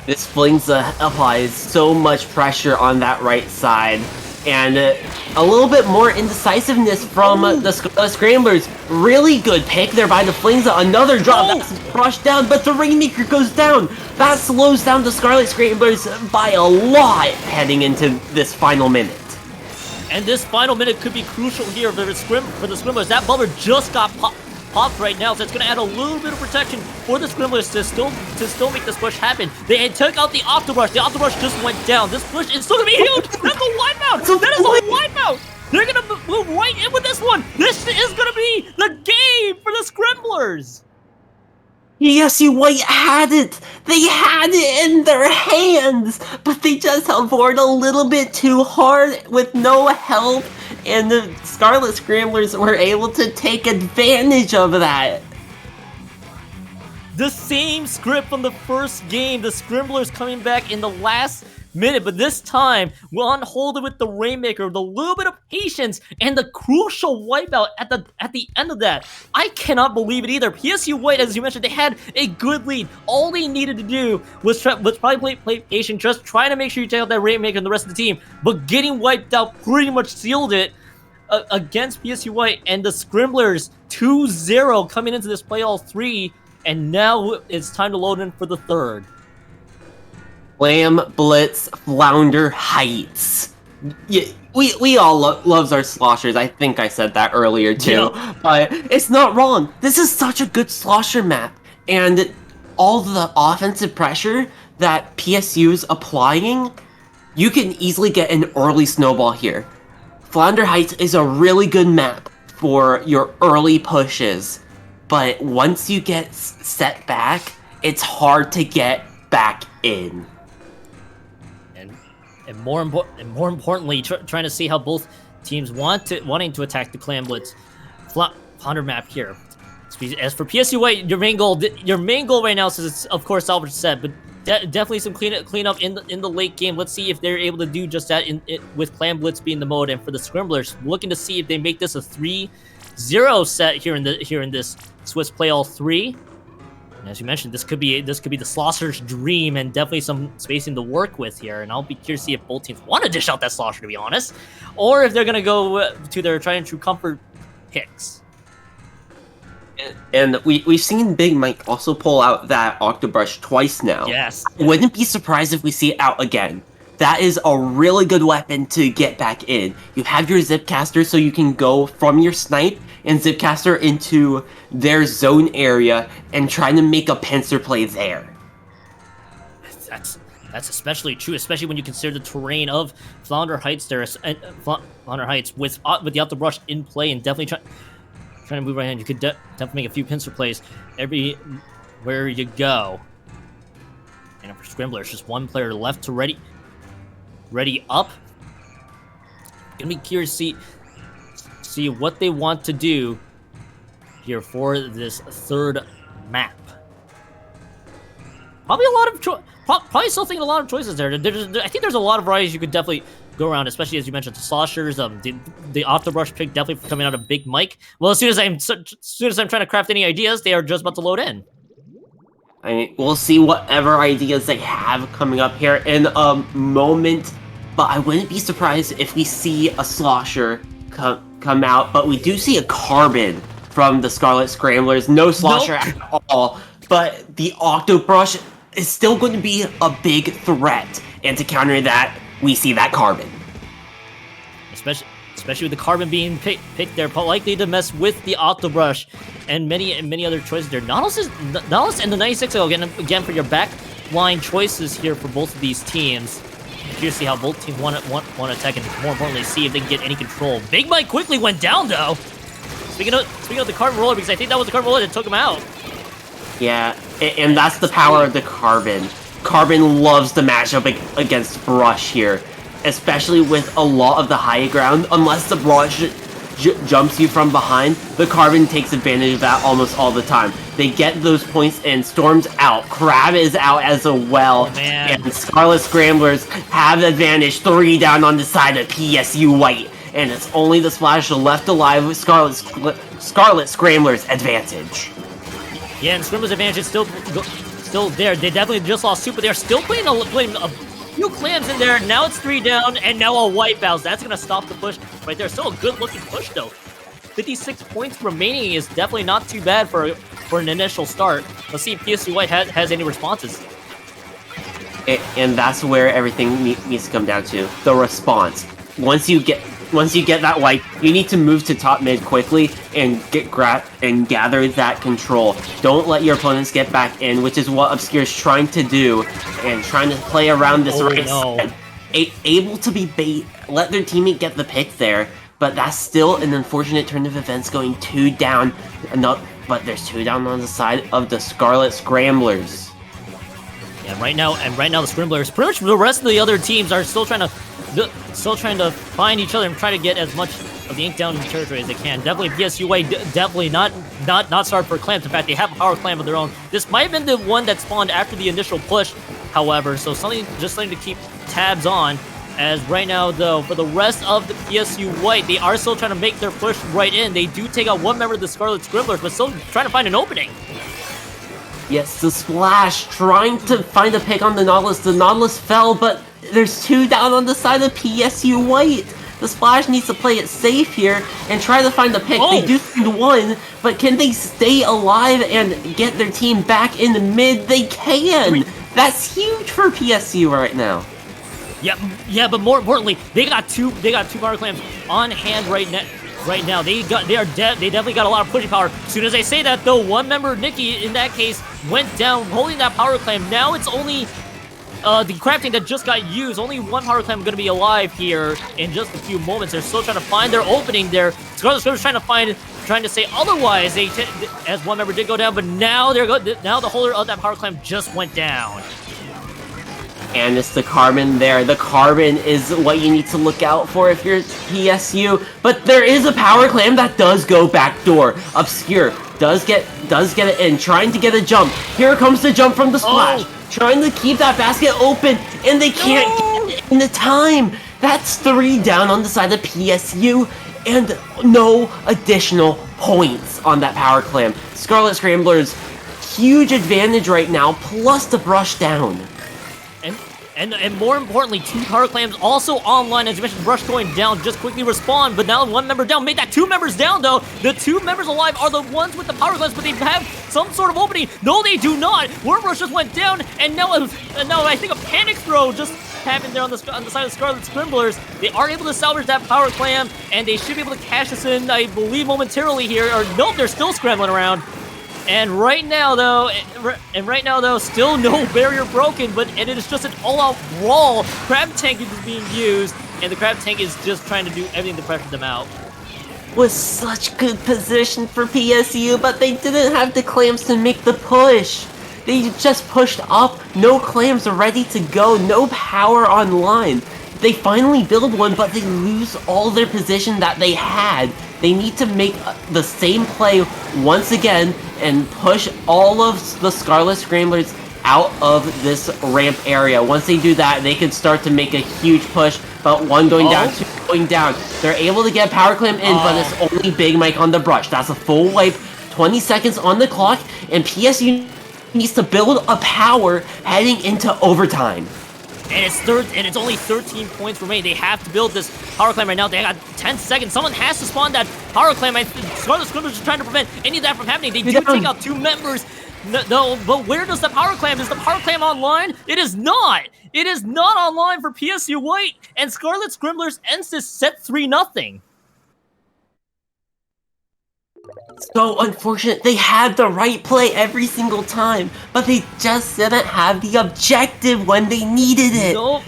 This Flingza applies so much pressure on that right side, and a little bit more indecisiveness from the Scramblers. Really good pick there by the Flingza. Another drop that's brushed down, but the Rainmaker goes down. That slows down the Scarlet Scramblers by a lot heading into this final minute. And this final minute could be crucial here for the Scrimblers. That bubble just got popped right now, so it's going to add a little bit of protection for the Scrimblers to still make this push happen. They took out the Octobrush. The Octobrush just went down. This push is still going to be huge. That's a wipeout. That is a wipeout. They're going to move right in with this one. This is going to be the game for the Scrimblers. PSU White had it! They had it in their hands! But they just held forward a little bit too hard with no help, and the Scarlet Scramblers were able to take advantage of that. The same script from the first game, the Scrimblers coming back in the last minute, but this time we'll unhold it with the Rainmaker with a little bit of patience and the crucial wipeout at the end of that. I cannot believe it either. PSU White, as you mentioned, they had a good lead. All they needed to do was probably play patient, just trying to make sure you take out that Rainmaker and the rest of the team, but getting wiped out pretty much sealed it against PSU White, and the Scrimblers 2-0 coming into this play all 3, and now it's time to load in for the third. Flam Blitz Flounder Heights. Yeah, we all loves our sloshers. I think I said that earlier too, but it's not wrong. This is such a good slosher map, and all the offensive pressure that PSU's applying, you can easily get an early snowball here. Flounder Heights is a really good map for your early pushes, but once you get set back, it's hard to get back in. And more importantly, trying to see how both teams wanting to attack the Clan Blitz Flounder map here. As for PSU White, your main goal right now is, of course, salvage set, but definitely some cleanup in the late game. Let's see if they're able to do just that with Clan Blitz being the mode. And for the Scrimblers, looking to see if they make this a 3-0 set here in this Swiss play all 3. And as you mentioned, this could be the Slosher's dream, and definitely some spacing to work with here. And I'll be curious to see if both teams want to dish out that Slosher, to be honest, or if they're gonna go to their tried and true comfort picks. And we've seen Big Mike also pull out that Octobrush twice now. Yes. I wouldn't be surprised if we see it out again. That is a really good weapon to get back in. You have your Zipcaster, so you can go from your snipe and Zipcaster into their zone area and try to make a pincer play there. That's especially true, especially when you consider the terrain of Flounder Heights there. Flounder Heights with the Octobrush in play, and definitely trying to move right in. You could definitely make a few pincer plays everywhere you go. And for Scrimblers, just one player left to ready up. Gonna be curious to see what they want to do here for this third map. Probably probably still thinking a lot of choices there. I think there's a lot of varieties you could definitely go around, especially as you mentioned the sloshers. The Octobrush pick definitely coming out of Big Mike. Well, as soon as I'm trying to craft any ideas, they are just about to load in. I mean, we'll see whatever ideas they have coming up here in a moment, but I wouldn't be surprised if we see a slosher come out, but we do see a Carbon from the Scarlet Scramblers. No Slosher at all, but the Octobrush is still going to be a big threat. And to counter that, we see that Carbon. Especially with the Carbon being picked there, likely to mess with the Octobrush and many other choices there. Nautilus and the 96 again for your back line choices here for both of these teams. Curious to see how both teams want to attack, and more importantly, see if they can get any control. Big Mike quickly went down though. Speaking of the Carbon Roller, because I think that was the Carbon Roller that took him out. Yeah, and that's the power of the Carbon. Carbon loves the matchup against Brush here, especially with a lot of the high ground. Unless the Brush jumps you from behind, the Carbon takes advantage of that almost all the time. They get those points, and Storm's out. Crab is out as well. Oh, man. And Scarlet Scramblers have the advantage. 3 down on the side of PSU White. And it's only the Splash left alive with Scarlet Scramblers' advantage. Yeah, and Scramblers' advantage is still there. They definitely just lost Super. They're still playing a few clams in there. Now it's 3 down, and now a wipeout. That's going to stop the push right there. Still a good-looking push, though. 56 points remaining is definitely not too bad for an initial start. Let's see if PSU White has any responses. And that's where everything needs to come down to. The response. Once you get that wipe, you need to move to top mid quickly and gather that control. Don't let your opponents get back in, which is what Obscure's trying to do, and trying to play around this side. Able to be bait, let their teammate get the pick there, but that's still an unfortunate turn of events, going 2 down. But there's 2 down on the side of the Scarlet Scramblers. Yeah, right now the Scramblers, pretty much the rest of the other teams are still trying to find each other and try to get as much of the ink down in the territory as they can. Definitely PSU White, definitely not started for clams. In fact, they have a power clam of their own. This might have been the one that spawned after the initial push, however, so something to keep tabs on. As right now, though, for the rest of the PSU White, they are still trying to make their push right in. They do take out one member of the Scarlet Scramblers, but still trying to find an opening. Yes, the Splash trying to find a pick on the Nautilus. The Nautilus fell, but there's 2 down on the side of PSU White. The Splash needs to play it safe here and try to find the pick. Oh. They do find 1, but can they stay alive and get their team back in the mid? They can! That's huge for PSU right now. Yeah, but more importantly, they got two power clams on hand right now. They definitely got a lot of pushing power. As soon as I say that, though, one member, Nikki, in that case, went down holding that power clam. Now it's only the crab tank that just got used. Only one power clam going to be alive here in just a few moments. They're still trying to find their opening there. Scarlet Scramblers trying to say otherwise. As one member did go down, but now the holder of that power clam just went down. And it's the Carbon there. The Carbon is what you need to look out for if you're PSU. But there is a power clam that does go backdoor. Obscure does get it in, trying to get a jump. Here comes the jump from the Splash. Trying to keep that basket open, and they can't get it in the time. That's 3 down on the side of PSU, and no additional points on that power clam. Scarlet Scramblers, huge advantage right now, plus the brush down. And more importantly, 2 power clams also online. As you mentioned, Brush going down, just quickly respawn, but now 1 member down. Made that 2 members down, though. The 2 members alive are the ones with the power clams, but they have some sort of opening. No, they do not. Brush just went down, and now I think a panic throw just happened there on the side of the Scarlet Scramblers. They are able to salvage that power clam, and they should be able to cash this in, I believe, momentarily here. Or nope, they're still scrambling around. And right now, though, still no barrier broken, but it is just an all-out brawl. Crab Tank is being used, and the Crab Tank is just trying to do everything to pressure them out. Was such good position for PSU, but they didn't have the clams to make the push. They just pushed up, no clams are ready to go, no power online. They finally build one, but they lose all their position that they had. They need to make the same play once again and push all of the Scarlet Scramblers out of this ramp area. Once they do that, they can start to make a huge push, but 1 going down, 2 going down. They're able to get power clam in, but it's only Big Mike on the brush. That's a full wipe, 20 seconds on the clock, and PSU needs to build a power heading into overtime. And it's only 13 points remaining. They have to build this power climb right now. They got 10 seconds. Someone has to spawn that power climb. Scarlet Scribblers are trying to prevent any of that from happening. They do take out 2 members. No, but where does the power climb? Is the power climb online? It is not. It is not online for PSU White. And Scarlet Scribblers ends this set 3-0. So unfortunate. They had the right play every single time, but they just didn't have the objective when they needed it. Nope.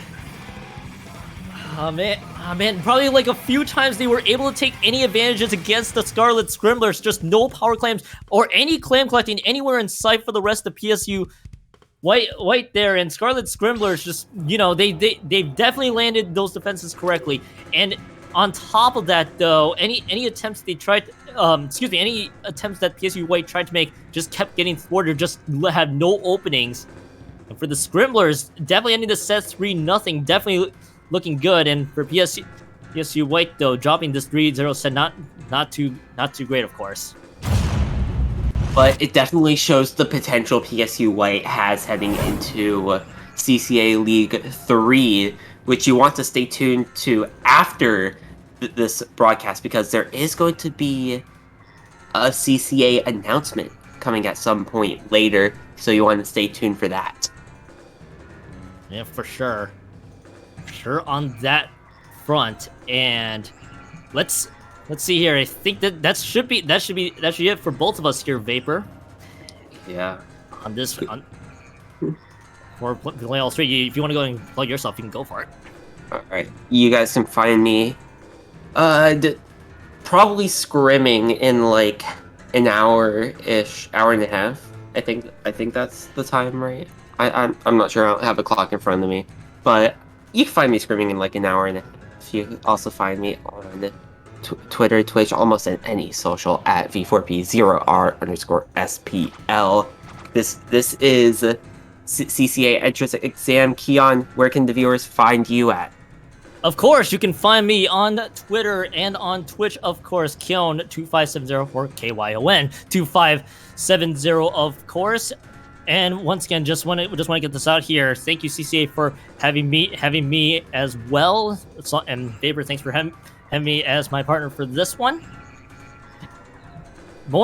Oh man, probably like a few times they were able to take any advantages against the Scarlet Scribblers. Just no power claims or any claim collecting anywhere in sight for the rest of PSU White there. And Scarlet Scribblers just, you know, they've definitely landed those defenses correctly. And on top of that, though, any attempts they tried, any attempts that PSU White tried to make just kept getting thwarted, just had no openings. And for the Scribblers, definitely ending the set 3-0, definitely looking good. And for PSU White, though, dropping this 3-0 set, not too great, of course. But it definitely shows the potential PSU White has heading into CCA League 3, which you want to stay tuned to after this broadcast, because there is going to be a CCA announcement coming at some point later, so you want to stay tuned for that. Yeah, for sure. On that front. And let's see here. I think that should be it for both of us here, Vapor. Yeah. For playing all 3. If you want to go and plug yourself, you can go for it. Alright. You guys can find me probably scrimming in like an hour-ish, hour and a half. I think that's the time, right? I'm not sure. I don't have a clock in front of me. But you can find me scrimming in like an hour and a half. You can also find me on Twitter, Twitch, almost in any social at V4P0R_SPL. This is CCA entrance exam. Keon, where can the viewers find you at? Of course, you can find me on Twitter and on Twitch, of course, Kyon2570 or KYON2570, of course. And once again, just want to get this out here. Thank you, CCA, for having me as well. And Vapor, thanks for having me as my partner for this one.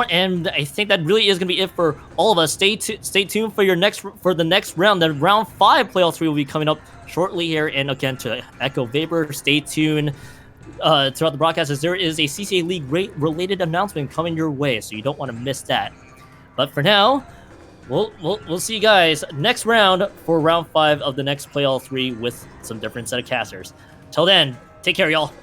And I think that really is going to be it for all of us. Stay tuned for the next round. The round 5 playoff 3 will be coming up shortly here. And again, to echo Vapor, stay tuned throughout the broadcast, as there is a CCA League related announcement coming your way, so you don't want to miss that. But for now, we'll see you guys next round for round 5 of the next playoff 3 with some different set of casters. Till then, take care, y'all.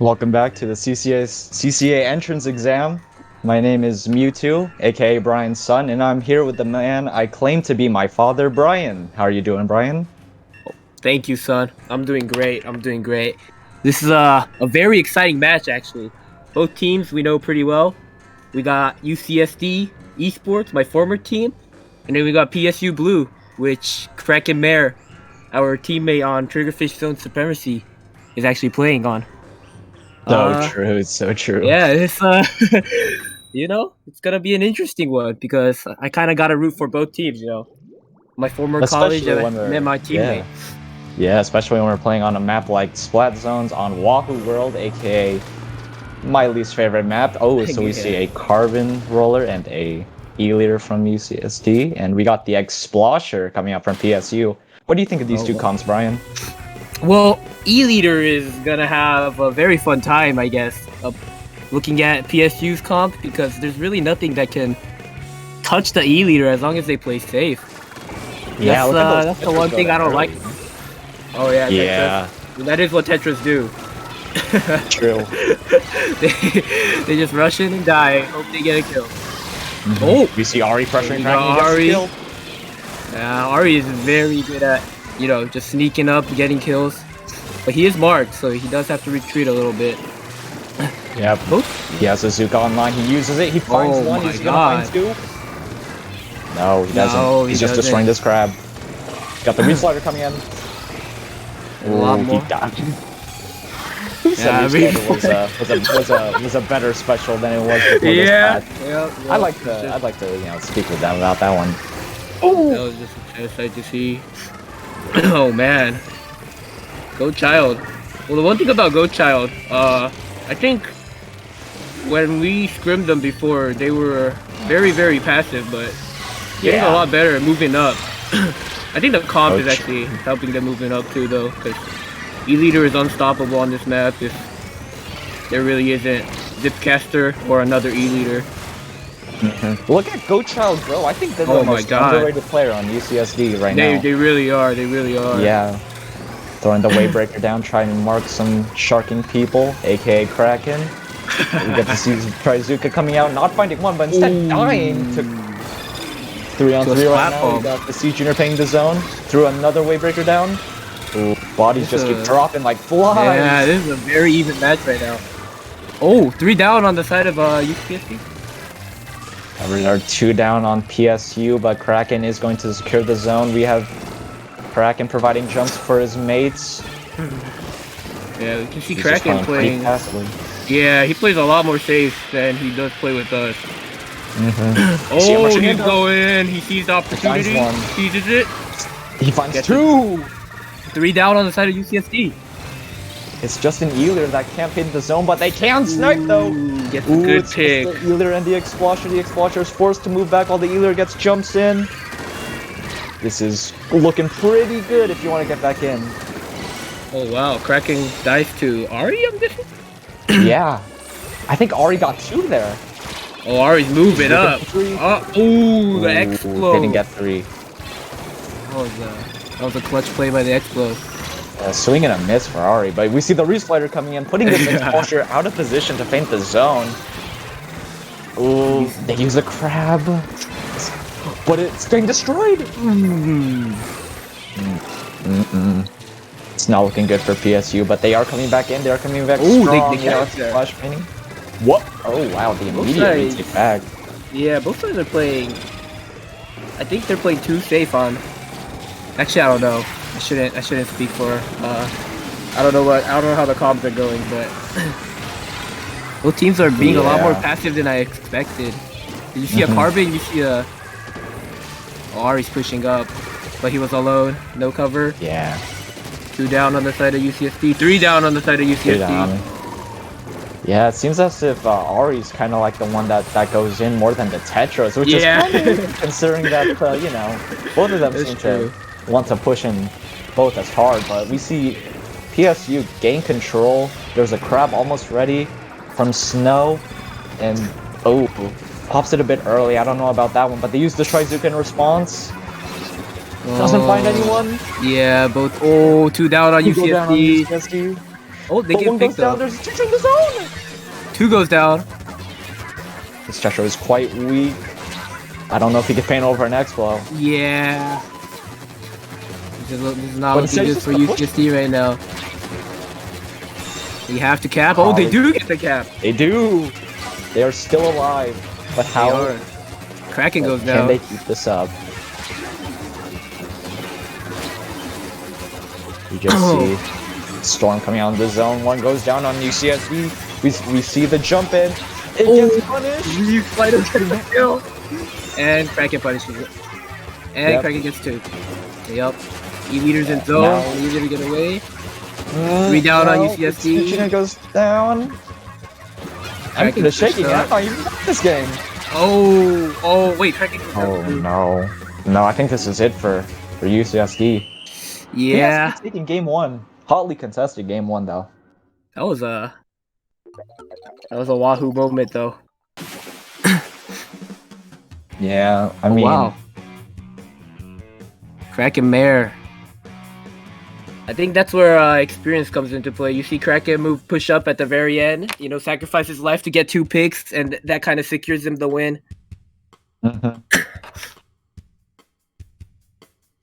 Welcome back to the CCA entrance exam. My name is Mewtwo, aka Brian's son, and I'm here with the man I claim to be my father, Brian. How are you doing, Brian? Thank you, son. I'm doing great. I'm doing great. This is a very exciting match, actually. Both teams we know pretty well. We got UCSD Esports, my former team, and then we got PSU Blue, which Kraken Mare, our teammate on Triggerfish Zone Supremacy, is actually playing on. So true, it's so true. Yeah, it's it's gonna be an interesting one because I kind of got to root for both teams. My former college Especially when and then my teammate. Yeah, especially when we're playing on a map like Splat Zones on Wahoo World, aka my least favorite map. Oh, so we see a Carbon Roller and a E-Leader from UCSD, and we got the Explosher coming up from PSU. What do you think of these two comps, Brian? Well, E-Leader is gonna have a very fun time, I guess, looking at PSU's comp because there's really nothing that can touch the E-Leader as long as they play safe. Yeah, that's the one thing I don't like. Oh yeah, yeah. Tetris. That is what Tetris do. True. they just rush in and die. Hope they get a kill. Mm-hmm. Oh, we see Ari pressuring Kraken. Ari. Yeah, Ari is very good at just sneaking up, getting kills. But he is marked, so he does have to retreat a little bit. Yep. He has a Zuka online. He uses it. He finds one. He's gonna find two. No, he doesn't. No, He's just destroying this crab. Got the reslider coming in. A lot more. He died. Was a better special than it was before this patch. Yep. I'd like to speak with them about that one. Oh, that was just a sight to see. Oh man, Go Child. Well, the one thing about Go Child, I think when we scrimmed them before, they were very, very passive, but getting a lot better at moving up. I think the comp is actually helping them moving up too, though, because E-Leader is unstoppable on this map if there really isn't Zipcaster or another E-Leader. Look at Go Child grow. I think they're the most underrated player on UCSD right now. They really are. They really are. Yeah. Throwing the Wavebreaker down, trying to mark some sharking people, aka Kraken. We get to see Trizuka coming out, not finding one, but instead dying to 3-on-3 right now. We got the Sea Junior paying the zone. Threw another Wavebreaker down. Ooh, bodies just keep dropping like flies. Yeah, this is a very even match right now. Oh, 3 down on the side of UCSD. There are 2 down on PSU, but Kraken is going to secure the zone. We have Kraken providing jumps for his mates. Yeah, we can see Kraken playing. Yeah, he plays a lot more safe than he does play with us. Oh, he's going. He sees the opportunity. He seizes it. He finds 2. 3 down on the side of UCSD. It's just an E-Leader that can't hit the zone, but they can snipe though. Gets a good pick. The E-Leader and the Explosion. The Explosion is forced to move back while the E-Leader gets jumps in. This is looking pretty good if you want to get back in. Oh wow, Kraken dives to Ari, I'm guessing? Yeah. I think Ari got 2 there. Oh, Ari's moving up. Ooh, the Explo. Didn't get 3. That was a clutch play by the Explo. Swing and a miss for Ari, but we see the Reslider coming in, putting this Exposure out of position to feint the zone. Ooh, they use a crab, but it's getting destroyed. It's not looking good for PSU, but they are coming back in. They are coming back strong. They got flash painting. What? Oh wow, the immediate retake back. Yeah, both sides are playing. I think they're playing too safe on. Actually, I don't know. I shouldn't speak for. I don't know how the comps are going, but both teams are being a lot more passive than I expected. Did you see a Carbon? You see a. Oh, Ari's pushing up, but he was alone, no cover. Yeah. 2 down on the side of UCSD. 3 down on the side of UCSD. Yeah, it seems as if Ari's kind of like the one that goes in more than the Tetras, which is funny considering that both of them seem to want to push in both as hard. But we see PSU gain control. There's a crab almost ready from Snow, and pops it a bit early. I don't know about that one, but they use the Trizuka in response. Doesn't find anyone. Yeah, both. Oh, 2 down on UCSD. Oh, they But get one goes picked down, up. there's a Tetra in the zone! 2 goes down. This Tetra is quite weak. I don't know if he can paint over an X-Blow. Yeah. This is not But looking he's good for just gonna push. UCSD right now. We have to cap. Oh, they do get the cap. They do! They are still alive. But They how are. Kraken goes can down. they keep this up? You just see Storm coming out of the zone. One goes down on UCSD. We see the jump in. It gets punished. You fight him to the kill. And Kraken punishes it. And Yep. Kraken gets 2. Yup. E-leaders in zone. now- Easy to get away. 3 down on UCSD. Tetra goes down. I'm Kraken gonna shaking. pushed I up. don't even know this game. Oh, wait, Kraken goes Oh down. no. No, I think this is it for UCSD. Yeah. UCSD taking game 1. Hotly contested game 1 though. That was a Wahoo moment though. Yeah, I Oh, mean, wow. Kraken Mare. I think that's where experience comes into play. You see Kraken push up at the very end, you know, sacrifice his life to get 2 picks, and that kind of secures him the win. mhm.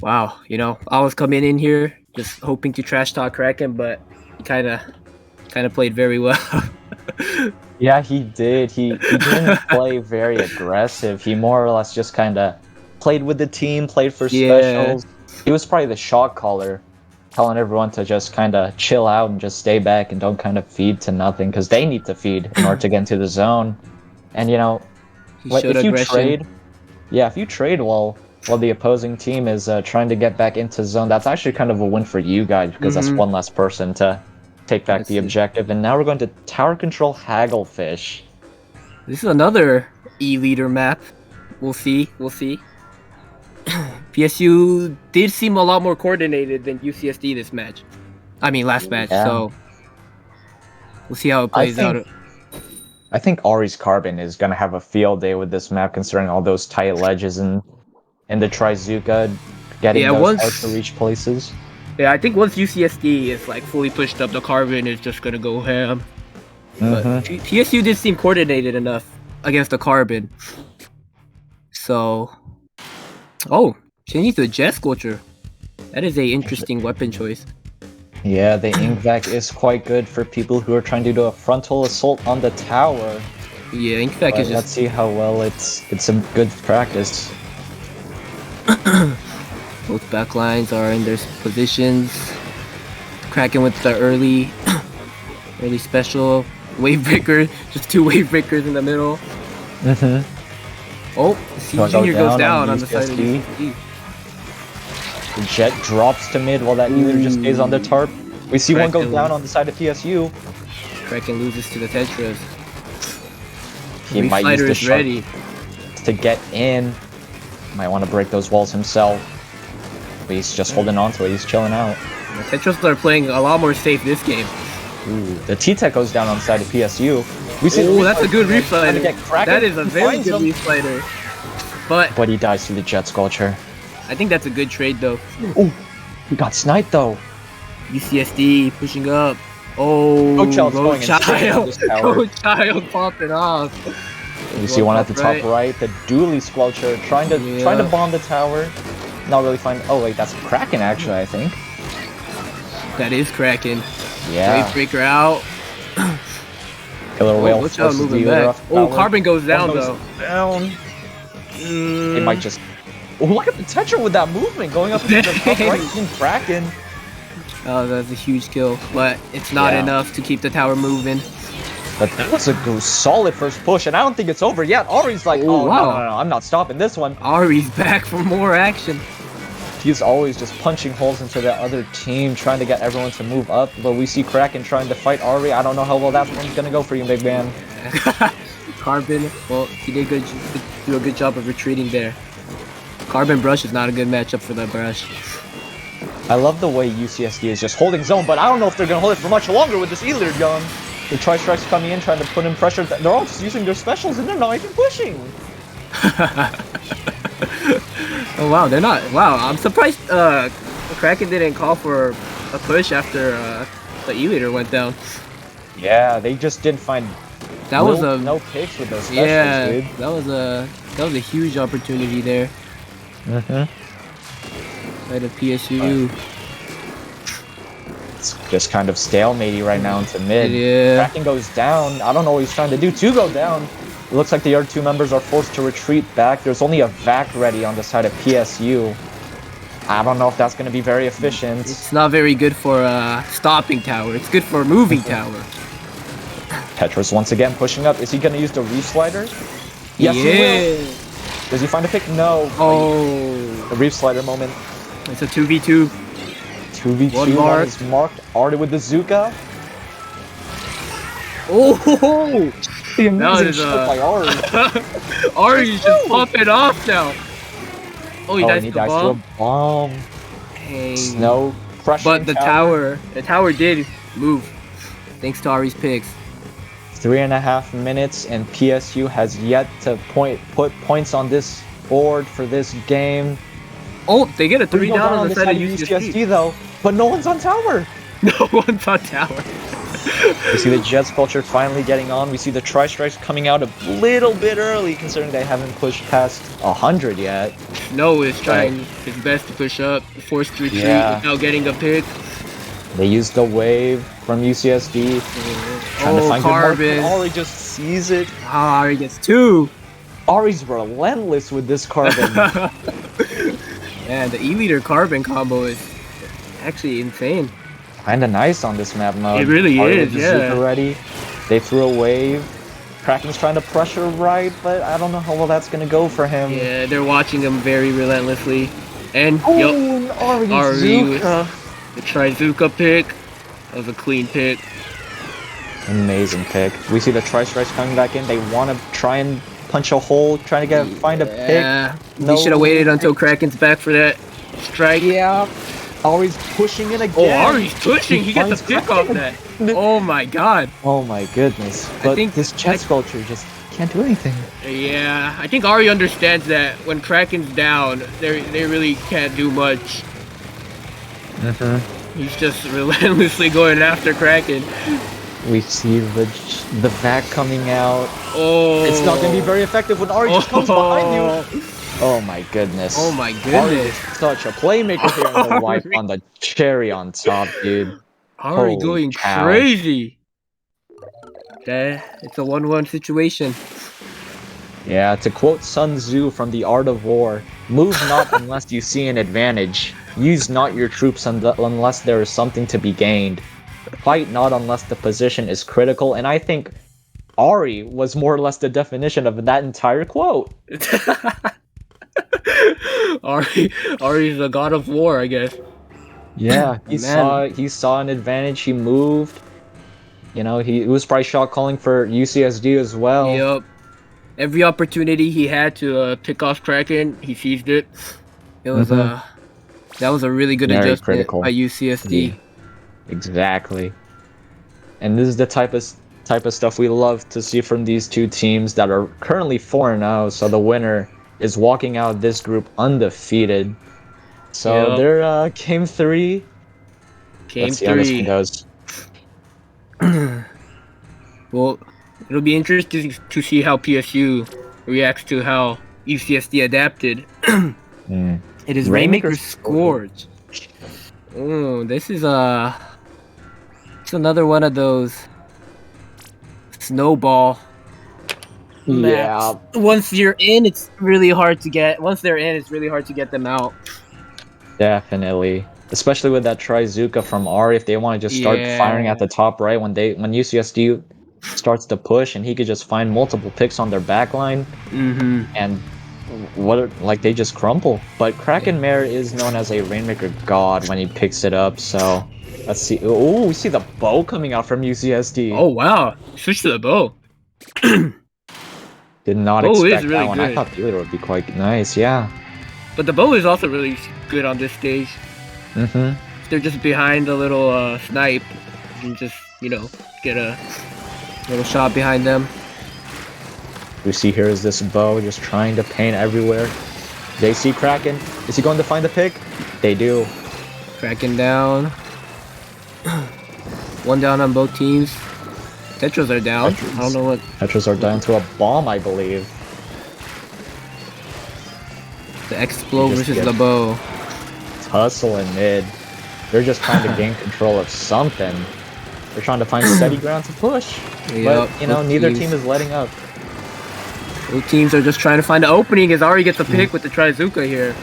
Wow, you know, I was coming in here just hoping to trash talk Kraken, but he kind of played very well. Yeah, he did. He didn't play very aggressive. He more or less just kind of played with the team, played for Yeah. specials. He was probably the shot caller, telling everyone to just kind of chill out and just stay back and don't kind of feed to nothing because they need to feed in order to get into the zone. And you know, He if showed you aggression. trade, if you trade while the opposing team is trying to get back into zone, that's actually kind of a win for you guys because that's Mhm. one less person to take back That's the it. objective. And now we're going to tower control Hagglefish. This is another E-leader map. We'll see. We'll see. PSU did seem a lot more coordinated than UCSD this match. I mean, last match. Yeah. So we'll see how it plays out. I think Ari's Carbon is gonna have a field day with this map, considering all those tight ledges and the Trizuka getting Yeah, those once- hard to reach places. Yeah, I think once UCSD is like fully pushed up, the Carbon is just gonna go ham. But Mhm. PSU did seem coordinated enough against the Carbon. So, oh, changing to the Jet Sculpture. That is a interesting weapon choice. Yeah, the Inkvac is quite good for people who are trying to do a frontal assault on the tower. Yeah, Inkvac But is let's just see how well it's some good practice. both backlines are in their positions. Kraken with the early special wave breaker, just 2 wave breakers in the middle. Mm-hmm. Oh, C Go Junior goes down down on on the side of UCSD. UCSD. The Jet drops to mid while that either just stays on the tarp. We see one go Kraken. down on the side of PSU. Kraken loses to the Tetras. He might use Reflighter the is shark ready. to get in. Might want to break those walls himself. But he's just holding on to it. He's chilling out. The Tetras are playing a lot more safe this game. Ooh, the T-Tech goes down on the side of PSU. We see Oh, that's a good trying to reflighter. get Kraken. That is a He very finds good him, reflighter. But but he dies through the Jet Sculpture. I think that's a good trade though. Ooh, he got sniped though. UCSD pushing up. Oh, Go Child's Go going insane on Child. this tower. Go Child popping off. You see one at the top right, the Dually Squelcher trying to Yeah. bomb the tower. Not really find. Oh wait, that's Kraken actually. I think. That is Kraken. Yeah. Wave breaker out. Killer Whale Go Child forces the moving Uber back. off Oh, tower. Carbon goes down One goes though. Down. Mm, They might just. Oh, look at the Tetra with that movement going up into the top right. Team Kraken. Oh, that's a huge kill, but it's not Yeah. enough to keep the tower moving. But that was a solid first push, and I don't think it's over yet. Ari's like, Oh, oh, wow. no, I'm not stopping this one. Ari's back for more action. He's always just punching holes into the other team, trying to get everyone to move up. But we see Kraken trying to fight Ari. I don't know how well that one's gonna go for you, big man. Carbon, well, he did do a good job of retreating there. Carbon Brush is not a good matchup for the Brush. I love the way UCSD is just holding zone, but I don't know if they're gonna hold it for much longer with this either gun. The Tri-Strike's coming in, trying to put in pressure. They're all just using their specials, and they're not even pushing. Oh wow, they're not. Wow, I'm surprised Kraken didn't call for a push after The E-leader went down. Yeah, they just didn't find That was a no picks with those specials, dude. that was a huge opportunity there by the PSU. It's just kind of stalematy right now into mid. Yeah. Kraken goes down. I don't know what he's trying to do to go down. It looks like the other two members are forced to retreat back. There's only a vac ready on the side of PSU. I don't know if that's going to be very efficient. It's not very good for stopping tower. It's good for moving tower. Tetris once again pushing up. Is he going to use the reef slider? Yes, he will. Does he find a pick? No. Oh. The reef slider moment. It's a 2v2. 2v2 One mark. is marked. Already with the Zuka. Oh! The amazing is, shot by Ari. Ari's just popping off now. Oh, he dies to he the dies to a bomb. bomb. Dang. Snow crushing But the tower did move. Thanks to Ari's picks. 3.5 minutes, and PSU has yet to put points on this board for this game. Oh, they get a 3 Go down on the side of UCSD UCSD. though, but no one's on tower. No one's on tower. We see the Jets culture finally getting on. We see the Tri-Strikes coming out a little bit early, considering they haven't pushed past 100 yet. Snow is trying his best to push up, forced retreat without getting a pick. They use the wave from UCSD. Trying to find Carbon. good mark. Ari just sees it. Ah, Ari gets 2. Ari's relentless with this carbon. Man, the E-leader carbon combo is actually insane. Kinda nice on this map mode. It really Ari is, with the yeah. Zuka ready. They threw a wave. Kraken's trying to pressure right, but I don't know how well that's gonna go for him. Yeah, they're watching him very relentlessly. And, Oh, Ari's Ari with Zuka. the Trizuka pick. That was a clean pick. Amazing pick. We see the Tri-Strikes coming back in. They want to try and punch a hole, trying to find a pick. Yeah, No we should have waited until Kraken's back for that strike. Yeah. Ari's pushing it again. Oh, Ari's pushing. He gets a pick off that. Oh my god. Oh my goodness. But think- this chess culture just can't do anything. Yeah, I think Ari understands that when Kraken's down, they really can't do much. He's just relentlessly going after Kraken. We see the vac coming out. Oh. It's not going to be very effective when Ari just comes behind you. Oh my goodness. Oh my Ari is goodness. such a playmaker here on the wipe on the cherry on top, dude. Ari Holy going cow. crazy. Okay, it's a 1-1 situation. Yeah, to quote Sun Tzu from The Art of War, move not unless you see an advantage. Use not your troops unless there is something to be gained. Fight not unless the position is critical, and I think Ari was more or less the definition of that entire quote. Ari's the god of war, I guess. Yeah, he Man. saw an advantage, he moved. You know, he was probably shot calling for UCSD as well. Yep. Every opportunity he had to pick off Kraken, he seized it. It was that was a really good Very adjustment critical. by UCSD. Yeah. Exactly. And this is the type of stuff we love to see from these two teams that are currently 4-0, so the winner is walking out of this group undefeated. So Yep. they're game 3. Game Let's see how this 3. one goes. Well, it'll be interesting to see how PSU reacts to how UCSD adapted. Mm. It is Rainmaker's Rainmaker's Scourge. Oh, this is it's another one of those snowball Yeah. maps. Once you're in, it's really hard to get. Once they're in, it's really hard to get them out. Definitely. Especially with that Trizuka from Ari, if they want to just start firing at the top right when UCSD starts to push, and he could just find multiple picks on their backline, and they just crumple. But Kraken Mare is known as a Rainmaker God when he picks it up, so let's see. Oh, we see the bow coming out from UCSD. Oh wow! Switch to the bow. Did not bow is expect that really one. I good. thought the other would be quite nice, yeah. But the bow is also really good on this stage. Mm-hmm. They're just behind a little snipe, and just get a little shot behind them. We see here is this bow just trying to paint everywhere. They see Kraken. Is he going to find the pick? They do. Kraken down. One down on both teams. Tetras are down. I don't know what. Tetras are down to a bomb, I believe. The Explo Just versus get- LeBeau. Tussle in mid. They're just trying to gain control of something. They're trying to find steady ground to push. Yup, But, you know, both neither teams. team is letting up. Both teams are just trying to find an opening as Ari gets a pick with the Trizuka here.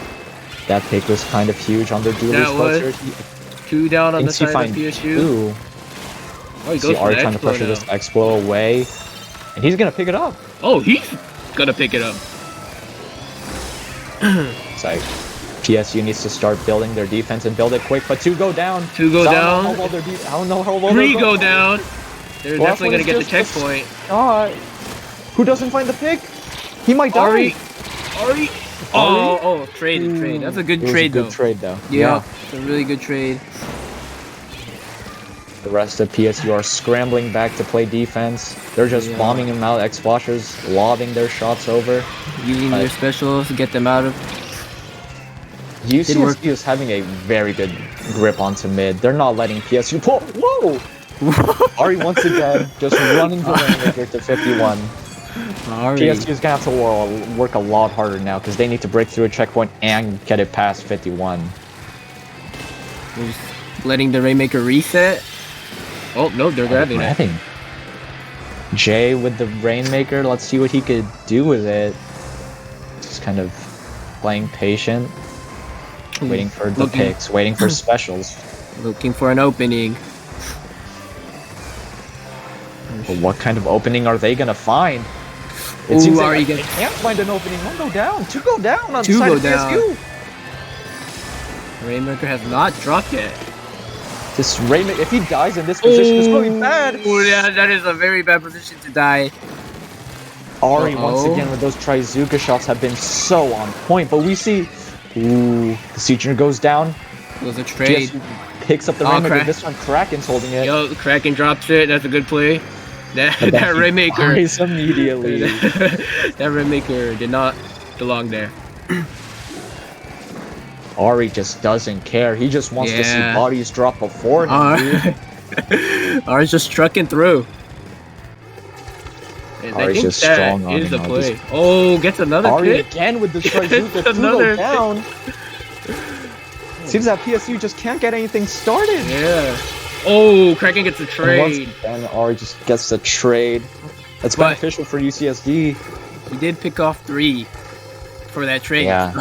That pick was kind of huge on their duelist That was. culture. 2 down on the Thinks he side of finds PSU. two. Oh, he See goes for Ari the trying to Explo pressure now. this Explo away. And he's gonna pick it up. Oh, he's gonna pick it up. It's like PSU needs to start building their defense and build it quick, but 2 go down. 2 go So down. I don't know how well 3 they're go going. down. They're Well, definitely gonna that's get the just- checkpoint. Who doesn't find the pick? He might die. Ari. Oh, trade. That's a good It was trade, a good though. trade, though. Yeah, it's a really good trade. The rest of PSU are scrambling back to play defense. They're just bombing him out. X-Flashers lobbing their shots over. Using their specials to get them out of. UCSD is having a very good grip onto mid. They're not letting PSU pull. Whoa! Ari once again just running the Rainmaker to 51. Ari. PSU is gonna have to work a lot harder now because they need to break through a checkpoint and get it past 51. They're just letting the Rainmaker reset. Oh, no, they're grabbing it. Grabbing. Jay with the Rainmaker. Let's see what he could do with it. Just kind of playing patient. Waiting for the picks, waiting for specials. Looking for an opening. But what kind of opening are they gonna find? It Ooh, seems are you they gonna- can't find an opening. 1 go down, 2 go down on the 2 side go of down. PSU. Rainmaker has not dropped yet. This Rainmaker, if he dies in this position, it's going bad. Oh, yeah, that is a very bad position to die. Ari, once Uh-oh. again, with those Trizuka shots have been so on point. But we see, ooh, the Seicher goes down. It was a trade. PSU picks up the Oh, Rainmaker. Crack. This one, Kraken's holding it. Yo, Kraken drops it. That's a good play. That But then he Rainmaker. dies immediately. That Rainmaker did not belong there. Ari just doesn't care. He just wants to see Yeah. bodies drop before him, dude. Ari's just trucking through. And I Ari's think just that strong on is the him, play. Oh, gets another Ari hit. again with the Trizuka. Gets 2 go another down. Seems that PSU just can't get anything started. Yeah. Oh, Kraken gets a And once trade. again, Ari just gets the trade. That's But- beneficial for UCSD. He did pick off 3 for that trade. Yeah.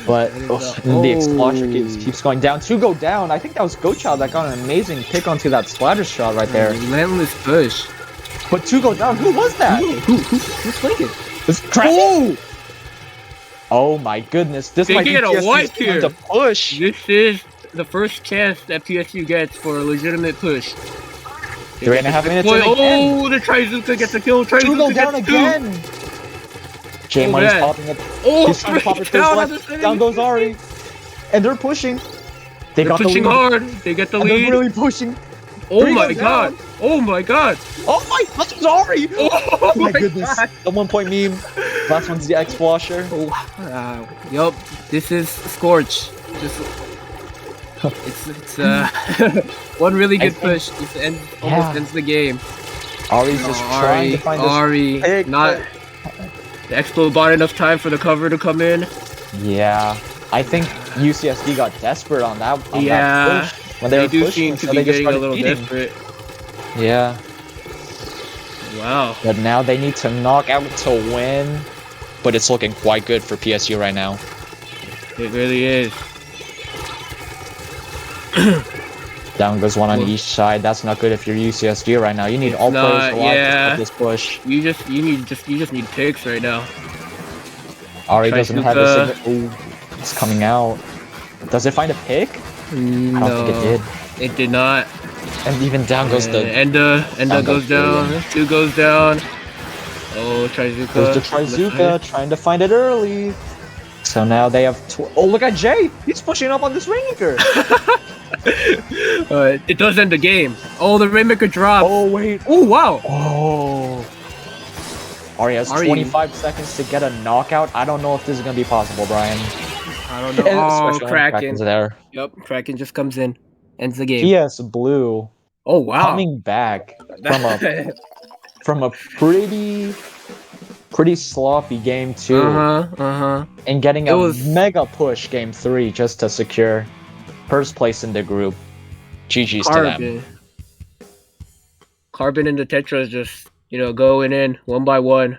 But That is the a- explosion Oh. keeps going down. 2 go down. I think that was Gochild that got an amazing pick onto that splatter shot right there. Relentless push. But 2 go down. Who was that? Who's flanking? It's Kraken. Oh my goodness! This They might be get a PSU's wipe time here. to push. This is the first chance that PSU gets for a legitimate push. 3.5 minutes Boy, in again. oh, the Trizuka gets a kill. 2 go Trizuka down gets 2. again. J Oh, Money's man. popping up. Oh, He's trying to pop it to his down on the left. city. Down goes Ari. And they're pushing. They They're got pushing the lead. hard. They get the And they're lead. really pushing. Oh 3 my goes god. down. Oh my god. Oh my, this was Ari. Oh My goodness. god. The 1 point meme. Last one's the X-Flasher. Yup. This is Scorch. It's one really good push. This almost ends the game. Ari's just trying to find this Ari, pick, not. The Expo bought enough time for the cover to come in. Yeah, I think UCSD got desperate on that. On Yeah, that push. When they They were do pushing, seem to so be they just getting a started little feeding. desperate. Yeah, Wow. but now they need to knock out to win. But it's looking quite good for PSU right now. It really is. Down goes one on each side. That's not good if you're UCSD right now. You need all not, players alive yeah. to stop this push. You just need picks right now. Ari doesn't have a Trizuka. single. Ooh, it's coming out. Does it find a pick? I don't No, think it did. it did not. And even down goes the Enda down goes goes down. Julian. 2 goes down. Oh, Trizuka. Goes to Trizuka, trying to find it early. So now they have. Oh, look at Jay! He's pushing up on this Rainmaker. It does end the game. Oh, the Rainmaker dropped. Oh wait. Oh, wow. Oh. Ari has Ari. 25 seconds to get a knockout. I don't know if this is gonna be possible, Brian. I don't know. Oh, Especially when Kraken. Kraken's there. Yep, Kraken just comes in. ends the game. PS Blue Oh wow. coming back from a pretty sloppy game 2 and getting It a was- mega push game 3 just to secure first place in the group. GG's to them. Carbon and the Tetra is just, going in one by one.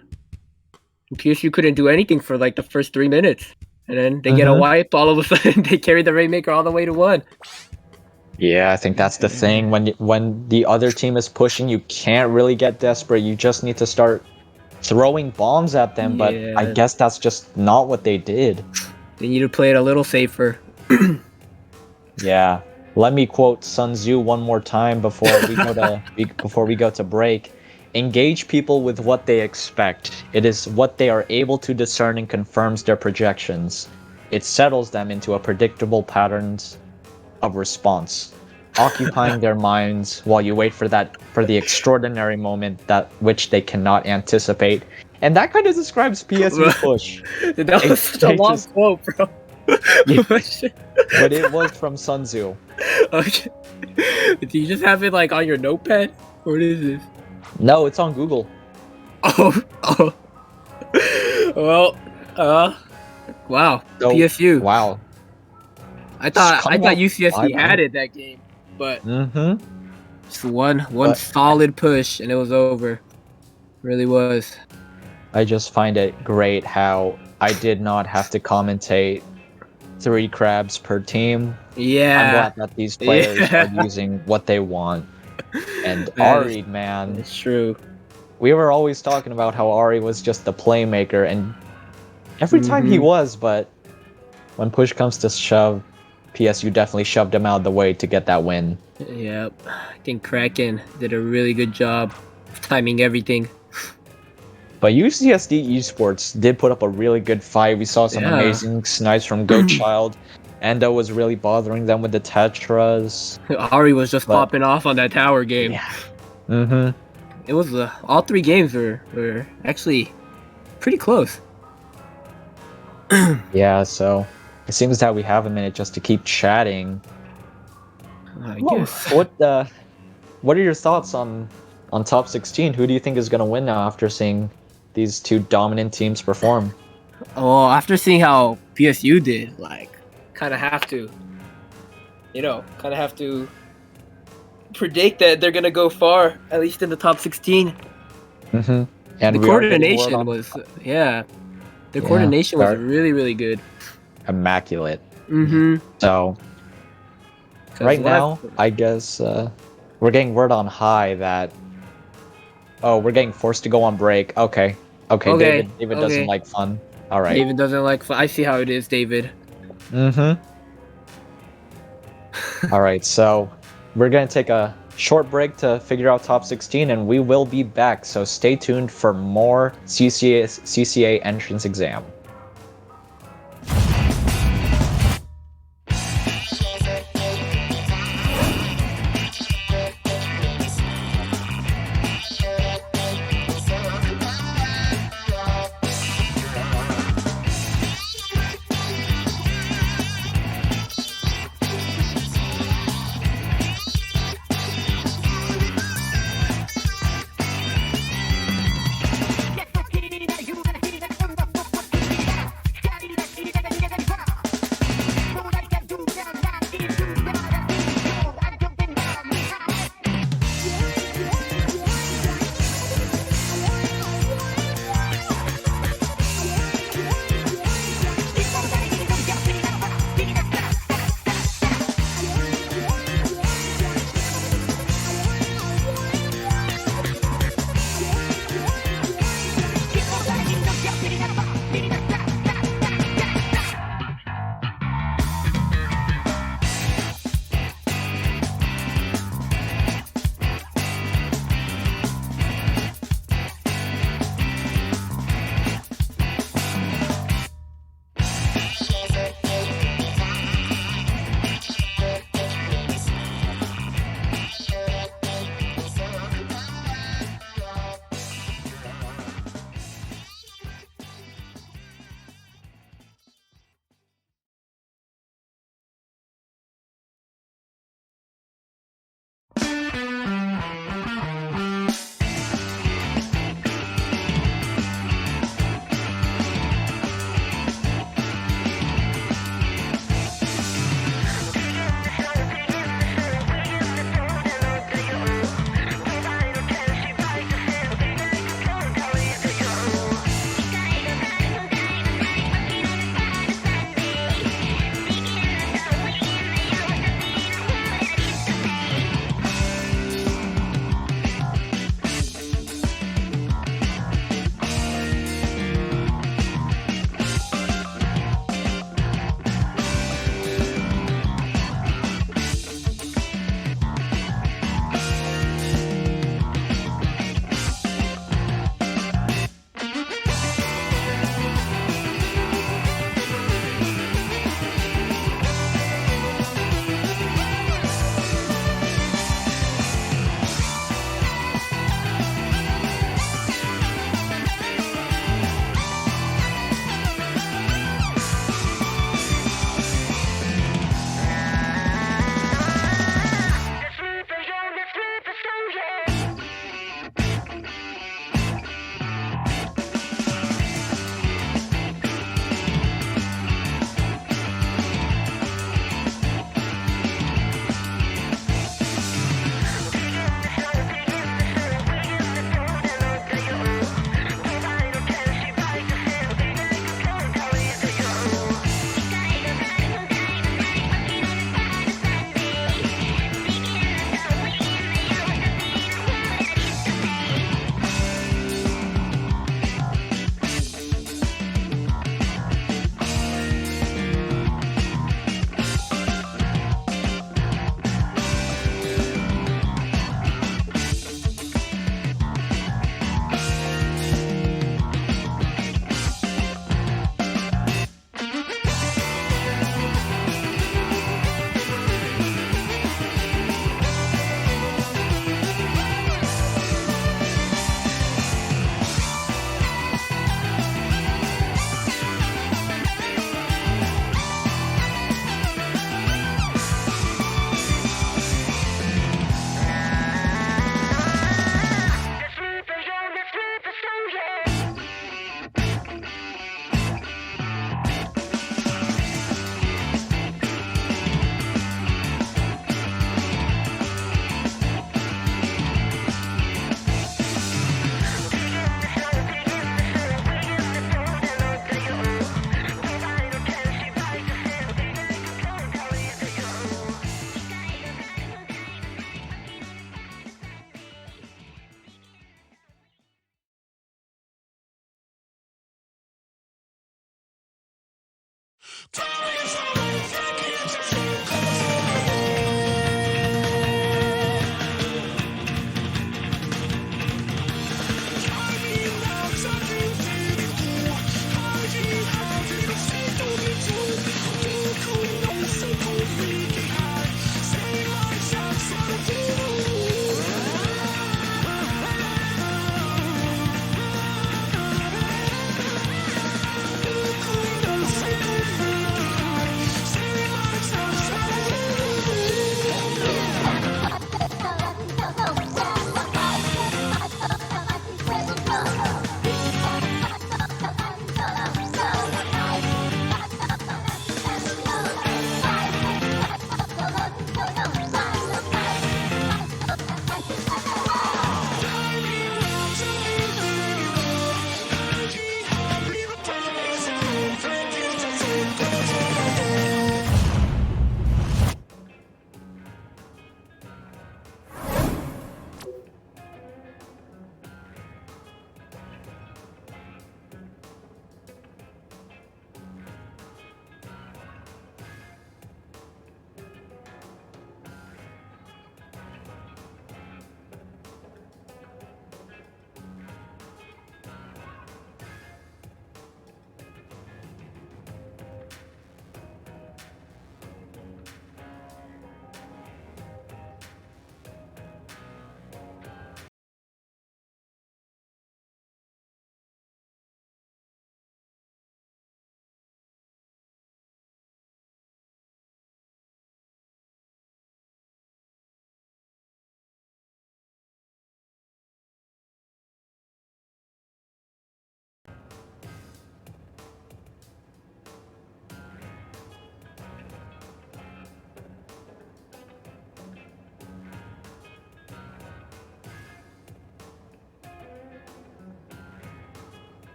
And PSU couldn't do anything for like the first 3 minutes. And then they get a wipe, all of a sudden they carry the Rainmaker all the way to 1. Yeah, I think that's the thing. When the other team is pushing, you can't really get desperate. You just need to start throwing bombs at them, but I guess that's just not what they did. They need to play it a little safer. Yeah. Let me quote Sun Tzu one more time before we go to break. Engage people with what they expect. It is what they are able to discern and confirms their projections. It settles them into a predictable patterns of response, occupying their minds while you wait for the extraordinary moment that which they cannot anticipate. And that kind of describes PSU push. That was such a long quote, bro. But it was from Sun Tzu. Okay. Do you just have it like on your notepad? What is this? No, it's on Google. Oh. Well, wow. So, PSU. Wow. I thought UCSD had it that game, but just one solid push and it was over. Really was. I just find it great how I did not have to commentate 3 crabs per team. Yeah. I'm glad that these players are using what they want. And Ari, man. It's true. We were always talking about how Ari was just the playmaker, and every time he was, but when push comes to shove, PSU definitely shoved him out of the way to get that win. Yep. I think Kraken did a really good job of timing everything. But UCSD Esports did put up a really good fight. We saw some amazing snipes from Goatchild. Endo was really bothering them with the Tetras. Ari was just popping off on that tower game. Yeah. It was all 3 games were actually pretty close. Yeah, so it seems that we have a minute just to keep chatting. I guess. What are your thoughts on top 16? Who do you think is going to win now after seeing these 2 dominant teams perform? Oh, after seeing how PSU did, kind of have to predict that they're going to go far, at least in the top 16. And the coordination was, the coordination was really, really good. Immaculate. So, right now, I guess we're getting word on high that we're getting forced to go on break. Okay. David doesn't like fun. All right. David doesn't like fun. I see how it is, David. All right, so we're going to take a short break to figure out top 16, and we will be back. So stay tuned for more CCA entrance exam.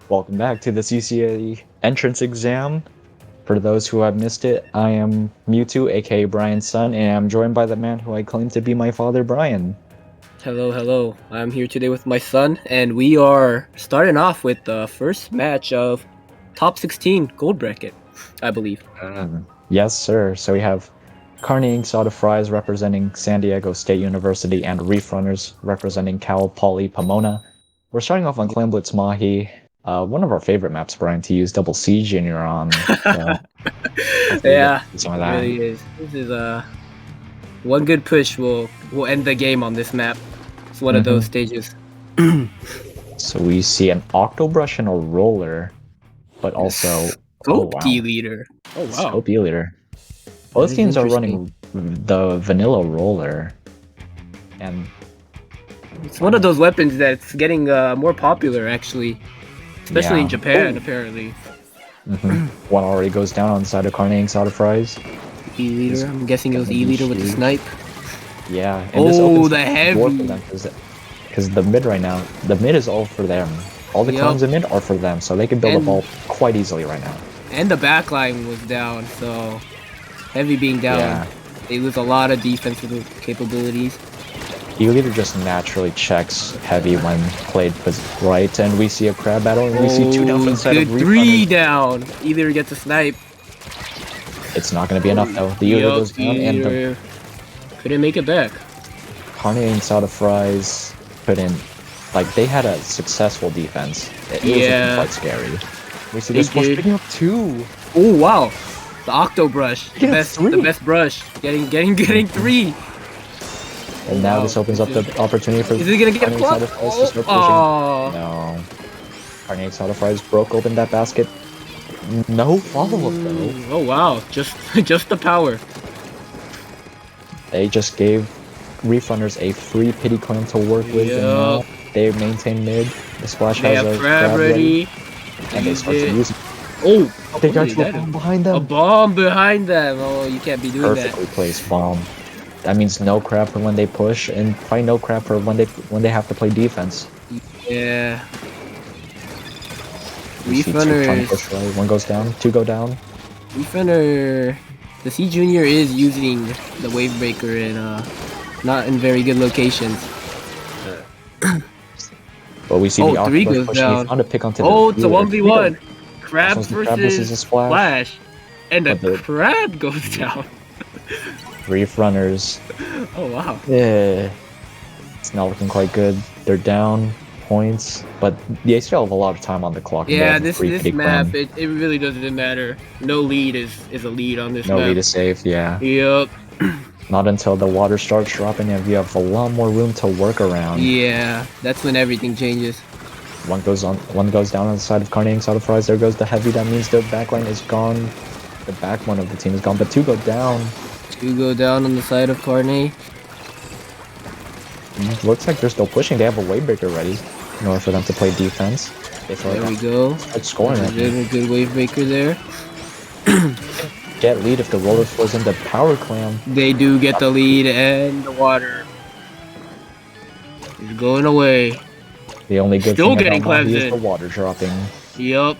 Welcome back to the CCA entrance exam. For those who have missed it, I am Mewtwo, aka Brian's son, and I'm joined by the man who I claim to be my father, Brian. Hello, hello. I'm here today with my son, and we are starting off with the first match of top 16 gold bracket, I believe. Yes, sir. So we have Carney Ink Soda Fries representing San Diego State University and Reef Runners representing Cal Poly Pomona. We're starting off on Clan Blitz Mahi. One of our favorite maps, Brian, to use Double Siege Junior on. So Yeah, some of it that. really is. This is one good push will end the game on this map. It's one of those stages. So we see an Octobrush and a Roller, but also Scope leader. Oh wow. Scope leader. Both is teams are interesting. running the vanilla Roller, and It's one of those weapons that's getting more popular, actually, especially in Yeah. Japan, apparently. one already goes down on the side of Carney Ink Soda Fries. E-leader. I'm guessing it was E-leader with the snipe. Yeah, and this Oh, opens the door heavy. for them because the mid right now, the mid is all for them. All the Yup. clones in mid are for them, so they can build And- a ball quite easily right now. And the backline was down, so heavy being down, Yeah. they lose a lot of defensive capabilities. E-leader just naturally checks heavy when played right, and we see a crab battle, and we see two down from the side good of Reef three Runners. down. Either gets a snipe. It's not going to be enough though. The E-leader Yup, goes down, and the E-leader couldn't make it back. Carney Ink Soda Fries couldn't. Like, they had a successful defense. It was Yeah. looking quite scary. We see They this one did. picking up two. Oh wow, the octo brush, the Yeah, best, three. the best brush. Getting three. And now wow. this opens up the opportunity for Is he gonna get Carney Ink Soda plucked? Fries to start pushing. Oh, No. Carney Ink Soda Fries broke open that basket. No follow-up though. oh wow, just just the power. They just gave Reef Runners a free pity clan to work with, and now they maintain mid. The Splash They has have a crab ready. and they start to use it. Oh, They what got is you a that? bomb behind A them. bomb behind them. Oh, you can't be doing Perfectly placed bomb. That means no crap for when they push, and probably no crap for when they have to play defense. that. Yeah. We see two trying to Runners. push right. One goes down, two go down. Runner. The C Junior is using the wave breaker in not in very good locations. But we see Oh, the three Octopus goes pushing. down. He found a pick onto Oh, the it's a 1v1. Crab This one's the crab versus a versus splash. Splash. And the But the- crab goes down. Reef Runners. Oh wow. Yeah, it's not looking quite good. They're down points, but they still have a lot of time on the clock. and they Yeah, have a this free this pick map run. it really doesn't matter. No lead is a lead on this No map. lead is safe. Yeah, Yep. not until the water starts dropping and you have a lot more room to work around. Yeah, that's when everything changes. One goes down on the side of Carney Ink Soda Fries. There goes the heavy. That means the backline is gone. The backbone of the team is gone, but two go down. Two go down on the side of Carney. Looks like they're still pushing. They have a wave breaker ready in order for them to play defense. They throw it There we down. go. Start scoring There's it. a good wave breaker there. Get lead if the roller flows into Power Clam. They do get the lead and the water is going away. The only good Still thing getting about Mahi is Clemson. the water dropping. Yup.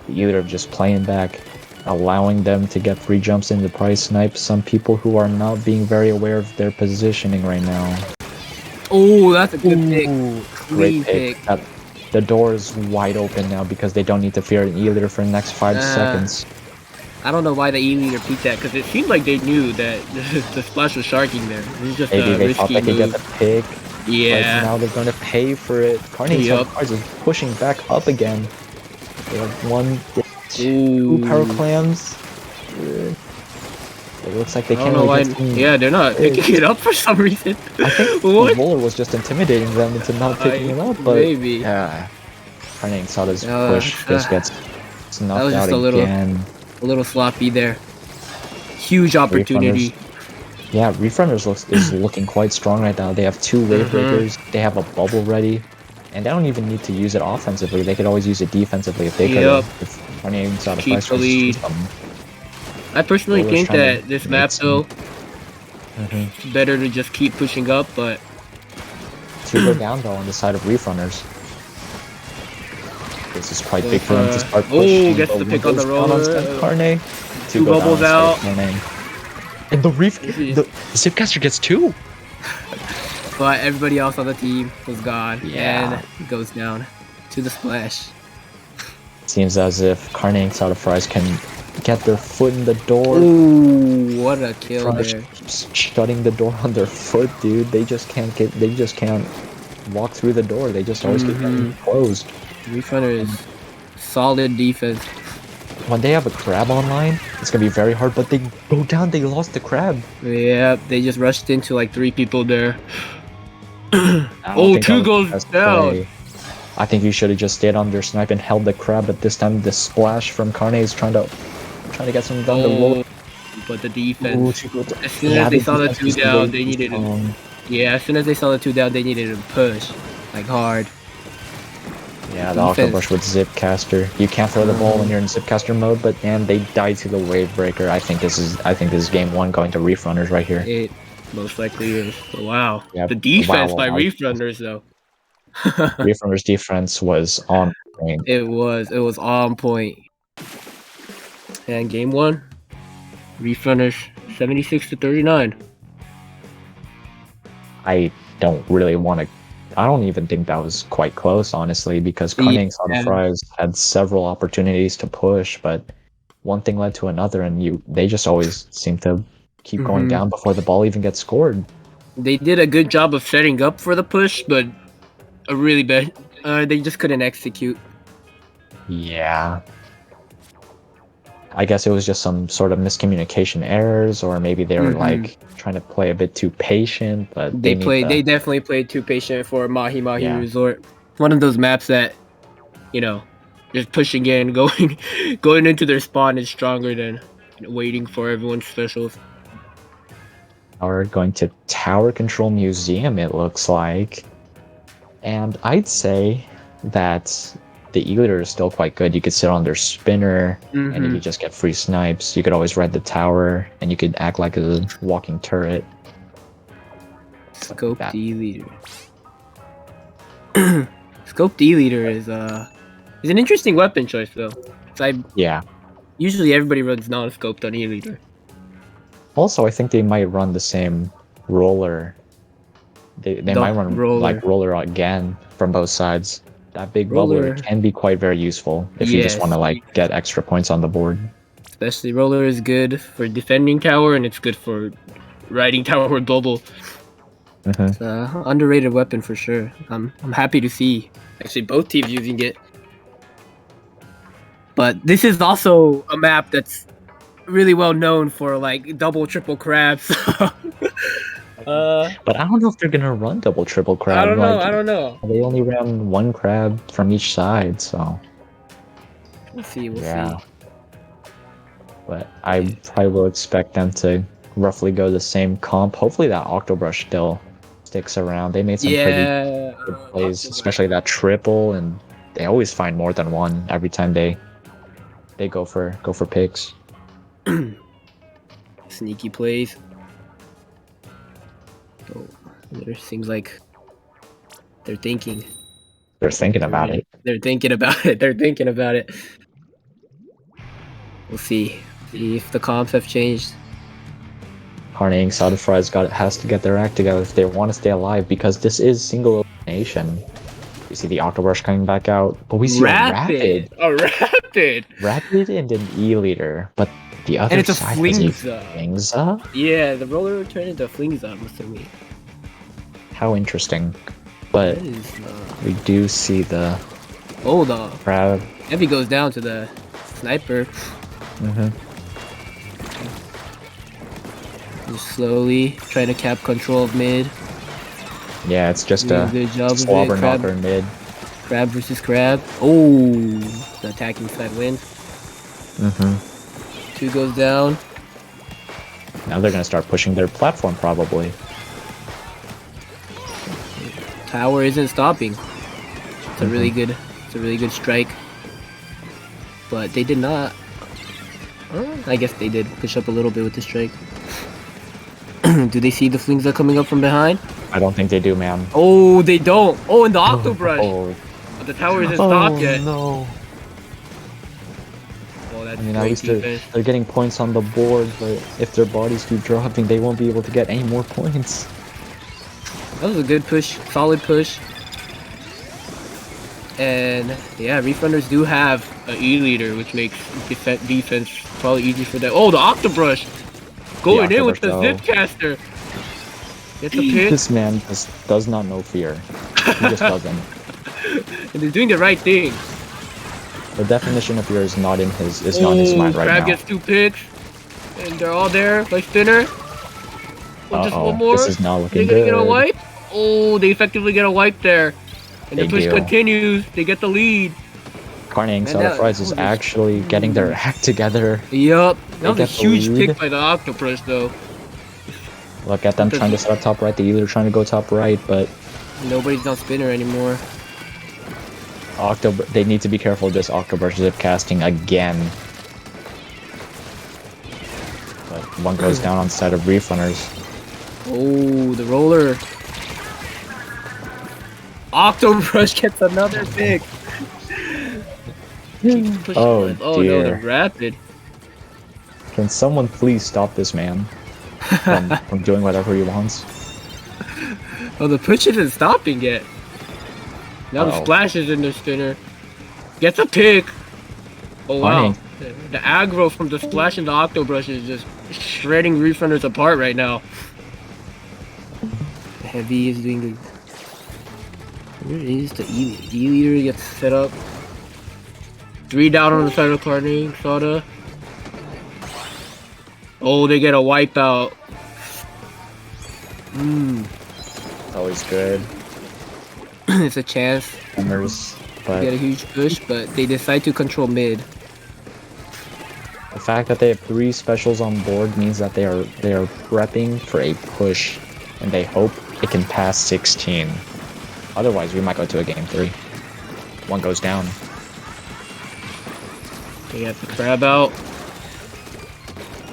Either just playing back, allowing them to get free jumps in the price snipe. Some people who are not being very aware of their positioning right now. Oh, that's a good pick. Great Clean pick. The door is wide open now because they don't need to fear an E-leader for the next 5 seconds. I don't know why the E-leader peeked that, because it seemed like they knew that the splash was sharking there. It was just Maybe a they thought risky they could get move. the pick. But Yeah. now they're going to pay for it. Carney Yup. is pushing back up again. They have one, two Ooh. power clams. It looks like they I can't don't know why. really get some- Yeah, they're not picking it up for some reason. I think What? the roller was just intimidating them into not picking it up, but Maybe. yeah. Carney Ink Soda's Uh, push just gets that knocked was out just a little- again. A little sloppy there. Huge opportunity. Yeah, Reef Runners is looking quite strong right now. They have two wave breakers. They have a bubble ready, and they don't even need to use it offensively. They could always use it defensively if they could. Yup. If Carney Ink Soda Keep Fries the was lead. just, I personally Roller's think trying to that this make map some- though, Mhm. it's better to just keep pushing up, but Two go down though on the side of Reef Runners. This is quite big for them to start pushing. Gets the pick on the roller. Carne. Two bubbles out. And the Zipcaster gets 2. But everybody else on the team was gone. Yeah. And he goes down to the splash. Seems as if Carne and Exotic Fries can get their foot in the door. Ooh, what a kill Fries there. keeps shutting the door on their foot, dude. They just can't walk through the door. They just always get closed. Refrunner is solid defense. When they have a crab online, it's gonna be very hard, but they go down, they lost the crab. Yeah, they just rushed into like 3 people there. Oh, 2 goes down. I think you should have just stayed under snipe and held the crab, but this time the splash from Carne is trying to get some down the roll. But the defense, Ooh, as soon as they saw the 2 down, they needed to. Yeah, as soon as they saw the 2 down, they needed to push, like hard. Yeah, the Octobrush with Zipcaster. You can't throw the ball when you're in Zipcaster mode, but man, they died to the Wave Breaker. I think this is game 1 going to Reefrunners right here. It most likely is. Wow. Yep. The defense Wow. by Reefrunners though. Reefrunners defense was on point. It was on point. And game 1, Reefrunners 76-39. I don't even think that was quite close, honestly, because Carne and Exotic Fries had several opportunities to push, but one thing led to another, and they just always seem to keep going down before the ball even gets scored. They did a good job of setting up for the push, but a really bad. They just couldn't execute. Yeah. I guess it was just some sort of miscommunication errors, or maybe they were like trying to play a bit too patient. But they definitely played too patient for Mahi Yeah. Resort. One of those maps that, just pushing in, going into their spawn is stronger than waiting for everyone's specials. Are going to Tower Control Museum, it looks like. And I'd say that the E-Leader is still quite good. You could sit on their spinner, and you could just get free snipes. You could always ride the tower, and you could act like a walking turret. Scope D-Leader. Scope D-Leader is an interesting weapon choice, though. Yeah. Usually everybody runs non-scoped on E-Leader. Also, I think they might run the same roller. They might run roller again from both sides. That big roller can be quite very useful if you just want to get extra points on the board. Especially roller is good for defending tower, and it's good for riding tower with bubble. It's an underrated weapon for sure. I'm happy to see actually both teams using it. But this is also a map that's really well known for double, triple crabs. But I don't know if they're gonna run double, triple crab. I don't know. They only ran 1 crab from each side, so we'll see. But I probably will expect them to roughly go the same comp. Hopefully that Octobrush still sticks around. They made some pretty good plays, especially that triple, and they always find more than one every time they go for picks. Sneaky plays. Oh, it seems like they're thinking. They're thinking about it. They're thinking about it. We'll see if the comps have changed. Carne and Exotic Fries has to get their act together if they want to stay alive, because this is single elimination. You see the Octobrush coming back out, but we see a Rapid! Rapid and an E-Leader, but the other side is a Flingza? Yeah, the roller turned into a Flingza, I'm assuming. How interesting. But we do see the crab. Heavy goes down to the sniper. Just slowly trying to cap control of mid. Yeah, it's just a slobber knocker mid. Crab versus crab. Oh, the attacking side wins. 2 goes down. Now they're gonna start pushing their platform probably. Tower isn't stopping. It's a really good strike. But they did not. I guess they did push up a little bit with the strike. Do they see the Flingza coming up from behind? I don't think they do, man. Oh, they don't. Oh, and the Octobrush. But the tower isn't stopped yet. no. Oh, that's I mean, at great least defense. they're getting points on the board, but if their bodies keep dropping, they won't be able to get any more points. That was a good push, solid push. And yeah, Refunders do have an E leader, which makes defense probably easy for them. Oh, the Octobrush! Going in with the Octobrush, Zipcaster! Gets a pit. This man just does not know fear. He just doesn't. And he's doing the right thing. The definition of fear is not in his mind right Crab now. gets 2 picks. And they're all there by spinner. Oh, just one more. This is not looking They're gonna good. get a wipe. Oh, they effectively get a wipe there. And the They push do. continues. They get the lead. Carney Man, Enterprise is actually getting their act together. Yup. That was a get the huge lead. pick by the Octopus though. Look at them trying to set up top right. They're either trying to go top right, but Nobody's on spinner anymore. they need to be careful of this Octobrush zip casting again. But one goes down on the side of Refrunners. Oh, the roller. Octobrush gets another pick. Keeps pushing Oh, on. Oh no, the dear. rapid. Can someone please stop this man from doing whatever he wants? Oh, the push isn't stopping yet. Now the Uh-oh. splash is in the spinner. Gets a pick. Oh wow. Funny. The aggro from the splash and the Octobrush is just shredding Refunders apart right now. The heavy is doing good. Where is the E? The E leader gets set up. 3 down on the side of Carney, Soda. Oh, they get a wipeout. Always good. It's a chance Runners, to but get a huge push, but they decide to control mid. the fact that they have 3 specials on board means that they are prepping for a push, and they hope it can pass 16. Otherwise, we might go to a game 3. One goes down. They have the crab out.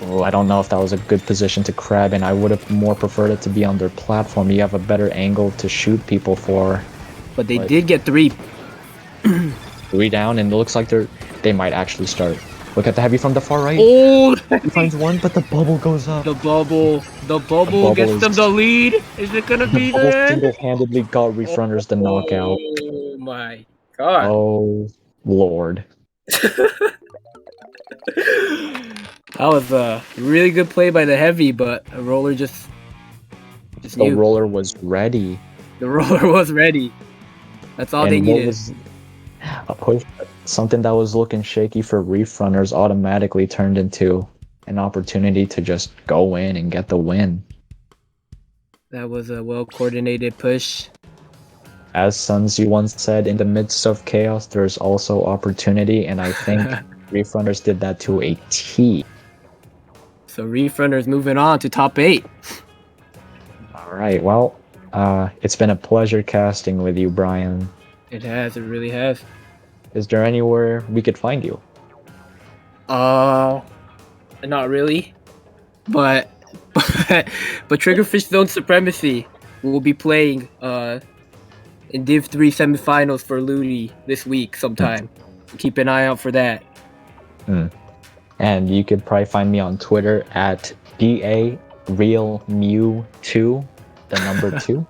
Oh, I don't know if that was a good position to crab in. I would have more preferred it to be on their platform. You have a better angle to shoot people for. But they did get 3. 3 down, and it looks like they might actually start. Look at the heavy from the far right. Oh, He finds one, but the bubble goes up. the bubble bubble gets is- them the lead. Is it gonna be The bubble there? single-handedly got Refrunners the knockout. Oh my god. Oh, Lord. That was a really good play by the heavy, but a roller just The knew. roller was ready. The roller was ready. That's all they And what needed. was a push, something that was looking shaky for Refrunners automatically turned into an opportunity to just go in and get the win. That was a well-coordinated push. As Sunzi once said, in the midst of chaos, there's also opportunity, and I think Refrunners did that to a T. So Refrunners moving on to top 8. All right, well, it's been a pleasure casting with you, Brian. It has, it really has. Is there anywhere we could find you? Not really. But Triggerfish Zone Supremacy will be playing in Div 3 semifinals for Ludi this week sometime. Keep an eye out for that. And you could probably find me on Twitter at BARealMew2, the number 2.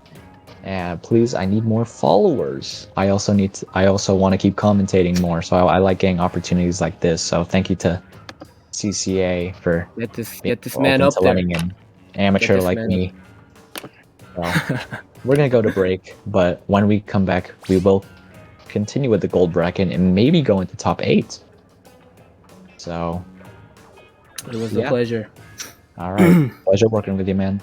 And please, I need more followers. I also want to keep commentating more, so I like getting opportunities like this. So thank you to CCA for Get this being man open up to there. letting an amateur this like man me. Well, we're gonna go to break, but when we come back, we will continue with the gold bracket and maybe go into top 8. So, It was Yeah. a pleasure. all right, pleasure working with you, man.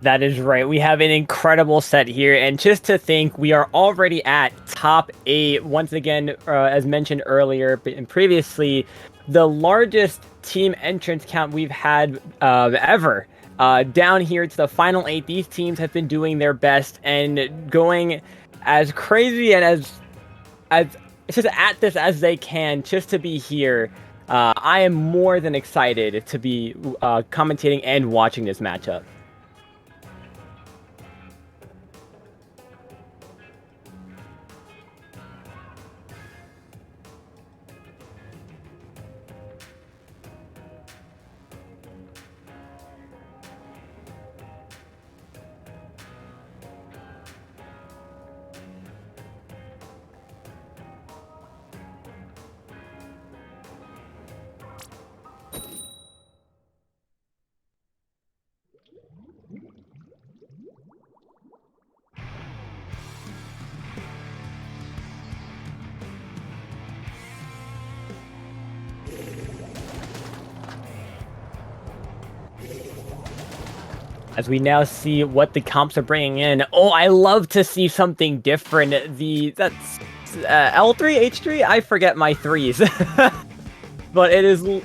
That is right. We have an incredible set here, and just to think, we are already at top 8. Once again, as mentioned earlier and previously, the largest team entrance count we've had ever. Down here to the final 8, these teams have been doing their best and going as crazy and as just at this as they can just to be here. I am more than excited to be commentating and watching this matchup. As we now see what the comps are bringing in. Oh, I love to see something different. That's L3, H3? I forget my threes. But it is the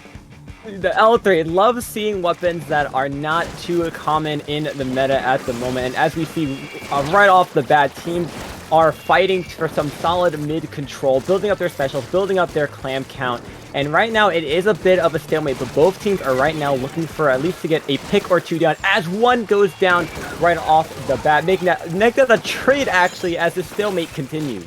L3. Love seeing weapons that are not too common in the meta at the moment. And as we see right off the bat, teams are fighting for some solid mid control, building up their specials, building up their clam count. And right now, it is a bit of a stalemate, but both teams are right now looking for at least to get a pick or two down as one goes down right off the bat, making that a trade, actually, as the stalemate continues.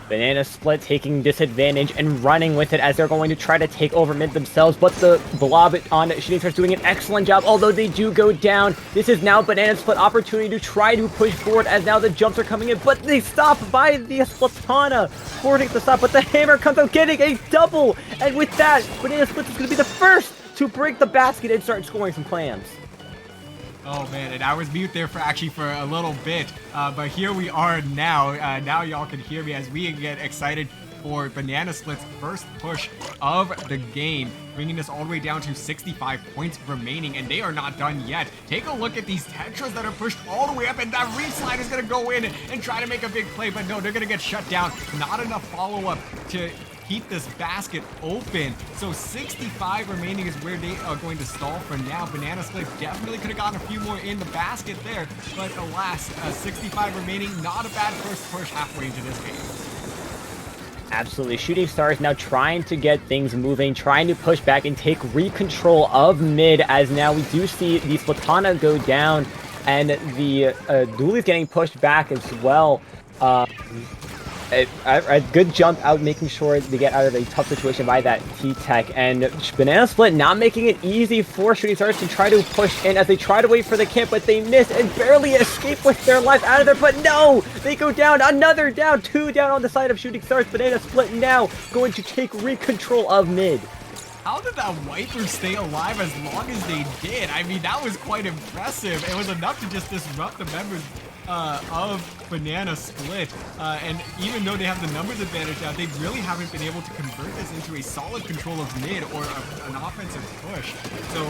Banana Split taking disadvantage and running with it as they're going to try to take over mid themselves, but the blob on Shooting Stars doing an excellent job, although they do go down. This is now Banana Split opportunity to try to push forward as now the jumps are coming in, but they stop by the Splatana, forcing the stop, but the hammer comes out getting a double, and with that, Banana Split is going to be the first to break the basket and start scoring some clams. Oh man, and I was mute there for a little bit, but here we are now. Now y'all can hear me as we get excited for Banana Split's first push of the game, bringing us all the way down to 65 points remaining, and they are not done yet. Take a look at these Tetras that are pushed all the way up, and that re-slide is gonna go in and try to make a big play, but no, they're gonna get shut down. Not enough follow-up to keep this basket open. So 65 remaining is where they are going to stall for now. Banana Split definitely could have gotten a few more in the basket there, but alas, 65 remaining, not a bad first push halfway into this game. Absolutely. Shooting Stars now trying to get things moving, trying to push back and take re-control of mid, as now we do see the Splatana go down and the Dooley's getting pushed back as well. A good jump out, making sure they get out of a tough situation by that T-Tech, and Banana Split not making it easy for Shooting Stars to try to push in as they try to wait for the camp, but they miss and barely escape with their life out of there, but no! They go down, another down, 2 down on the side of Shooting Stars. Banana Split now going to take re-control of mid. How did that Wiper stay alive as long as they did? I mean, that was quite impressive. It was enough to just disrupt the members of Banana Split. And even though they have the numbers advantage now, they really haven't been able to convert this into a solid control of mid or an offensive push. So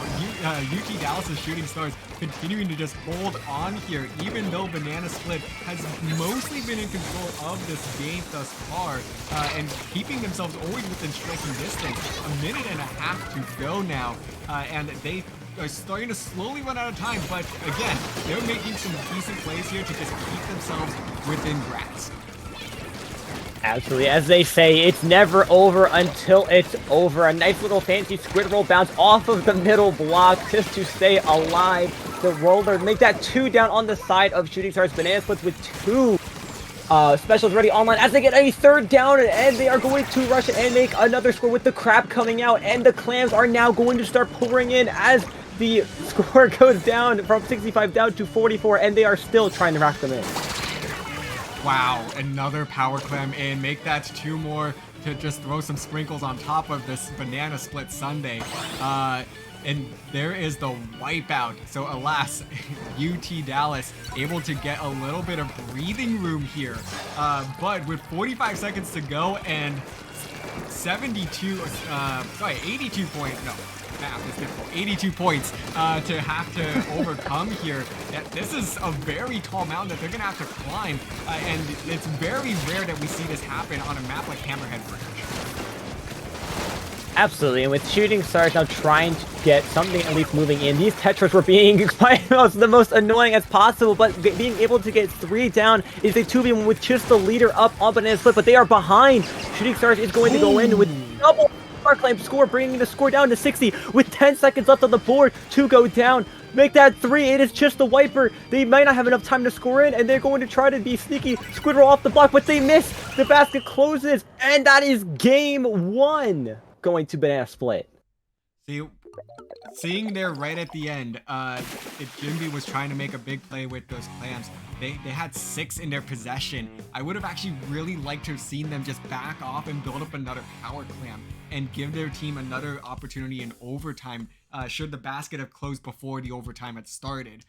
UT Dallas' Shooting Stars continuing to just hold on here, even though Banana Split has mostly been in control of this game thus far, and keeping themselves always within striking distance. A minute and a half to go now, and they are starting to slowly run out of time, but again, they're making some decent plays here to just keep themselves within grasp. Absolutely. As they say, it's never over until it's over. A nice little fancy squid roll bounce off of the middle block just to stay alive. The roller make that 2 down on the side of Shooting Stars. Banana Splits with 2 specials ready online as they get a 3rd down, and they are going to rush it and make another score with the crab coming out, and the clams are now going to start pouring in as the score goes down from 65 down to 44, and they are still trying to rack them in. Wow, another power clam in. Make that 2 more to just throw some sprinkles on top of this Banana Split Sunday. And there is the wipeout. So alas, UT Dallas able to get a little bit of breathing room here. But with 45 seconds to go and 82 points, no, math is difficult, 82 points to have to overcome here. This is a very tall mountain that they're gonna have to climb, and it's very rare that we see this happen on a map like Hammerhead Bridge. Absolutely, and with Shooting Stars now trying to get something at least moving in, these Tetras were being quite the most annoying as possible, but being able to get 3 down is a 2v1 with just the leader up on Banana Split, but they are behind. Shooting Stars is going to go in with double Power Climb score, bringing the score down to 60 with 10 seconds left on the board to go down. Make that 3. It is just the wiper. They might not have enough time to score in, and they're going to try to be sneaky. Squid roll off the block, but they miss. The basket closes, and that is game 1 going to Banana Split. Seeing there right at the end, if Jimby was trying to make a big play with those clams, they had 6 in their possession. I would have actually really liked to have seen them just back off and build up another power clam and give their team another opportunity in overtime, should the basket have closed before the overtime had started.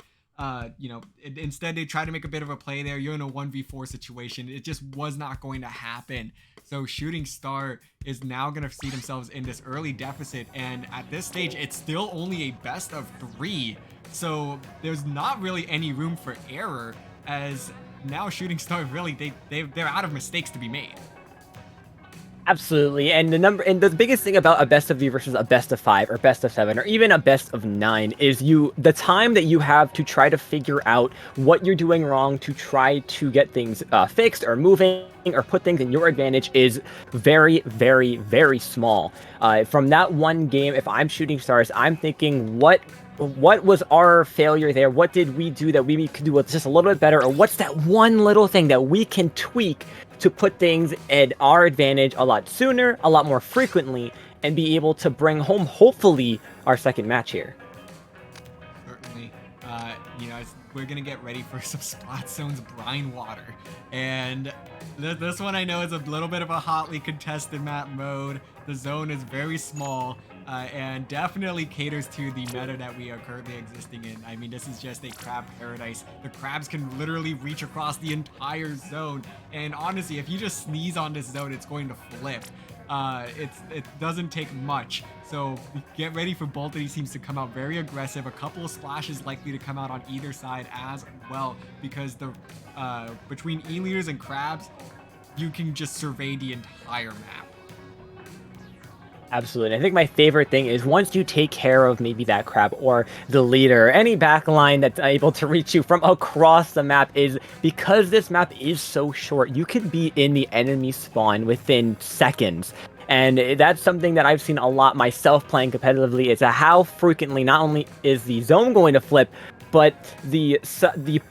Instead they tried to make a bit of a play there. You're in a 1v4 situation. It just was not going to happen. So Shooting Star is now going to see themselves in this early deficit, and at this stage it's still only a best of 3, so there's not really any room for error, as now Shooting Star really they're out of mistakes to be made. Absolutely, and the biggest thing about a best of 3 versus a best of 5 or best of 7 or even a best of 9 is the time that you have to try to figure out what you're doing wrong to try to get things fixed or moving or put things in your advantage is very, very, very small. From that one game, if I'm Shooting Stars, I'm thinking what was our failure there? What did we do that we could do just a little bit better? Or what's that one little thing that we can tweak to put things at our advantage a lot sooner, a lot more frequently, and be able to bring home, hopefully, our second match here? Certainly. We're going to get ready for some Splat Zone's Brine Water. And this one I know is a little bit of a hotly contested map mode. The zone is very small. And definitely caters to the meta that we are currently existing in. I mean, this is just a crab paradise. The crabs can literally reach across the entire zone. And honestly, if you just sneeze on this zone, it's going to flip. It doesn't take much. So get ready for both of these teams to come out very aggressive. A couple of splashes likely to come out on either side as well, because between E-leaders and crabs, you can just survey the entire map. Absolutely. I think my favorite thing is once you take care of maybe that crab or the leader, any backline that's able to reach you from across the map, is because this map is so short, you could be in the enemy spawn within seconds. And that's something that I've seen a lot myself playing competitively, is how frequently not only is the zone going to flip, but the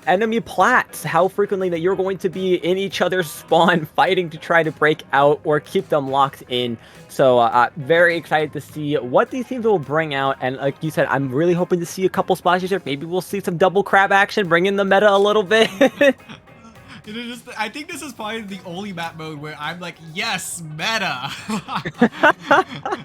enemy plats, how frequently that you're going to be in each other's spawn fighting to try to break out or keep them locked in. So very excited to see what these teams will bring out. And like you said, I'm really hoping to see a couple splashes here. Maybe we'll see some double crab action, bring in the meta a little bit. I think this is probably the only map mode where I'm like, yes, meta.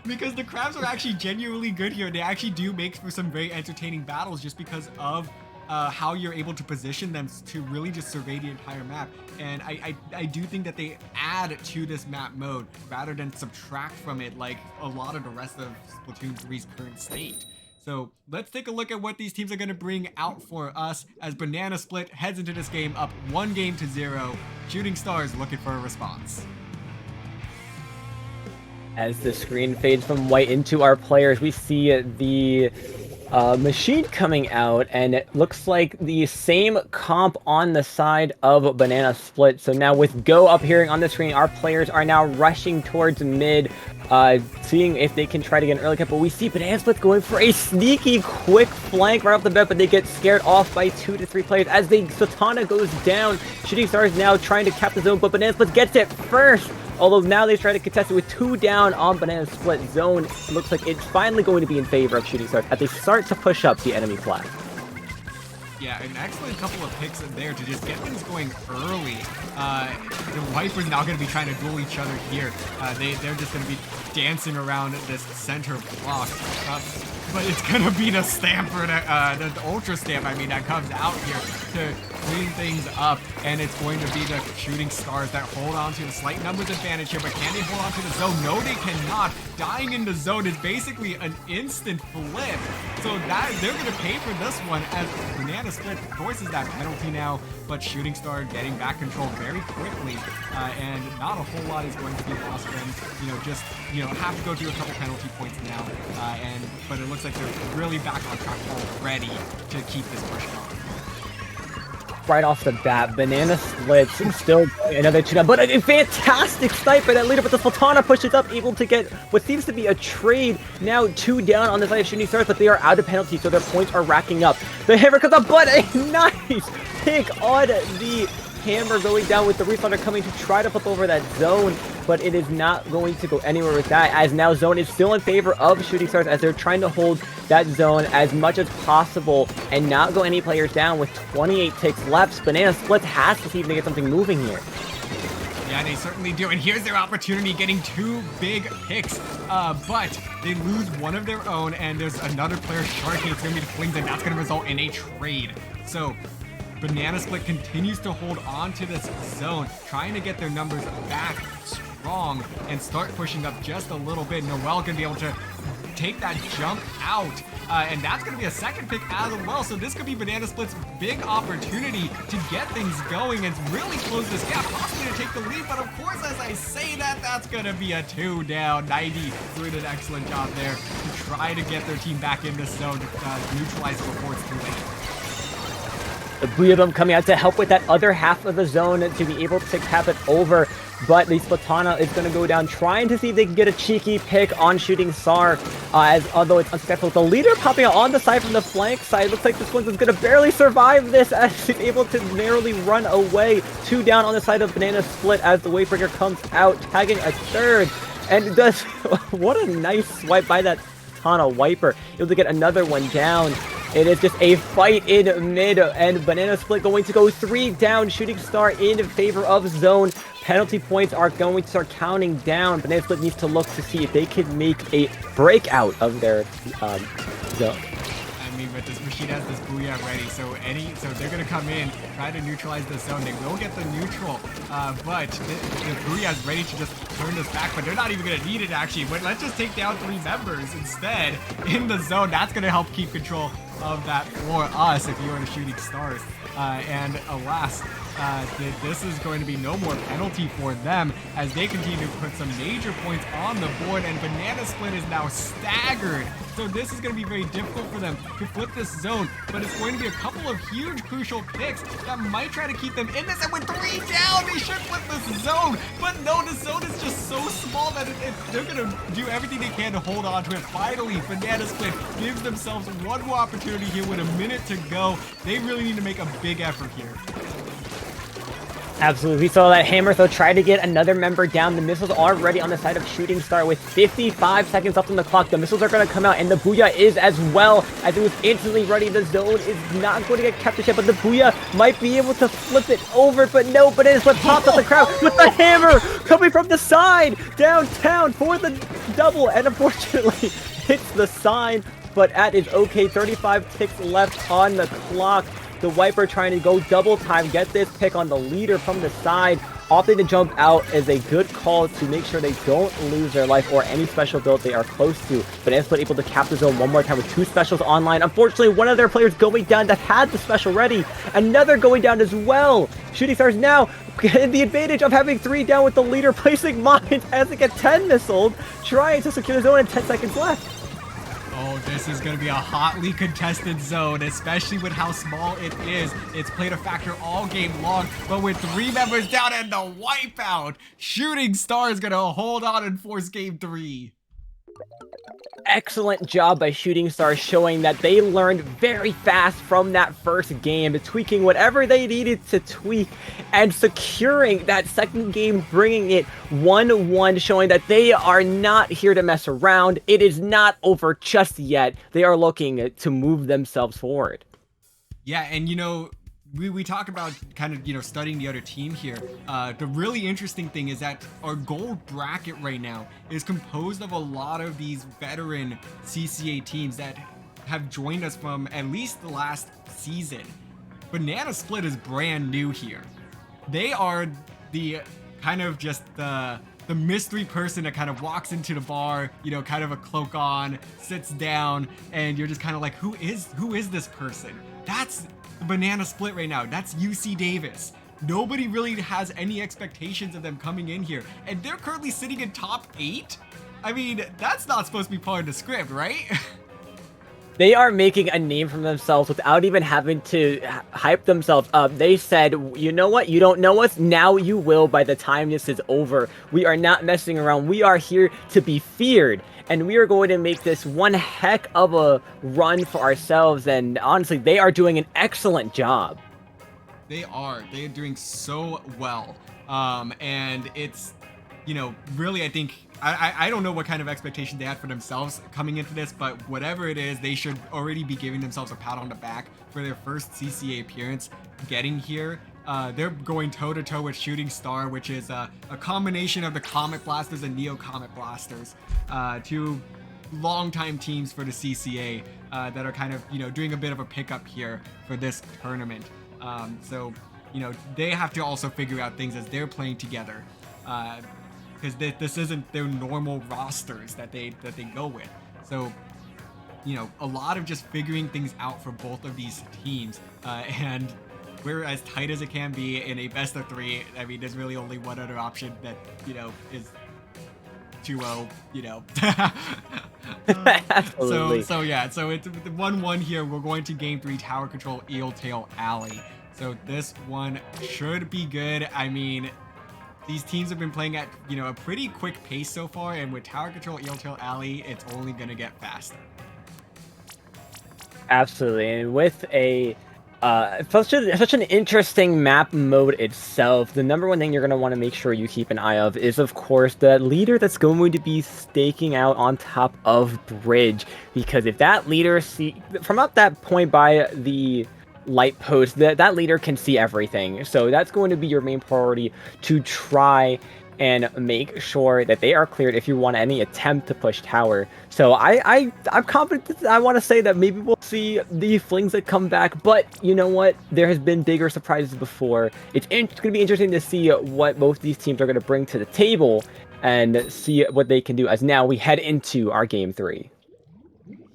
Because the crabs are actually genuinely good here. They actually do make for some very entertaining battles just because of how you're able to position them to really just survey the entire map. And I do think that they add to this map mode rather than subtract from it like a lot of the rest of Splatoon 3's current state. So let's take a look at what these teams are going to bring out for us as Banana Split heads into this game up 1-0. Shooting Stars looking for a response. As the screen fades from white into our players, we see the machine coming out, and it looks like the same comp on the side of Banana Split. So now with Go appearing on the screen, our players are now rushing towards mid, seeing if they can try to get an early cut. But we see Banana Split going for a sneaky quick flank right off the bat, but they get scared off by 2 to 3 players as Satana goes down. Shooting Stars now trying to cap the zone, but Banana Split gets it first. Although now they try to contest it with 2 down on Banana Split zone. It looks like it's finally going to be in favor of Shooting Stars as they start to push up the enemy flag. Yeah, an excellent couple of picks in there to just get things going early. The Wipers now going to be trying to duel each other here. They're just going to be dancing around this center block. But it's going to be the Stamper, the Ultra Stamp, I mean, that comes out here to clean things up. And it's going to be the Shooting Stars that hold on to the slight numbers advantage here. But can they hold on to the zone? No, they cannot. Dying in the zone is basically an instant flip. So that they're going to pay for this one as Banana Split forces that penalty now. But Shooting Star getting back control very quickly. And not a whole lot is going to be lost for them. Just have to go through a couple penalty points now. But it looks like they're really back on track already to keep this push going. Right off the bat, Banana Splits still another 2 down, but a fantastic snipe by that leader, but the Sultana pushes up, able to get what seems to be a trade. Now 2 down on the side of Shooting Stars, but they are out of penalty, so their points are racking up. The hammer comes up, but a nice pick on the hammer going down with the Refounder coming to try to flip over that zone, but it is not going to go anywhere with that, as now zone is still in favor of Shooting Stars as they're trying to hold that zone as much as possible and not go any players down with 28 ticks left. Banana Split has to see if they get something moving here. Yeah, they certainly do, and here's their opportunity, getting 2 big picks, but they lose one of their own, and there's another player sharking. It's going to be the Flings, and that's going to result in a trade. So Banana Split continues to hold on to this zone, trying to get their numbers back strong and start pushing up just a little bit. Noel going to be able to take that jump out, and that's going to be a second pick as well. So this could be Banana Split's big opportunity to get things going and really close this gap, possibly to take the lead. But of course, as I say that, that's going to be a 2 down. 90 doing an excellent job there to try to get their team back in this zone to neutralize it before it's too late. The Booyah coming out to help with that other half of the zone to be able to cap it over. But the Splatana is going to go down, trying to see if they can get a cheeky pick on Shooting Star, although it's unsuccessful. The leader popping out on the side from the flank side. Looks like this one's going to barely survive this as he's able to narrowly run away. 2 down on the side of Banana Split as the Wavebreaker comes out, tagging a third. And does what a nice swipe by that Splatana Wiper. Able to get another one down. It is just a fight in mid, and Banana Split going to go 3 down. Shooting Star in favor of zone. Penalty points are going to start counting down. Banana Split needs to look to see if they can make a breakout of their zone. I mean, but this machine has this Booyah ready, so they're gonna come in, try to neutralize the zone. They will get the neutral, but the Booyah is ready to just turn this back, but they're not even gonna need it actually. But let's just take down 3 members instead in the zone. That's gonna help keep control of that for us if you are the Shooting Stars. And alas, this is going to be no more penalty for them as they continue to put some major points on the board, and Banana Split is now staggered. So this is going to be very difficult for them to flip this zone, but it's going to be a couple of huge crucial picks that might try to keep them in this, and with 3 down, they should flip this zone. But no, the zone is just so small that they're going to do everything they can to hold on to it. Finally, Banana Split gives themselves one more opportunity here with a minute to go. They really need to make a big effort here. Absolutely. We saw that hammer though try to get another member down. The missiles already on the side of Shooting Star with 55 seconds left on the clock. The missiles are going to come out, and the Booyah is as well, as it was instantly ready. The zone is not going to get captured yet, but the Booyah might be able to flip it over, but no, but it is what pops up the crowd with the hammer coming from the side downtown for the double, and unfortunately hits the sign but at is okay. 35 ticks left on the clock. The Wiper trying to go double time, get this pick on the leader from the side. Opting to jump out is a good call to make sure they don't lose their life or any special build they are close to. But Split able to cap the zone one more time with 2 specials online. Unfortunately, one of their players going down that had the special ready. Another going down as well. Shooting Stars now getting the advantage of having 3 down with the leader placing mines as they get 10 missiles, trying to secure the zone and 10 seconds left. Oh, this is going to be a hotly contested zone, especially with how small it is. It's played a factor all game long, but with 3 members down and the wipeout, Shooting Star is going to hold on and force game 3. Excellent job by Shooting Stars, showing that they learned very fast from that first game, tweaking whatever they needed to tweak and securing that second game, bringing it 1-1, showing that they are not here to mess around. It is not over just yet. They are looking to move themselves forward. Yeah, and you know, we talk about kind of, you know, studying the other team here. The really interesting thing is that our gold bracket right now is composed of a lot of these veteran CCA teams that have joined us from at least the last season. Banana Split is brand new here. They are the kind of just the mystery person that kind of walks into the bar, you know, kind of a cloak on, sits down, and you're just kind of like, who is this person? That's Banana Split right now. That's UC Davis. Nobody really has any expectations of them coming in here, and they're currently sitting in top 8. I mean, that's not supposed to be part of the script, right? They are making a name for themselves without even having to hype themselves up. They said, you know what? You don't know us? Now you will by the time this is over. We are not messing around. We are here to be feared. And we are going to make this one heck of a run for ourselves. And honestly, they are doing an excellent job. They are. They are doing so well. And it's, you know, really, I think, I don't know what kind of expectation they had for themselves coming into this, but whatever it is, they should already be giving themselves a pat on the back for their first CCA appearance getting here. They're going toe-to-toe with Shooting Star, which is a combination of the Comet Blasters and Neo Comet Blasters, 2 longtime teams for the CCA that are kind of, you know, doing a bit of a pickup here for this tournament. So, you know, they have to also figure out things as they're playing together. Because this isn't their normal rosters that they go with. So, you know, a lot of just figuring things out for both of these teams. And we're as tight as it can be in a best of 3. I mean, there's really only one other option that, you know, is 2-0, you know. Absolutely. So yeah, so it's 1-1 here. We're going to game 3, Tower Control, Eel Tail Alley. So this one should be good. I mean, these teams have been playing at, you know, a pretty quick pace so far, and with Tower Control, Eel Tail Alley, it's only gonna get faster. Absolutely, and with a such an interesting map mode itself, the number one thing you're going to want to make sure you keep an eye of is, of course, the leader that's going to be staking out on top of Bridge. Because if that leader from up that point by the light post, that leader can see everything. So that's going to be your main priority, to try and make sure that they are cleared if you want any attempt to push tower. So I'm confident. I want to say that maybe we'll see the flings that come back, but you know what? There has been bigger surprises before. It's going to be interesting to see what both these teams are going to bring to the table and see what they can do as now we head into our game 3.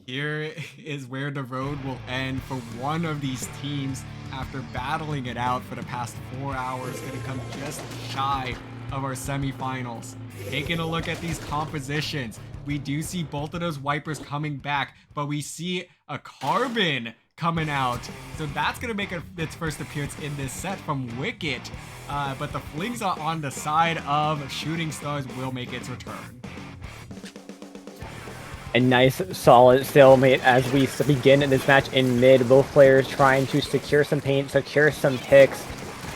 Here is where the road will end for one of these teams after battling it out for the past 4 hours. Going to come just shy of our semifinals. Taking a look at these compositions, we do see both of those Wipers coming back, but we see a Carbon coming out. So that's going to make its first appearance in this set from Wicket. But the Flings are on the side of Shooting Stars will make its return. A nice, solid stalemate as we begin this match in mid. Both players trying to secure some paint, secure some picks.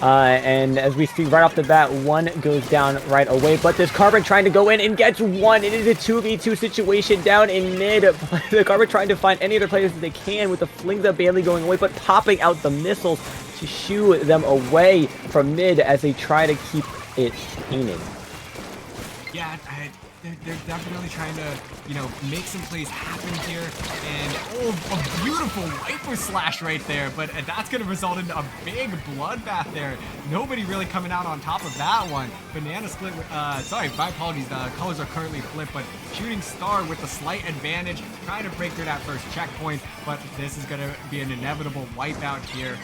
And as we see right off the bat, one goes down right away. But this Carbon trying to go in and gets one. It is a 2v2 situation down in mid. The Carbon trying to find any other players that they can with the Flings of Bailey going away, but popping out the missiles to shoo them away from mid as they try to keep it painted. Yeah, they're definitely trying to, you know, make some plays happen here. And a beautiful wiper slash right there, but that's going to result in a big bloodbath there. Nobody really coming out on top of that one. Banana Split, sorry, my apologies, the colors are currently flipped, but Shooting Star with a slight advantage, trying to break through that first checkpoint, but this is going to be an inevitable wipeout here.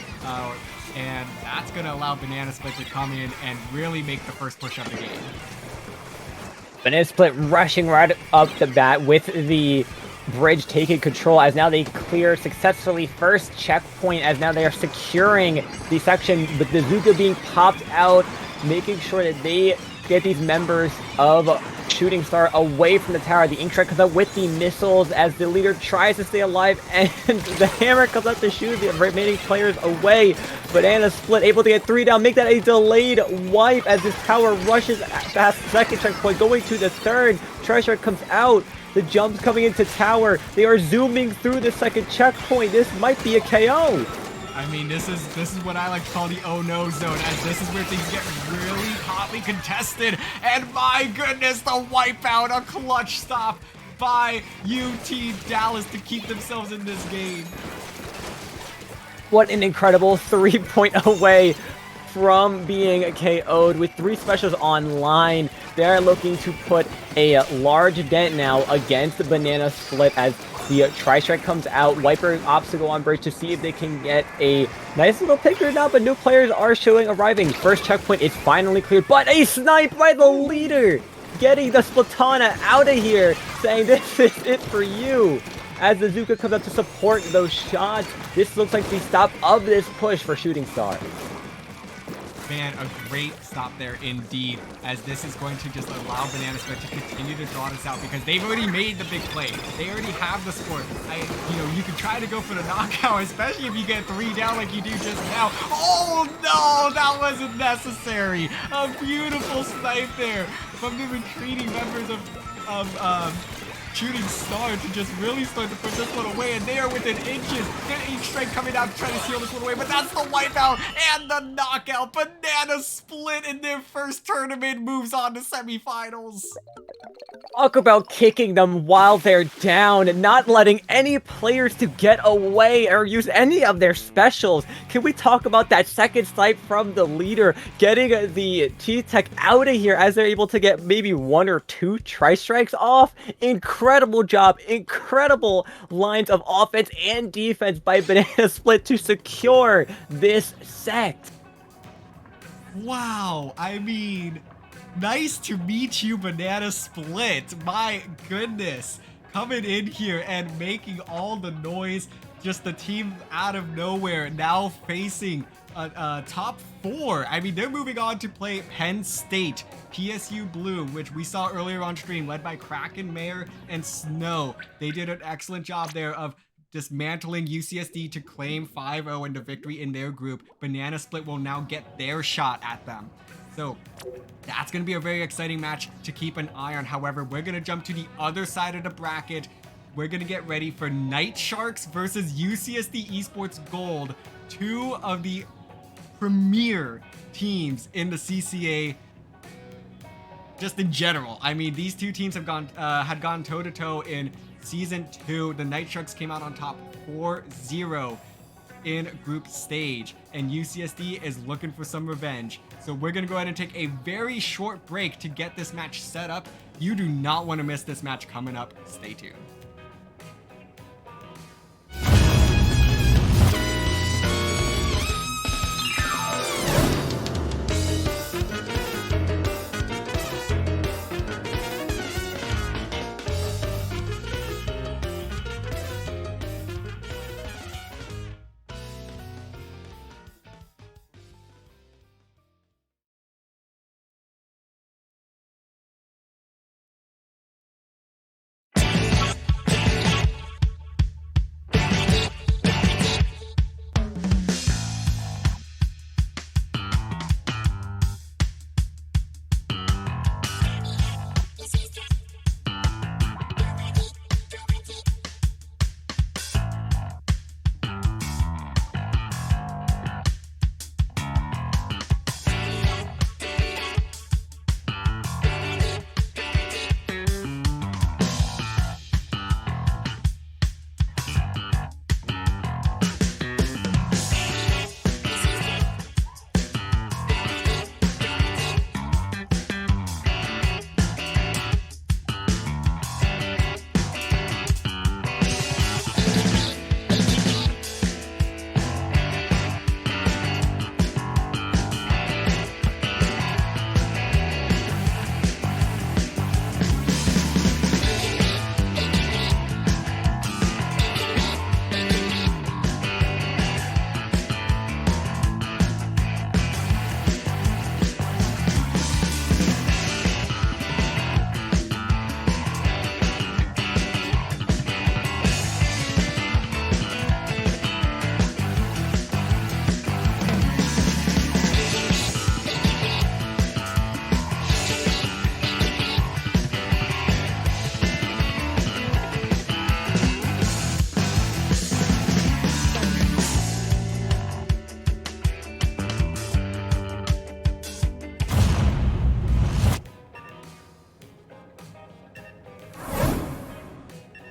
And that's going to allow Banana Split to come in and really make the first push of the game. Banana Split rushing right up the bat with the bridge taking control as now they clear successfully first checkpoint as now they are securing the section with the Zuka being popped out, making sure that they get these members of Shooting Star away from the tower. The Ink Strike comes out with the missiles as the leader tries to stay alive, and the hammer comes out to shoot the remaining players away. Banana Split able to get 3 down, make that a delayed wipe as this tower rushes past the second checkpoint, going to the third. Treasure comes out. The jumps coming into tower. They are zooming through the second checkpoint. This might be a KO. I mean, this is what I like to call the oh no zone, as this is where things get really hotly contested. And my goodness, the wipeout, a clutch stop by UT Dallas to keep themselves in this game. What an incredible 3-point away from being KO'd with 3 specials online. They're looking to put a large dent now against the Banana Split as the Tri-Strike comes out. Wiper opts to go on bridge to see if they can get a nice little picture now, but new players are arriving. First checkpoint is finally cleared, but a snipe by the leader, getting the Splatana out of here, saying this is it for you. As the Zuka comes out to support those shots, this looks like the stop of this push for Shooting Star. Man, a great stop there indeed, as this is going to just allow Banana Split to continue to draw this out because they've already made the big play. They already have the score. You can try to go for the knockout, especially if you get 3 down like you do just now. Oh no, that wasn't necessary. A beautiful snipe there from the retreating members of Shooting Star to just really start to put this one away, and they are within inches. The Ink Strike coming out to try to seal this one away, but that's the wipeout and the knockout. Banana Split in their first tournament moves on to semifinals. Talk about kicking them while they're down and not letting any players to get away or use any of their specials. Can we talk about that second snipe from the leader, getting the T-Tech out of here as they're able to get maybe 1 or 2 Tri-Strikes off? Incredible job, incredible lines of offense and defense by Banana Split to secure this set. Wow, I mean, nice to meet you, Banana Split. My goodness, coming in here and making all the noise. Just the team out of nowhere now facing top 4. I mean, they're moving on to play Penn State, PSU Blue, which we saw earlier on stream, led by Kraken, Mayor, and Snow. They did an excellent job there of dismantling UCSD to claim 5-0 and the victory in their group. Banana Split will now get their shot at them. So that's going to be a very exciting match to keep an eye on. However, we're going to jump to the other side of the bracket. We're going to get ready for Night Sharks versus UCSD Esports Gold, 2 of the premier teams in the CCA just in general. I mean, these 2 teams have had gone toe-to-toe in Season 2. The Night Sharks came out on top 4-0 in group stage, and UCSD is looking for some revenge. So we're going to go ahead and take a very short break to get this match set up. You do not want to miss this match coming up. Stay tuned.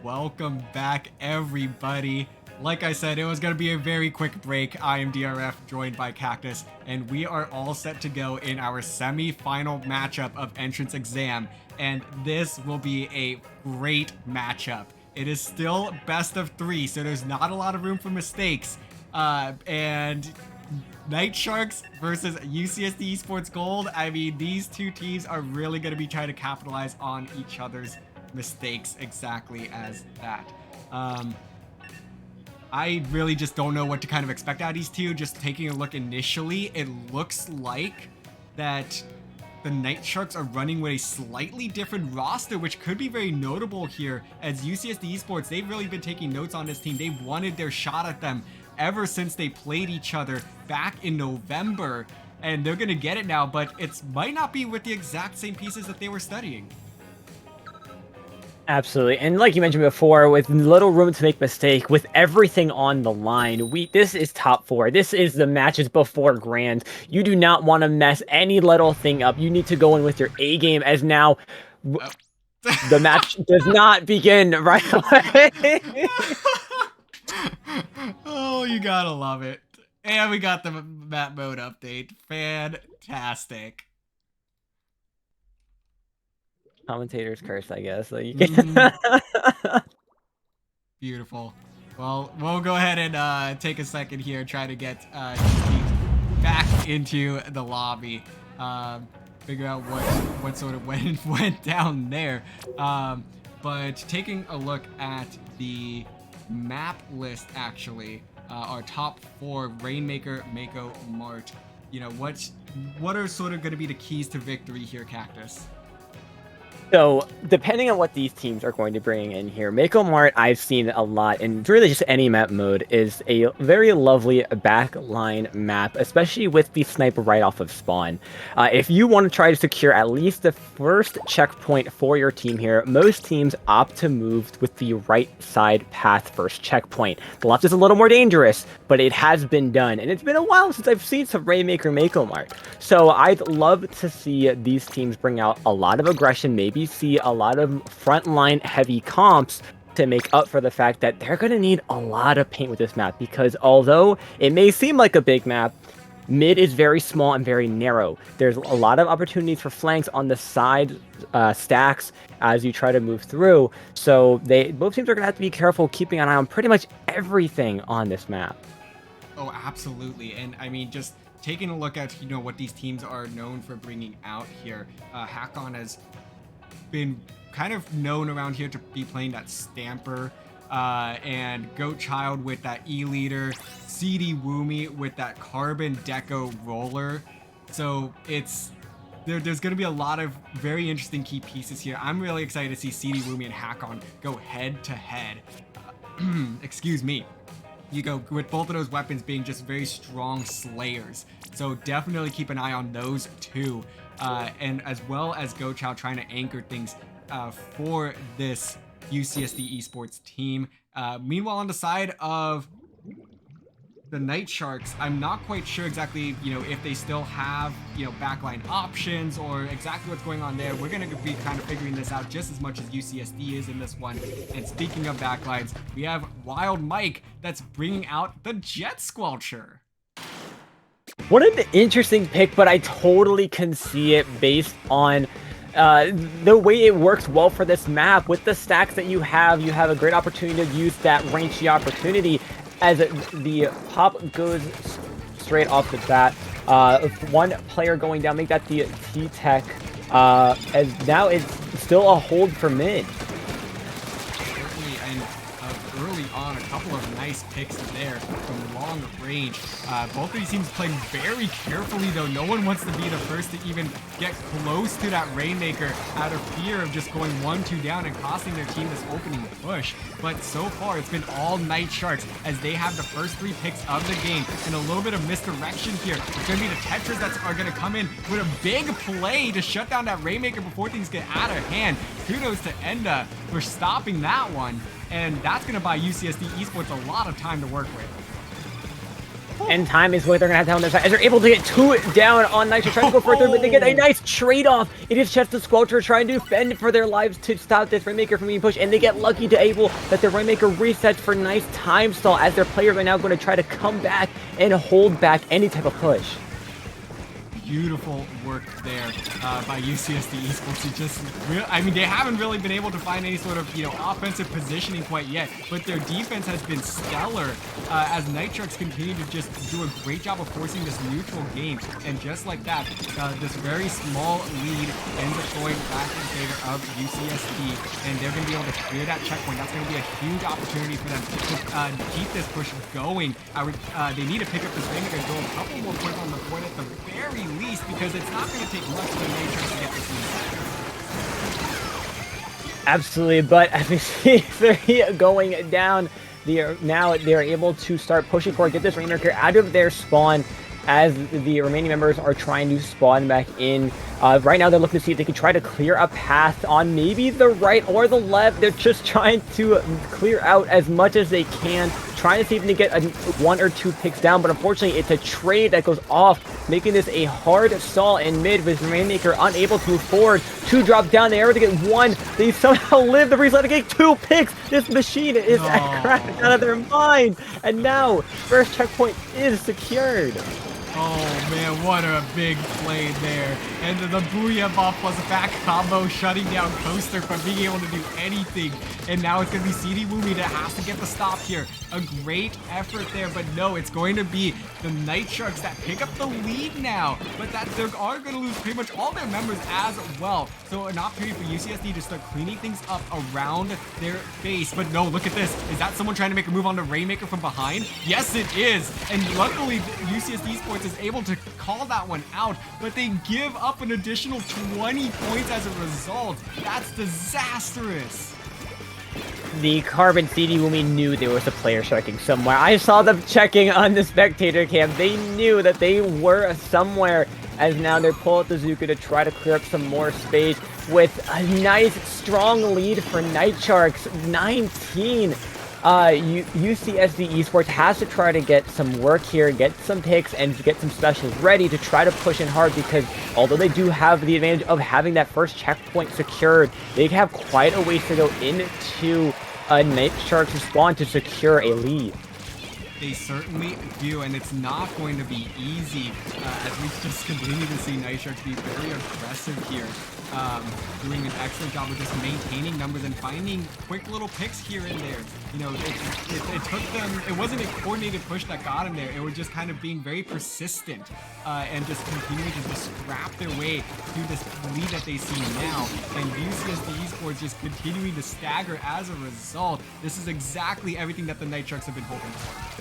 welcome back, everybody. Like I said, it was going to be a very quick break. I am DRF, joined by Cactus, and we are all set to go in our semi-final matchup of Entrance Exam, and this will be a great matchup. It is still best of 3, so there's not a lot of room for mistakes, and Night Sharks versus UCSD Esports Gold. I mean, these two teams are really going to be trying to capitalize on each other's mistakes exactly as that. I really just don't know what to kind of expect out of these two. Just taking a look initially, it looks like that the Night Sharks are running with a slightly different roster, which could be very notable here, as UCSD Esports, they've really been taking notes on this team. They've wanted their shot at them ever since they played each other back in November, and they're gonna get it now, but it might not be with the exact same pieces that they were studying. Absolutely, and like you mentioned before, with little room to make mistake, with everything on the line, this is top 4. This is the matches before Grand. You do not want to mess any little thing up. You need to go in with your A game, as now the match does not begin right away. Oh, you gotta love it. And we got the map mode update. Fantastic. Commentator's curse, I guess. So you can... Beautiful. Well, we'll go ahead and take a second here and try to get these teams back into the lobby. Figure out what sort of went down there. But taking a look at the map list, actually, our top 4: Rainmaker, Mako, Mart. You know, what are sort of going to be the keys to victory here, Cactus? So, depending on what these teams are going to bring in here, Mako Mart, I've seen a lot, and really just any map mode, is a very lovely backline map, especially with the sniper right off of spawn. If you want to try to secure at least the first checkpoint for your team here, most teams opt to move with the right side path first checkpoint. The left is a little more dangerous, but it has been done, and it's been a while since I've seen some Rainmaker Mako Mart. So I'd love to see these teams bring out a lot of aggression, maybe see a lot of frontline heavy comps to make up for the fact that they're going to need a lot of paint with this map, because although it may seem like a big map, mid is very small and very narrow. There's a lot of opportunities for flanks on the side stacks as you try to move through, so both teams are going to have to be careful keeping an eye on pretty much everything on this map. Oh, absolutely. And I mean, just taking a look at, you know, what these teams are known for bringing out here, Hakon has been kind of known around here to be playing that Stamper, and Goat Child with that E-Leader, CD Woomy with that Carbon Deco Roller. So there's going to be a lot of very interesting key pieces here. I'm really excited to see CD Woomy and Hakon go head to head. Excuse me. You go with both of those weapons being just very strong slayers. So definitely keep an eye on those two. And as well as Go Chow trying to anchor things for this UCSD Esports team. Meanwhile, on the side of the Night Sharks, I'm not quite sure exactly, you know, if they still have, you know, backline options or exactly what's going on there. We're going to be kind of figuring this out just as much as UCSD is in this one. And speaking of backlines, we have Wild Mike that's bringing out the Jet Squelcher. What an interesting pick, but I totally can see it based on the way it works well for this map. With the stacks that you have a great opportunity to use that rangy opportunity as the pop goes straight off the bat. One player going down, make that the T-Tech, as now it's still a hold for mid. Certainly, and early on, a couple of nice picks there from long range. Both of these teams playing very carefully, though. No one wants to be the first to even get close to that Rainmaker out of fear of just going 1-2 down and costing their team this opening push. But so far, it's been all Night Sharks as they have the first 3 picks of the game, and a little bit of misdirection here. It's going to be the Tetras that are going to come in with a big play to shut down that Rainmaker before things get out of hand. Kudos to Enda for stopping that one, and that's going to buy UCSD Esports a lot of time to work with. And time is what they're going to have to have on their side. As they're able to get 2 down on Nitro, trying to go for a third, but they get a nice trade-off. It is Chester Squelcher trying to fend for their lives to stop this Rainmaker from being pushed, and they get lucky to able that the Rainmaker resets for nice time stall as their players are now going to try to come back and hold back any type of push. Beautiful work there by UCSD Esports. It just, I mean, they haven't really been able to find any sort of, offensive positioning quite yet, but their defense has been stellar as Nitrox continue to just do a great job of forcing this neutral game. And just like that, this very small lead ends up going back in favor of UCSD, and they're going to be able to clear that checkpoint. That's going to be a huge opportunity for them to keep this push going. They need to pick up this thing and go a couple more points on the board at the very least, because it's not going to take much for the Matrix to get this lead. Absolutely, but as we see 3 going down, they're able to start pushing forward, get this Rainmaker out of their spawn as the remaining members are trying to spawn back in. Right now they're looking to see if they can try to clear a path on maybe the right or the left. They're just trying to clear out as much as they can, trying to see if they can get 1 or 2 picks down, but unfortunately it's a trade that goes off, making this a hard stall in mid with Rainmaker unable to move forward. 2 drop down, they are able to get 1. They somehow live the reset to get 2 picks. This machine is cracked out of their mind, and now first checkpoint is secured. Oh man, what a big play there. And the Booyah Ball plus back combo shutting down Coaster from being able to do anything. And now it's going to be CD Woomy that has to get the stop here. A great effort there, but no, it's going to be the Night Sharks that pick up the lead now. But that they are going to lose pretty much all their members as well. So an opportunity for UCSD to start cleaning things up around their base. But no, look at this. Is that someone trying to make a move on the Rainmaker from behind? Yes, it is. And luckily, UCSD Sports is able to call that one out, but they give up an additional 20 points as a result. That's disastrous. The Carbon CD Woomy knew there was a player striking somewhere. I saw them checking on the spectator cam. They knew that they were somewhere, as now they're pulling out the Zuka to try to clear up some more space with a nice strong lead for Night Sharks, 19. UCSD Esports has to try to get some work here, get some picks, and get some specials ready to try to push in hard, because although they do have the advantage of having that first checkpoint secured, they have quite a ways to go into Night Sharks' spawn to secure a lead. They certainly do, and it's not going to be easy as we just continue to see Night Sharks be very aggressive here. Doing an excellent job of just maintaining numbers and finding quick little picks here and there. It took them, it wasn't a coordinated push that got them there. It was just kind of being very persistent and just continuing to just scrap their way to this lead that they see now. And UCSD Esports just continuing to stagger as a result. This is exactly everything that the Night Sharks have been hoping for.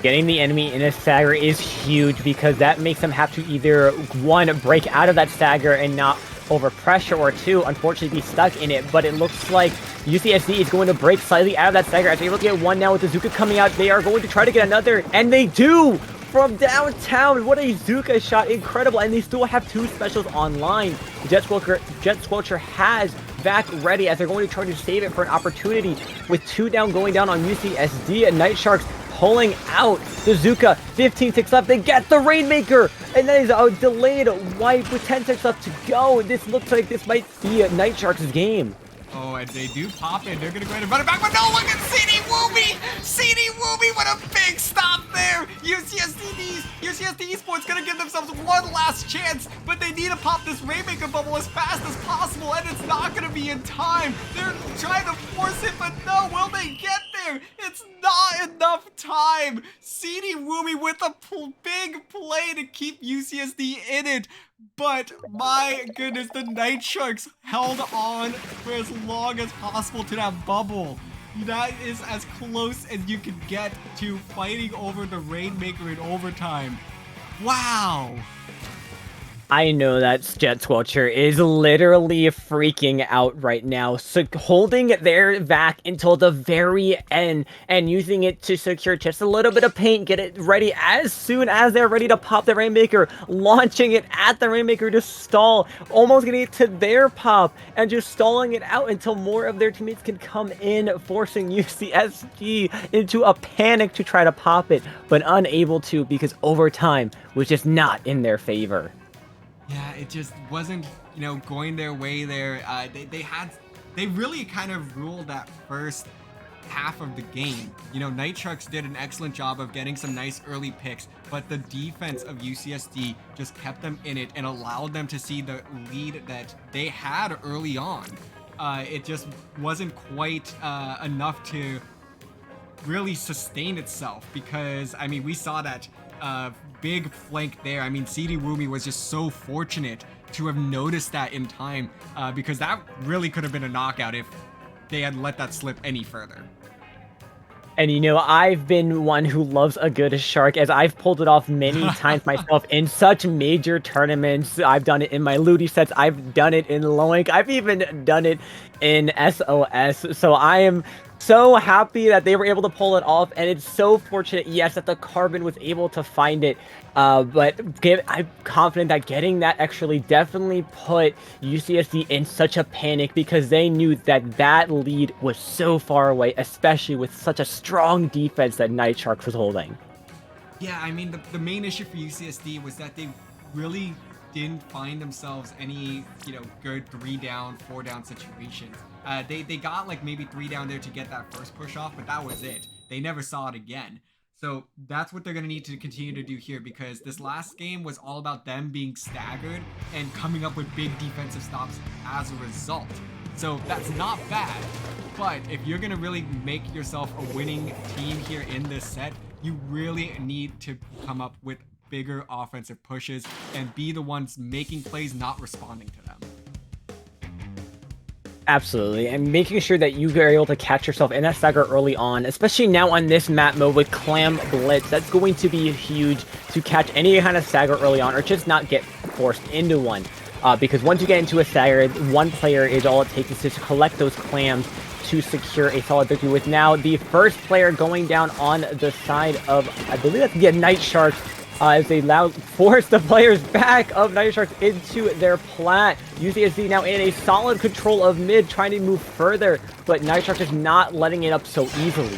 Getting the enemy in a stagger is huge, because that makes them have to either, 1, break out of that stagger and not overpressure, or 2, unfortunately be stuck in it. But it looks like UCSD is going to break slightly out of that stagger. As they look at 1 now with the Zuka coming out, they are going to try to get another, and they do! From downtown, what a Zuka shot, incredible, and they still have 2 specials online. Jet Squelcher has back ready, as they're going to try to save it for an opportunity with 2 down going down on UCSD, and Night Sharks pulling out the Zuka. 15 ticks left, they get the Rainmaker, and that is a delayed wipe with 10 ticks left to go. This looks like this might be Night Sharks' game. Oh, and they do pop it. They're going to go ahead and run it back, but no, look at CD Woomy! CD Woomy, what a big stop there! UCSD Esports going to give themselves one last chance, but they need to pop this Rainmaker bubble as fast as possible, and it's not going to be in time. They're trying to force it, but no, will they get there? It's not enough time. CD Woomy with a big play to keep UCSD in it. But my goodness, the Night Sharks held on for as long as possible to that bubble. That is as close as you can get to fighting over the Rainmaker in overtime. Wow. I know that Jet Squelcher is literally freaking out right now, so holding their vac until the very end and using it to secure just a little bit of paint, get it ready as soon as they're ready to pop the Rainmaker, launching it at the Rainmaker to stall, almost getting it to their pop, and just stalling it out until more of their teammates can come in, forcing UCSD into a panic to try to pop it, but unable to because overtime was just not in their favor. Yeah, it just wasn't, going their way there. They really kind of ruled that first half of the game. Night Sharks did an excellent job of getting some nice early picks, but the defense of UCSD just kept them in it and allowed them to see the lead that they had early on. It just wasn't quite enough to really sustain itself because, we saw that big flank there. CD Wumi was just so fortunate to have noticed that in time because that really could have been a knockout if they had let that slip any further. And I've been one who loves a good shark, as I've pulled it off many times myself in such major tournaments. I've done it in my Ludi sets, I've done it in Loink, I've even done it in SOS. So I am so happy that they were able to pull it off, and it's so fortunate, yes, that the Carbon was able to find it. But I'm confident that getting that actually definitely put UCSD in such a panic because they knew that that lead was so far away, especially with such a strong defense that Night Sharks was holding. Yeah, the main issue for UCSD was that they really didn't find themselves any, good 3-down, 4-down situations. They got like maybe 3 down there to get that first push off, but that was it. They never saw it again. So that's what they're going to need to continue to do here because this last game was all about them being staggered and coming up with big defensive stops as a result. So that's not bad, but if you're going to really make yourself a winning team here in this set, you really need to come up with bigger offensive pushes and be the ones making plays, not responding to them. Absolutely, and making sure that you are able to catch yourself in that stagger early on, especially now on this map mode with Clam Blitz. That's going to be huge to catch any kind of stagger early on or just not get forced into one. Because once you get into a stagger, one player is all it takes is to collect those clams to secure a solid victory, with now the first player going down on the side of, I believe that's the Night Sharks, as they now force the players back of Night Sharks into their plat. UCSD now in a solid control of mid, trying to move further, but Night Sharks is not letting it up so easily.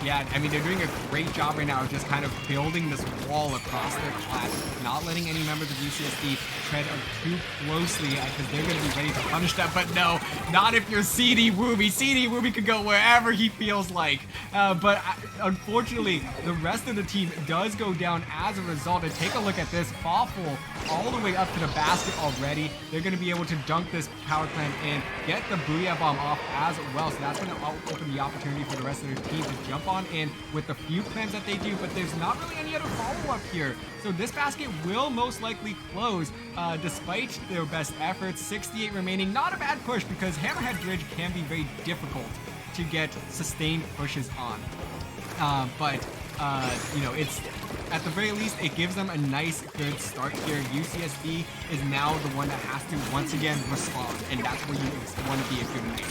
Yeah, they're doing a great job right now of just kind of building this wall across their class, not letting any members of UCSD tread too closely because they're going to be ready to punish them. But no, not if you're CD Wooby. CD Wooby could go wherever he feels like. But unfortunately, the rest of the team does go down as a result. And take a look at this. Fawful all the way up to the basket already. They're going to be able to dunk this power plant and get the Booyah Bomb off as well. So that's going to open the opportunity for the rest of their team to jump on in with the few clams that they do, but there's not really any other follow-up here. So this basket will most likely close despite their best efforts. 68 remaining, not a bad push because Hammerhead Bridge can be very difficult to get sustained pushes on. It's at the very least, it gives them a nice, good start here. UCSD is now the one that has to once again respond, and that's where you want to be a good night.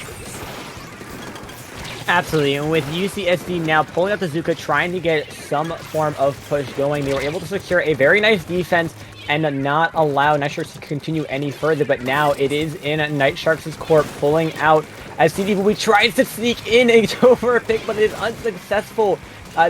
Absolutely, and with UCSD now pulling up the Zuka, trying to get some form of push going, they were able to secure a very nice defense and not allow Night Sharks to continue any further, but now it is in Night Sharks' court, pulling out as CD Booby tries to sneak in a over pick, but it is unsuccessful.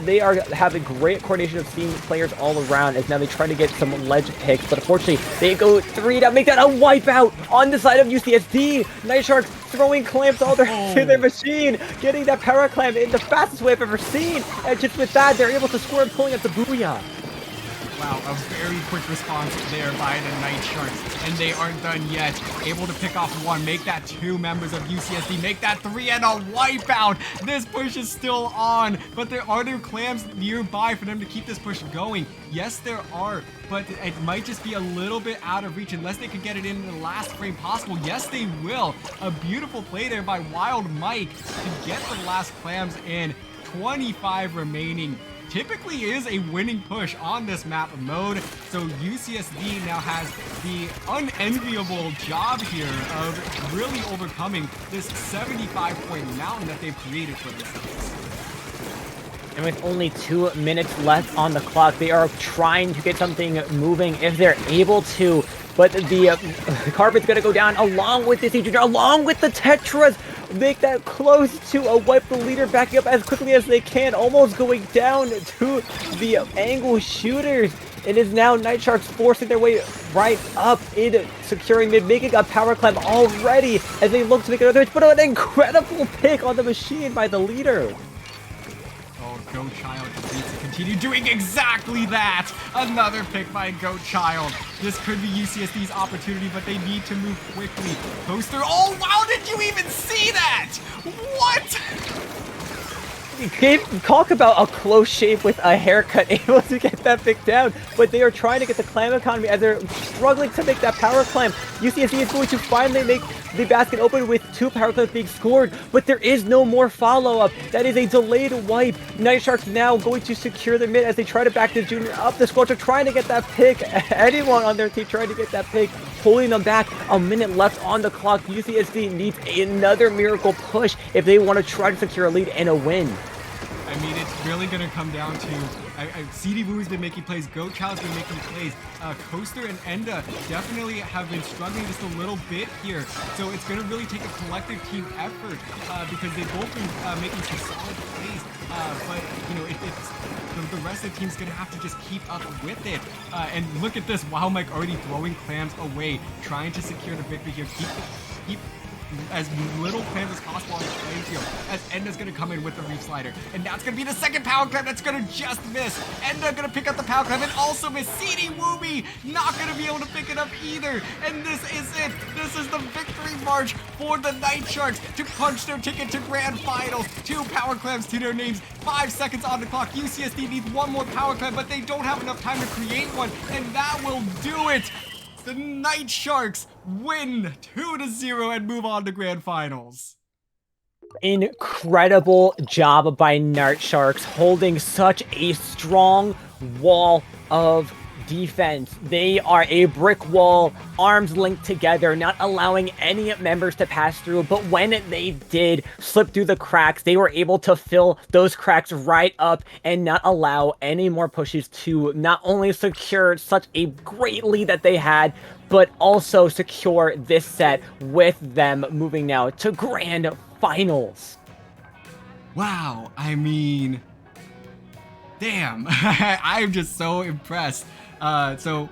They are having great coordination of seeing players all around as now they try to get some ledge picks, but unfortunately they go 3 down, make that a wipeout on the side of UCSD. Night Sharks throwing clamps all to their machine, getting that power clamp in the fastest way I've ever seen, and just with that they're able to score and pulling up the Booyah. Wow, a very quick response there by the Night Sharks, and they aren't done yet. Able to pick off 1, make that 2 members of UCSD, make that 3, and a wipeout. This push is still on, but there are no clams nearby for them to keep this push going. Yes, there are, but it might just be a little bit out of reach unless they can get it in the last frame possible. Yes, they will. A beautiful play there by Wild Mike to get the last clams in. 25 remaining. typically is a winning push on this map mode. So UCSD now has the unenviable job here of really overcoming this 75-point mountain that they've created for themselves. And with only 2 minutes left on the clock, they are trying to get something moving if they're able to. But the carpet's going to go down along with this Junior, along with the Tetras. Make that close to wipe the leader back up as quickly as they can, almost going down to the angle shooters. It is now Night Sharks forcing their way right up in securing mid, making a power climb already as they look to make another hit, but an incredible pick on the machine by the leader. Goat Child needs to continue doing exactly that. Another pick by Goat Child. This could be UCSD's opportunity, but they need to move quickly. Coaster, oh wow, did you even see that? What? Talk about a close shave with a haircut, able to get that pick down, but they are trying to get the climb economy as they're struggling to make that power climb. UCSD is going to finally make the basket open with 2 power climbs being scored, but there is no more follow-up. That is a delayed wipe. Night Sharks now going to secure the mid as they try to back the Junior up. The squad are trying to get that pick. Anyone on their team trying to get that pick, pulling them back. A minute left on the clock. UCSD needs another miracle push if they want to try to secure a lead and a win. I mean, it's really going to come down to CD Wu's been making plays, Goat Child's been making plays, Coaster and Enda definitely have been struggling just a little bit here. So it's going to really take a collective team effort because they've both been making some solid plays. But, you know, it's the rest of the team's going to have to just keep up with it. And look at this, Wild Mike already throwing clams away, trying to secure the victory here. Keep as little clams as possible on the playing field, as Enda's gonna come in with the reef slider. And that's gonna be the second power climb that's gonna just miss. Enda gonna pick up the power climb and also miss. CD Wooby not gonna be able to pick it up either. And this is it. This is the victory march for the Night Sharks to punch their ticket to grand finals. 2 power climbs to their names, 5 seconds on the clock. UCSD needs 1 more power climb, but they don't have enough time to create one, and that will do it. The Night Sharks win 2-0 and move on to grand finals. Incredible job by Night Sharks holding such a strong wall of defense. They are a brick wall, arms linked together, not allowing any members to pass through, but when they did slip through the cracks, they were able to fill those cracks right up and not allow any more pushes to not only secure such a great lead that they had, but also secure this set with them moving now to grand finals. Wow, I mean, damn, I'm just so impressed. So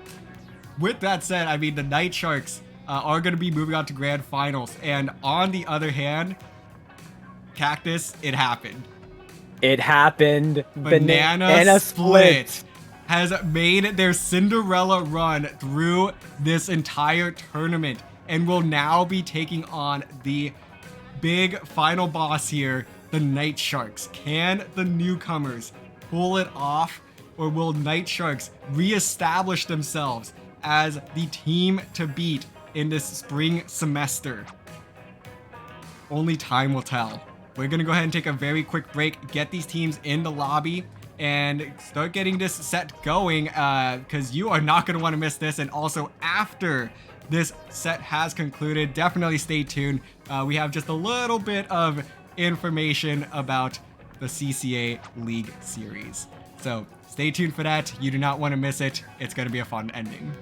with that said, I mean, the Night Sharks are going to be moving on to grand finals. And on the other hand, Cactus, it happened. It happened. Banana Split has made their Cinderella run through this entire tournament and will now be taking on the big final boss here, the Night Sharks. Can the newcomers pull it off? Or will Night Sharks reestablish themselves as the team to beat in this spring semester? Only time will tell. We're going to go ahead and take a very quick break, get these teams in the lobby, and start getting this set going because you are not going to want to miss this. And also after this set has concluded, definitely stay tuned. We have just a little bit of information about the CCA League Series. So stay tuned for that. You do not want to miss it. It's going to be a fun ending.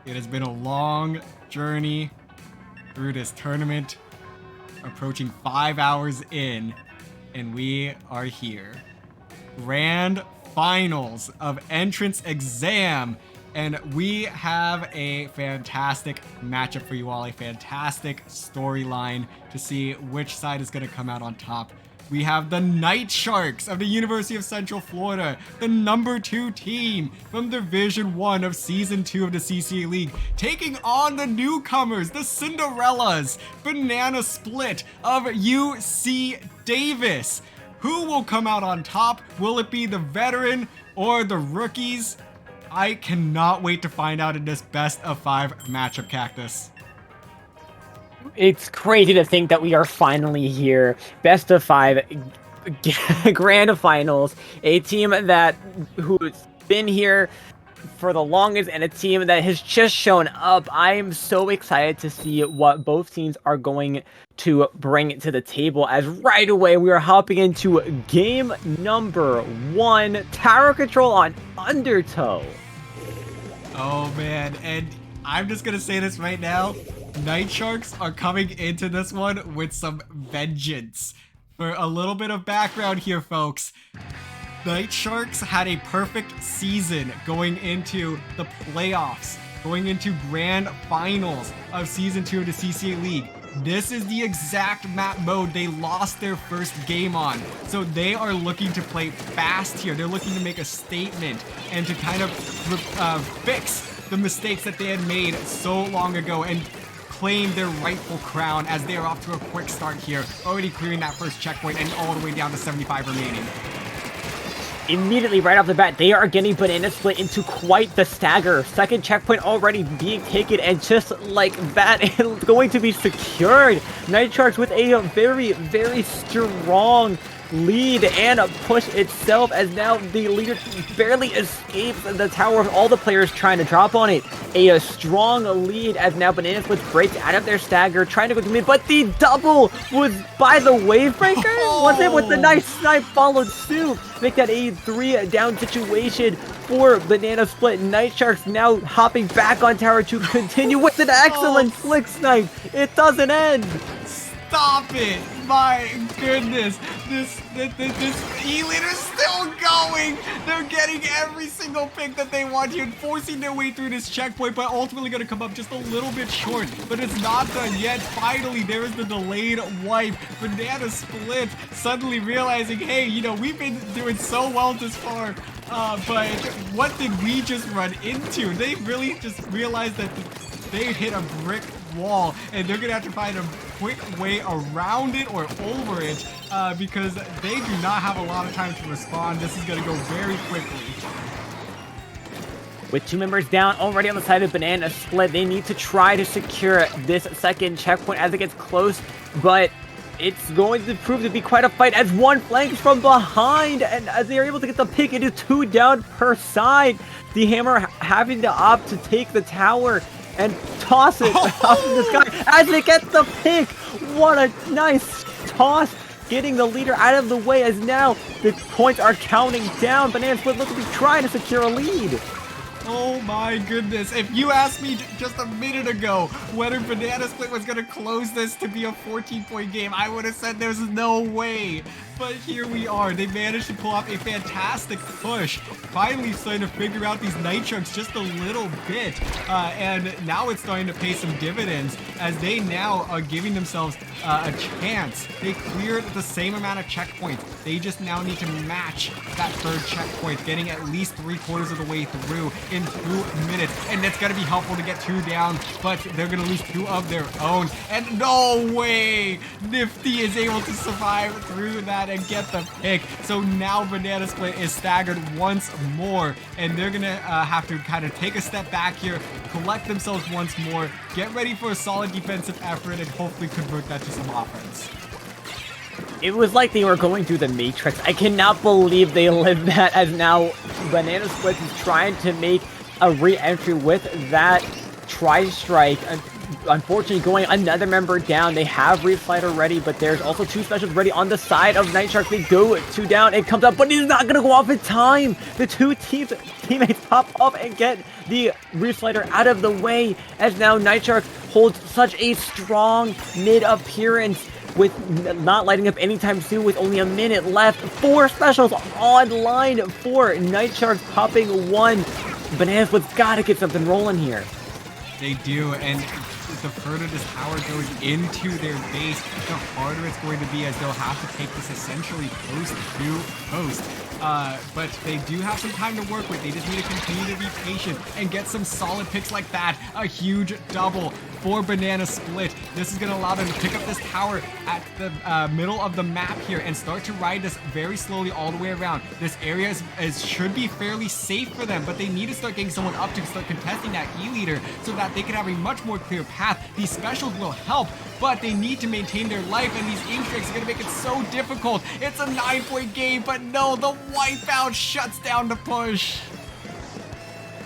It has been a long journey through this tournament, approaching 5 hours in, and we are here. Grand finals of entrance exam, and we have a fantastic matchup for you all, a fantastic storyline to see which side is going to come out on top. We have the Night Sharks of the University of Central Florida, the #2 team from Division 1 of Season 2 of the CCA League, taking on the newcomers, the Cinderellas, Banana Split of UC Davis. Who will come out on top? Will it be the veteran or the rookies? I cannot wait to find out in this best of 5 matchup, Cactus. It's crazy to think that we are finally here. Best of 5 grand finals. A team who's been here for the longest and a team that has just shown up. I am so excited to see what both teams are going to bring to the table, as right away we are hopping into game number 1. Tower control on Undertow. Oh man, and I'm just gonna say this right now. Night Sharks are coming into this one with some vengeance. For a little bit of background here, folks. Night Sharks had a perfect season going into the playoffs, going into grand finals of Season 2 of the CCA League. This is the exact map mode they lost their first game on. So they are looking to play fast here. They're looking to make a statement and to kind of fix the mistakes that they had made so long ago and claim their rightful crown, as they are off to a quick start here, already clearing that first checkpoint and all the way down to 75 remaining. Immediately right off the bat, they are getting Banana Split into quite the stagger. Second checkpoint already being taken, and just like that, it's going to be secured. Night Sharks with a very, very strong lead and push itself, as now the leader barely escapes the tower with all the players trying to drop on it. A strong lead, as now Banana Split breaks out of their stagger, trying to go to mid, but the double was by the Wavebreaker? Was it with the nice snipe followed suit? Make that a 3-down situation for Banana Split. Night Sharks now hopping back on tower to continue with an excellent flick snipe. It doesn't end. Stop it! My goodness, this E-leader's still going! They're getting every single pick that they want here, forcing their way through this checkpoint, but ultimately gonna come up just a little bit short. But it's not done yet. Finally, there is the delayed wipe. Banana Split suddenly realizing, hey, you know, we've been doing so well this far, but what did we just run into? They really just realized that they hit a brick wall, and they're gonna have to find a quick way around it or over it, because they do not have a lot of time to respond. This is gonna go very quickly. With 2 members down already on the side of Banana Split, they need to try to secure this second checkpoint as it gets close, but it's going to prove to be quite a fight as one flanks from behind, and as they are able to get the pick, it is 2 down per side. The Hammer having to opt to take the tower and toss it up in the sky as it gets the pick. What a nice toss, getting the leader out of the way, as now the points are counting down. Banana Split looking to try to secure a lead. Oh my goodness. If you asked me just a minute ago whether Banana Split was going to close this to be a 14-point game, I would have said there's no way. But here we are. They managed to pull off a fantastic push. Finally starting to figure out these Night Sharks just a little bit. And now it's starting to pay some dividends, as they now are giving themselves a chance. They cleared the same amount of checkpoints. They just now need to match that third checkpoint, getting at least 3/4 of the way through in 2 minutes. And that's going to be helpful to get 2 down, but they're going to lose 2 of their own. And no way! Nifty is able to survive through that and get the pick. So now Banana Split is staggered once more, and they're gonna have to kind of take a step back here, collect themselves once more, get ready for a solid defensive effort, and hopefully convert that to some offense. It was like they were going through the Matrix. I cannot believe they lived that, as now Banana Split is trying to make a re-entry with that tri-strike unfortunately going another member down. They have Reflighter ready, but there's also 2 specials ready on the side of Night Shark. They go 2 down. It comes up, but he's not going to go off in time. The 2 teammates pop up and get the Reflighter out of the way, as now Night Shark holds such a strong mid appearance with not lighting up anytime soon with only a minute left. 4 specials online for Night Sharks, popping 1. Banana Split's gotta get something rolling here. They do, and the further this power goes into their base, the harder it's going to be, as they'll have to take this essentially post to post. But they do have some time to work with. They just need to continue to be patient and get some solid picks like that. A huge double for Banana Split. This is going to allow them to pick up this tower at the middle of the map here and start to ride this very slowly all the way around. This area should be fairly safe for them, but they need to start getting someone up to start contesting that E-leader so that they can have a much more clear path. These specials will help, but they need to maintain their life, and these ink strikes are going to make it so difficult. It's a 9-point game, but no, the wipeout shuts down the push.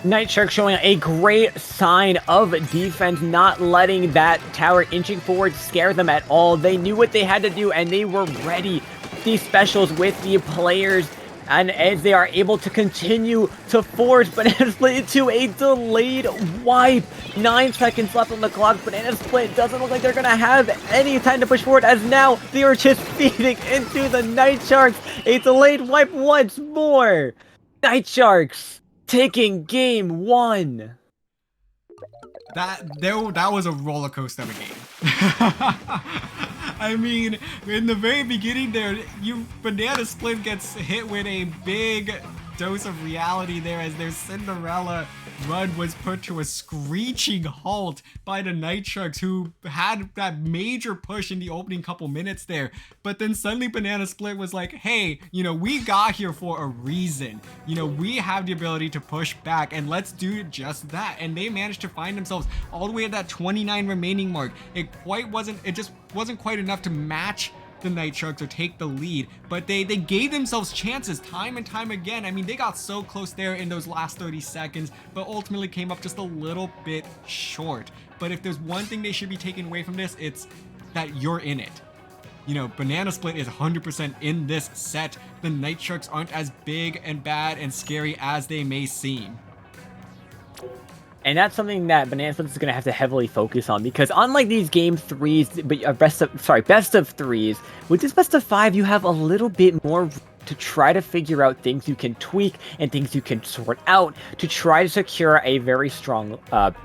Night Shark showing a great sign of defense, not letting that tower inching forward scare them at all. They knew what they had to do, and they were ready. These specials with the players, and as they are able to continue to force Banana Split into a delayed wipe. 9 seconds left on the clock. Banana Split doesn't look like they're gonna have any time to push forward, as now they are just feeding into the Night Sharks. A delayed wipe once more. Night Sharks taking game 1. That was a roller coaster of a game. I mean, in the very beginning there, Banana Split gets hit with a big dose of reality there, as their Cinderella run was put to a screeching halt by the Night Sharks, who had that major push in the opening couple minutes there. But then suddenly Banana Split was like, hey, we got here for a reason. We have the ability to push back, and let's do just that. And they managed to find themselves all the way at that 29 remaining mark. It just wasn't quite enough to match the Night Sharks or take the lead, but they gave themselves chances time and time again. I mean, they got so close there in those last 30 seconds, but ultimately came up just a little bit short. But if there's one thing they should be taking away from this, it's that you're in it. Banana Split is 100% in this set. The Night Sharks aren't as big and bad and scary as they may seem. And that's something that Banana Split is going to have to heavily focus on, because unlike these game 3s, but best of 3s, with this best of 5, you have a little bit more to try to figure out things you can tweak and things you can sort out to try to secure a very strong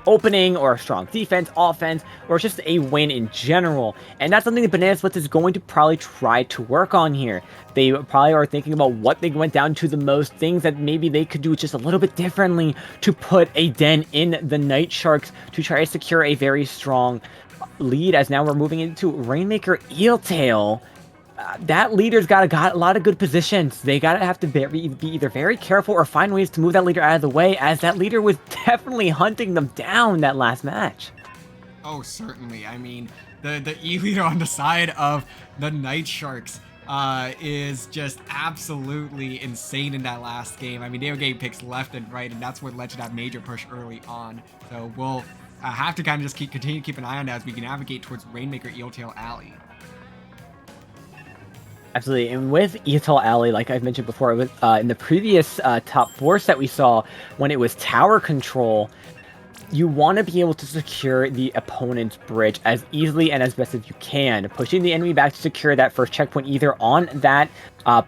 opening, or a strong defense, offense, or just a win in general. And that's something that Banana Split is going to probably try to work on here. They probably are thinking about what they went down to the most, things that maybe they could do just a little bit differently to put a dent in the Night Sharks to try to secure a very strong lead, as now we're moving into Rainmaker Eeltail. That leader's got a lot of good positions. They have to be either very careful or find ways to move that leader out of the way, as that leader was definitely hunting them down that last match. Oh, certainly. I mean, the E-leader on the side of the Night Sharks is just absolutely insane in that last game. I mean, they were getting picks left and right, and that's what led to that major push early on. So we'll have to kind of just continue to keep an eye on that as we can navigate towards Rainmaker Eeltail Alley. Absolutely, and with Eeltail Alley, like I've mentioned before, in the previous top 4 set we saw, when it was tower control, you want to be able to secure the opponent's bridge as easily and as best as you can, pushing the enemy back to secure that first checkpoint either on that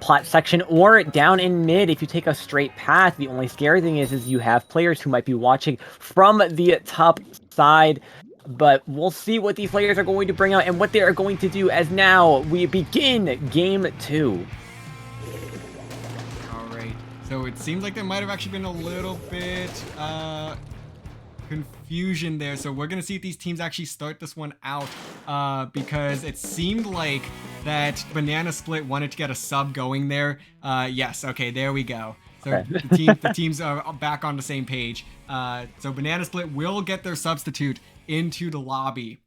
plat section or down in mid. If you take a straight path, the only scary thing is you have players who might be watching from the top side. But we'll see what these players are going to bring out and what they are going to do, as now we begin game 2. Alright, so it seems like there might have actually been a little bit confusion there. So we're going to see if these teams actually start this one out, because it seemed like that Banana Split wanted to get a sub going there. Yes, okay, there we go. So okay. the teams are back on the same page. So Banana Split will get their substitute into the lobby.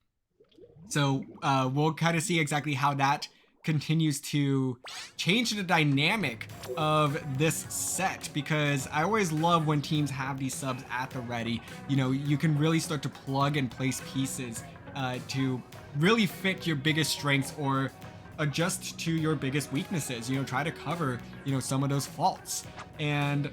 So we'll kind of see exactly how that continues to change the dynamic of this set, because I always love when teams have these subs at the ready. You know, you can really start to plug and place pieces to really fit your biggest strengths or adjust to your biggest weaknesses, you know, try to cover, you know, some of those faults. And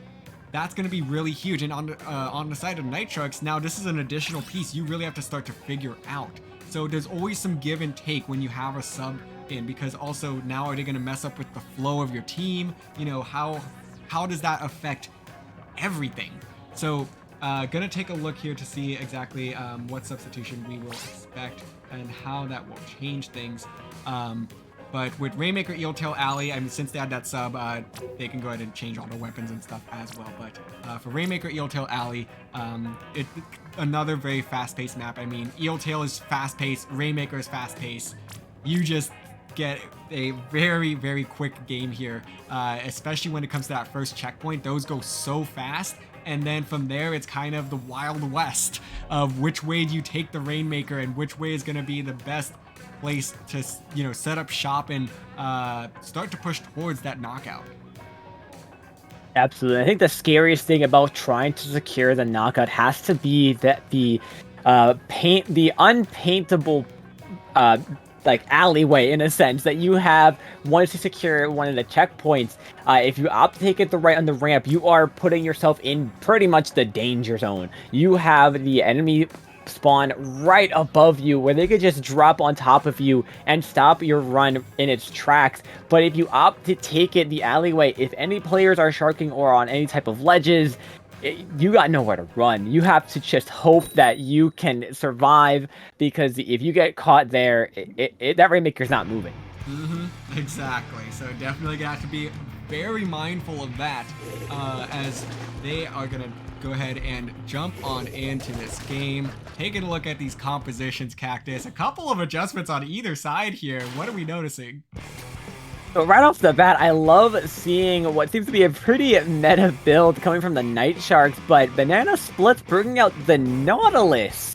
that's going to be really huge. And on the side of Nitrox, now this is an additional piece you really have to start to figure out. So there's always some give and take when you have a sub in, because also now are they going to mess up with the flow of your team? You know, how does that affect everything? So gonna take a look here to see exactly what substitution we will expect and how that will change things. But with Rainmaker, Eeltail, Alley, I mean, since they had that sub, they can go ahead and change all the weapons and stuff as well. But for Rainmaker, Eeltail, Alley, it's another very fast-paced map. I mean, Eeltail is fast-paced, Rainmaker is fast-paced. You just get a very, very quick game here, especially when it comes to that first checkpoint. Those go so fast. And then from there, it's kind of the Wild West of which way do you take the Rainmaker and which way is going to be the best place to, you know, set up shop and start to push towards that knockout. Absolutely. I think the scariest thing about trying to secure the knockout has to be that the unpaintable like alleyway, in a sense, that you have once you secure one of the checkpoints. If you opt to take it the right on the ramp, you are putting yourself in pretty much the danger zone. You have the enemy spawn right above you where they could just drop on top of you and stop your run in its tracks. But if you opt to take it the alleyway, if any players are sharking or on any type of ledges, you got nowhere to run. You have to just hope that you can survive, because if you get caught there, that Rainmaker's not moving. Exactly. So definitely gonna have to be very mindful of that as they are gonna go ahead and jump on into this game. Taking a look at these compositions, Cactus. A couple of adjustments on either side here. What are we noticing? So right off the bat, I love seeing what seems to be a pretty meta build coming from the Night Sharks, but Banana Split's bringing out the Nautilus.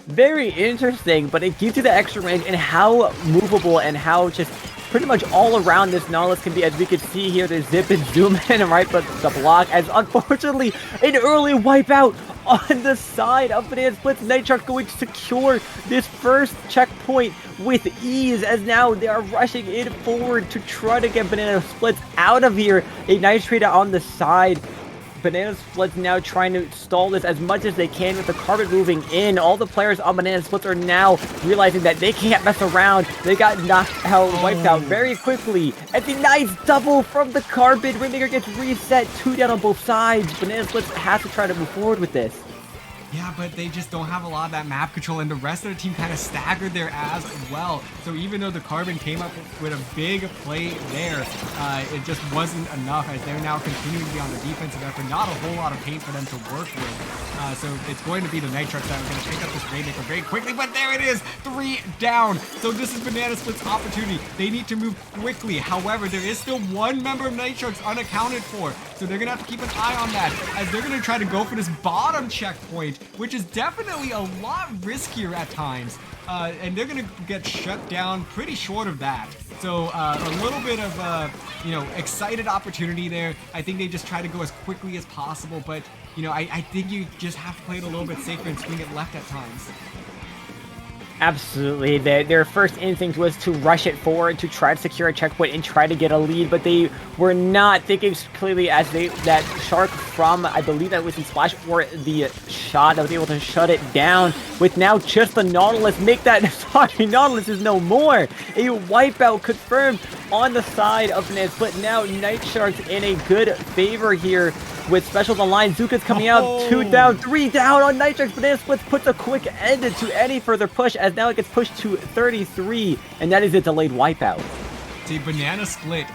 Very interesting, but it gives you the extra range and how movable and how just pretty much all around this Nautilus can be. As we can see here, the zip and zoom in and right, but the block, as unfortunately an early wipeout on the side of Banana Split's. Night Shark going to secure this first checkpoint with ease, as now they are rushing in forward to try to get Banana Splits out of here. A nice trade on the side. Banana Splits now trying to stall this as much as they can with the carpet moving in. All the players on Banana Splits are now realizing that they can't mess around. They got knocked out, wiped out very quickly. And the nice double from the carpet. Rainmaker gets reset, 2 down on both sides. Banana Splits has to try to move forward with this. Yeah, but they just don't have a lot of that map control, and the rest of the team kind of staggered there as well. So even though the Carbon came up with a big play there, it just wasn't enough, as they're now continuing to be on the defensive effort. Not a whole lot of paint for them to work with. So it's going to be the Nitrox that are going to pick up this Rainmaker very quickly, but there it is, 3 down. So this is Banana Split's opportunity. They need to move quickly. However, there is still one member of Nitrox unaccounted for, so they're going to have to keep an eye on that, as they're going to try to go for this bottom checkpoint, which is definitely a lot riskier at times. And they're going to get shut down pretty short of that. So a little bit of, you know, excited opportunity there. I think they just try to go as quickly as possible. But, you know, I think you just have to play it a little bit safer and swing it left at times. Absolutely. Their first instinct was to rush it forward to try to secure a checkpoint and try to get a lead, but they were not thinking clearly, as that Shark from, I believe that was in Splash, or the shot that was able to shut it down. With now just the Nautilus, make that, sorry, Nautilus is no more. A wipeout confirmed on the side of Banana Split. Now Night Sharks in a good favor here with specials on line. Zuka's coming out, 2 down, 3 down on Night Sharks. Banana Split puts a quick end to any further push, as now it gets pushed to 33, and that is a delayed wipeout. See, Banana Split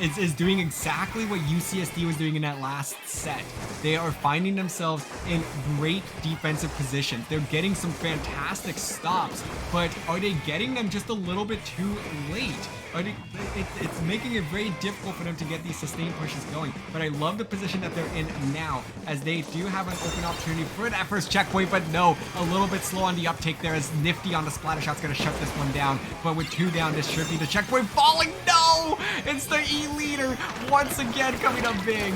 is doing exactly what UCSD was doing in that last set. They are finding themselves in great defensive positions. They're getting some fantastic stops, but are they getting them just a little bit too late? It's making it very difficult for them to get these sustained pushes going, but I love the position that they're in now, as they do have an open opportunity for that first checkpoint, but no, a little bit slow on the uptake there, as Nifty on the splatter shot's gonna shut this one down, but with 2 down, this should be the checkpoint falling. No! It's the E-leader once again coming up big.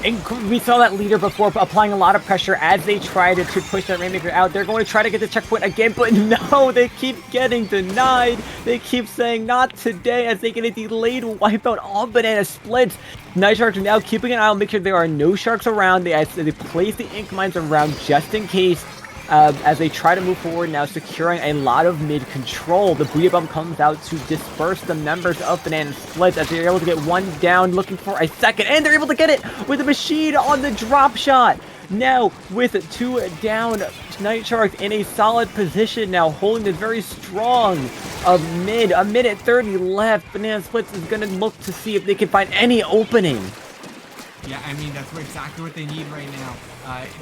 And we saw that leader before applying a lot of pressure as they try to push that Rainmaker out. They're going to try to get the checkpoint again, but no, they keep getting denied. They keep saying not today as they get a delayed wipeout on Banana Splits. Night Sharks are now keeping an eye on, make sure there are no sharks around. They place the ink mines around just in case. As they try to move forward now, securing a lot of mid control. The Booyah Bomb comes out to disperse the members of Banana Splits as they're able to get 1 down, looking for a second, and they're able to get it with a machine on the drop shot. Now, with 2 down, Night Sharks in a solid position now, holding this very strong mid. A minute 30 left. Banana Splits is going to look to see if they can find any opening. Yeah, I mean, that's exactly what they need right now.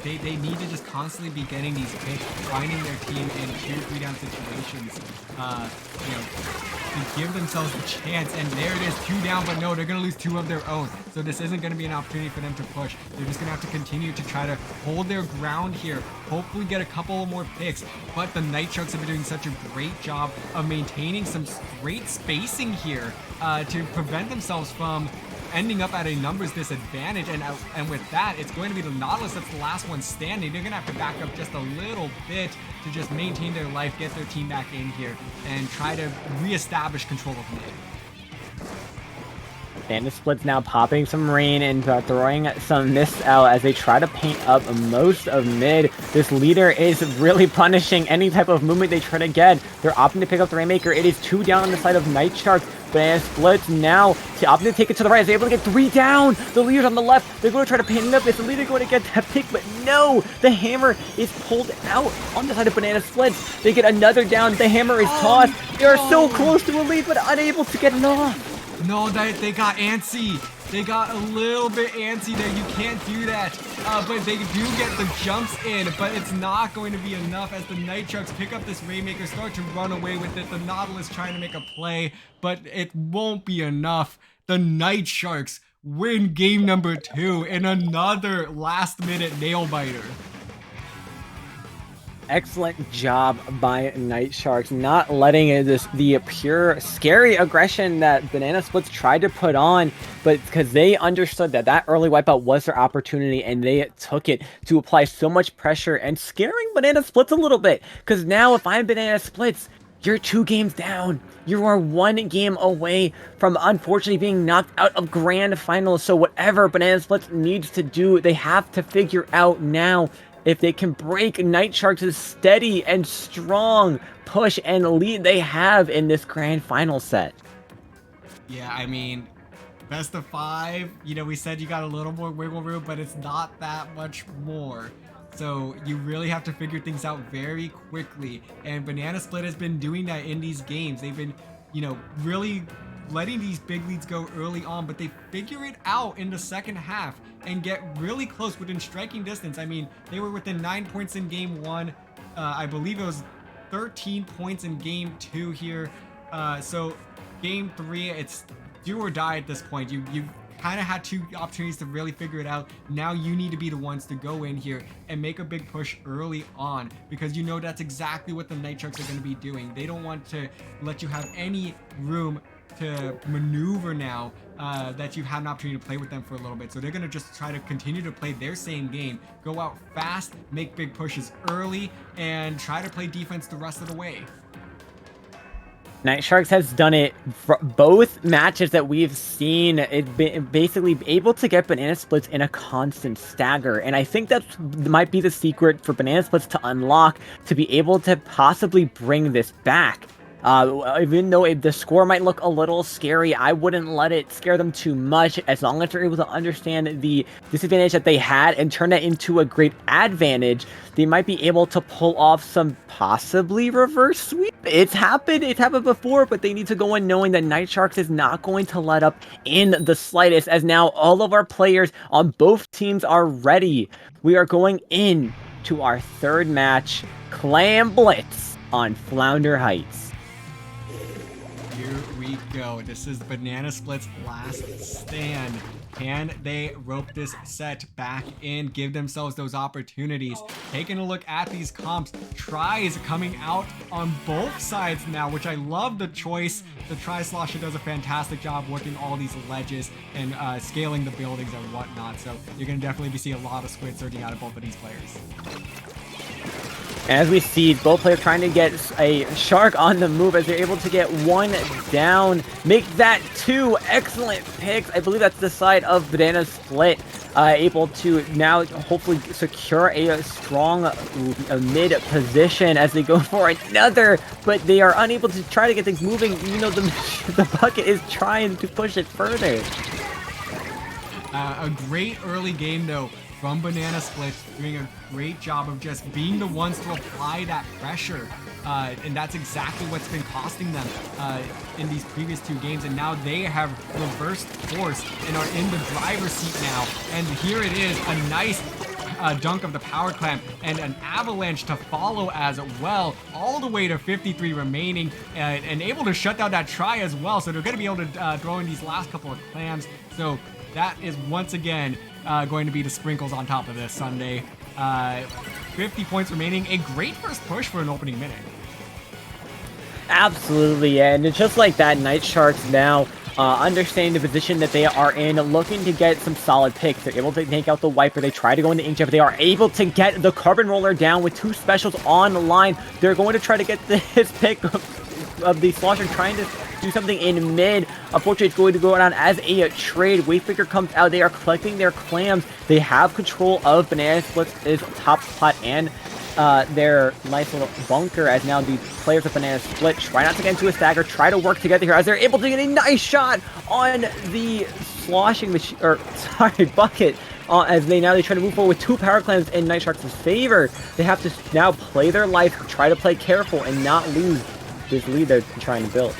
They need to just constantly be getting these picks, finding their team in 2-3 down situations, to give themselves a chance. And there it is, 2 down, but no, they're going to lose 2 of their own. So this isn't going to be an opportunity for them to push. They're just going to have to continue to try to hold their ground here, hopefully get a couple more picks. But the Night Sharks have been doing such a great job of maintaining some great spacing here to prevent themselves from ending up at a numbers disadvantage, and with that, it's going to be the Nautilus that's the last one standing. They're gonna have to back up just a little bit to just maintain their life, get their team back in here, and try to reestablish control of mid. Banana Splits now popping some rain and throwing some mists out as they try to paint up most of mid. This leader is really punishing any type of movement they try to get. They're opting to pick up the Rainmaker. It is 2 down on the side of Night Sharks. Banana Splits now opting to take it to the right. They're able to get 3 down. The leader's on the left. They're going to try to paint it up. Is the leader going to get that pick? But no, the hammer is pulled out on the side of Banana Splits. They get another down. The hammer is tossed. They are so close to a lead, but unable to get it off. No, they got antsy. They got a little bit antsy there. You can't do that. But they do get the jumps in, but it's not going to be enough as the Night Sharks pick up this Rainmaker, start to run away with it. The Nautilus trying to make a play, but it won't be enough. The Night Sharks win game number 2 in another last-minute nail-biter. Excellent job by Night Sharks, not letting the pure scary aggression that Banana Splits tried to put on, but because they understood that early wipeout was their opportunity and they took it to apply so much pressure and scaring Banana Splits a little bit. Because now if I'm Banana Splits, you're 2 games down. You are 1 game away from unfortunately being knocked out of grand finals. So whatever Banana Splits needs to do, they have to figure out now if they can break Night Sharks' steady and strong push and lead they have in this grand final set. Yeah, I mean, best of 5, we said you got a little more wiggle room, but it's not that much more. So you really have to figure things out very quickly. And Banana Split has been doing that in these games. They've been, really letting these big leads go early on, but they figure it out in the second half and get really close within striking distance. I mean, they were within 9 points in game 1. I believe it was 13 points in game 2 here. So game 3, it's do or die at this point. You kind of had 2 opportunities to really figure it out. Now you need to be the ones to go in here and make a big push early on, because that's exactly what the Night Sharks are going to be doing. They don't want to let you have any room to maneuver now that you've had an opportunity to play with them for a little bit. So they're going to just try to continue to play their same game, go out fast, make big pushes early, and try to play defense the rest of the way. Night Sharks has done it for both matches that we've seen. It's been basically able to get Banana Splits in a constant stagger. And I think that might be the secret for Banana Splits to unlock, to be able to possibly bring this back. Even though the score might look a little scary, I wouldn't let it scare them too much. As long as they're able to understand the disadvantage that they had and turn that into a great advantage, they might be able to pull off some possibly reverse sweep. It's happened before, but they need to go in knowing that Night Sharks is not going to let up in the slightest, as now all of our players on both teams are ready. We are going in to our third match, Clam Blitz on Flounder Heights. Here we go. This is Banana Split's last stand. Can they rope this set back in, give themselves those opportunities? Taking a look at these comps, tries coming out on both sides now, which I love the choice. The Tri-Slosher does a fantastic job working all these ledges and scaling the buildings and whatnot. So you're going to definitely see a lot of squid surging out of both of these players. As we see, both players trying to get a shark on the move as they're able to get one down. Make that two excellent picks. I believe that's the side of Banana Split. Able to now hopefully secure a strong mid position as they go for another, but they are unable to try to get things moving, even though the bucket is trying to push it further. A great early game, though, from Banana Split, doing a great job of just being the ones to apply that pressure. And that's exactly what's been costing them in these previous two games. And now they have reversed course and are in the driver's seat now. And here it is, a nice dunk of the power clamp and an avalanche to follow as well, all the way to 53 remaining, and able to shut down that try as well. So they're going to be able to throw in these last couple of clams. So that is once again going to be the sprinkles on top of this Sunday. 50 points remaining. A great first push for an opening minute. Absolutely, and it's just like that, Night Sharks now understanding the position that they are in, looking to get some solid picks. They're able to take out the wiper. They try to go into inkjet, but they are able to get the carbon roller down with two specials on the line. They're going to try to get this pick of the Slosher, trying to do something in mid. Unfortunately, it's going to go down as a trade. Wayfaker comes out. They are collecting their clams. They have control of Banana Split's top spot and their nice little bunker, as now the players of Banana Split try not to get into a stagger, try to work together here as they're able to get a nice shot on the sloshing machine, or sorry, bucket. As they try to move forward with two power clams in Night Sharks' favor. They have to now play their life, try to play careful and not lose this lead they're trying to build.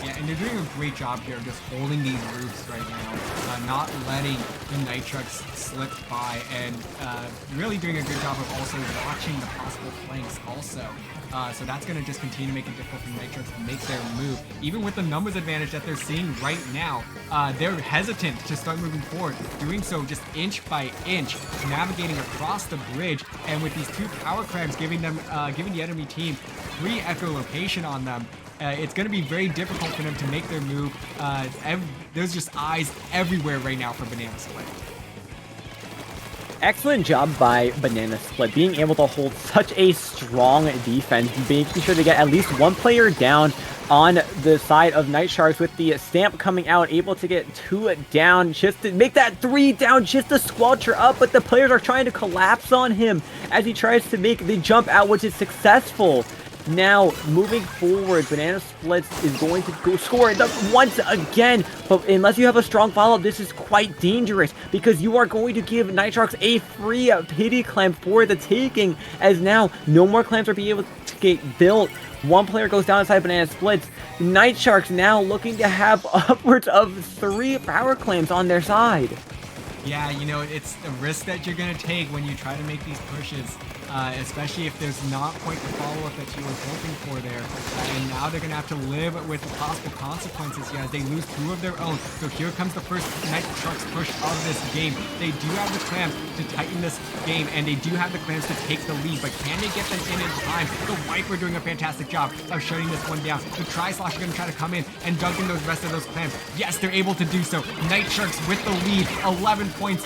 Yeah, and they're doing a great job here of just holding these roofs right now, not letting the Night Sharks slip by, and really doing a good job of also watching the possible flanks also. So that's going to just continue to make it difficult for Night Sharks to make their move. Even with the numbers advantage that they're seeing right now, they're hesitant to start moving forward, doing so just inch by inch, navigating across the bridge, and with these two power crabs giving the enemy team free echolocation on them, it's going to be very difficult for them to make their move. There's just eyes everywhere right now for Banana Split. Excellent job by Banana Split, being able to hold such a strong defense, making sure to get at least one player down on the side of Night Sharks, with the stamp coming out, able to get two down, just to make that three down, just to squelcher up, but the players are trying to collapse on him as he tries to make the jump out, which is successful. Now, moving forward, Banana Splits is going to go score it up once again, but unless you have a strong follow-up, this is quite dangerous, because you are going to give Night Sharks a free pity clam for the taking, as now no more clams are being able to get built. One player goes down inside Banana Splits. Night Sharks now looking to have upwards of 3 power clams on their side. Yeah, you know, it's the risk that you're going to take when you try to make these pushes, especially if there's not quite the follow-up that you were hoping for there. And now they're going to have to live with the possible consequences here as they lose 2 of their own. So here comes the first Night Sharks push of this game. They do have the clams to tighten this game, and they do have the clams to take the lead, but can they get them in time? The Viper doing a fantastic job of shutting this one down. The Tri-Slosh are going to try to come in and dunk in those rest of those clams. Yes, they're able to do so. Night Sharks with the lead, 11 points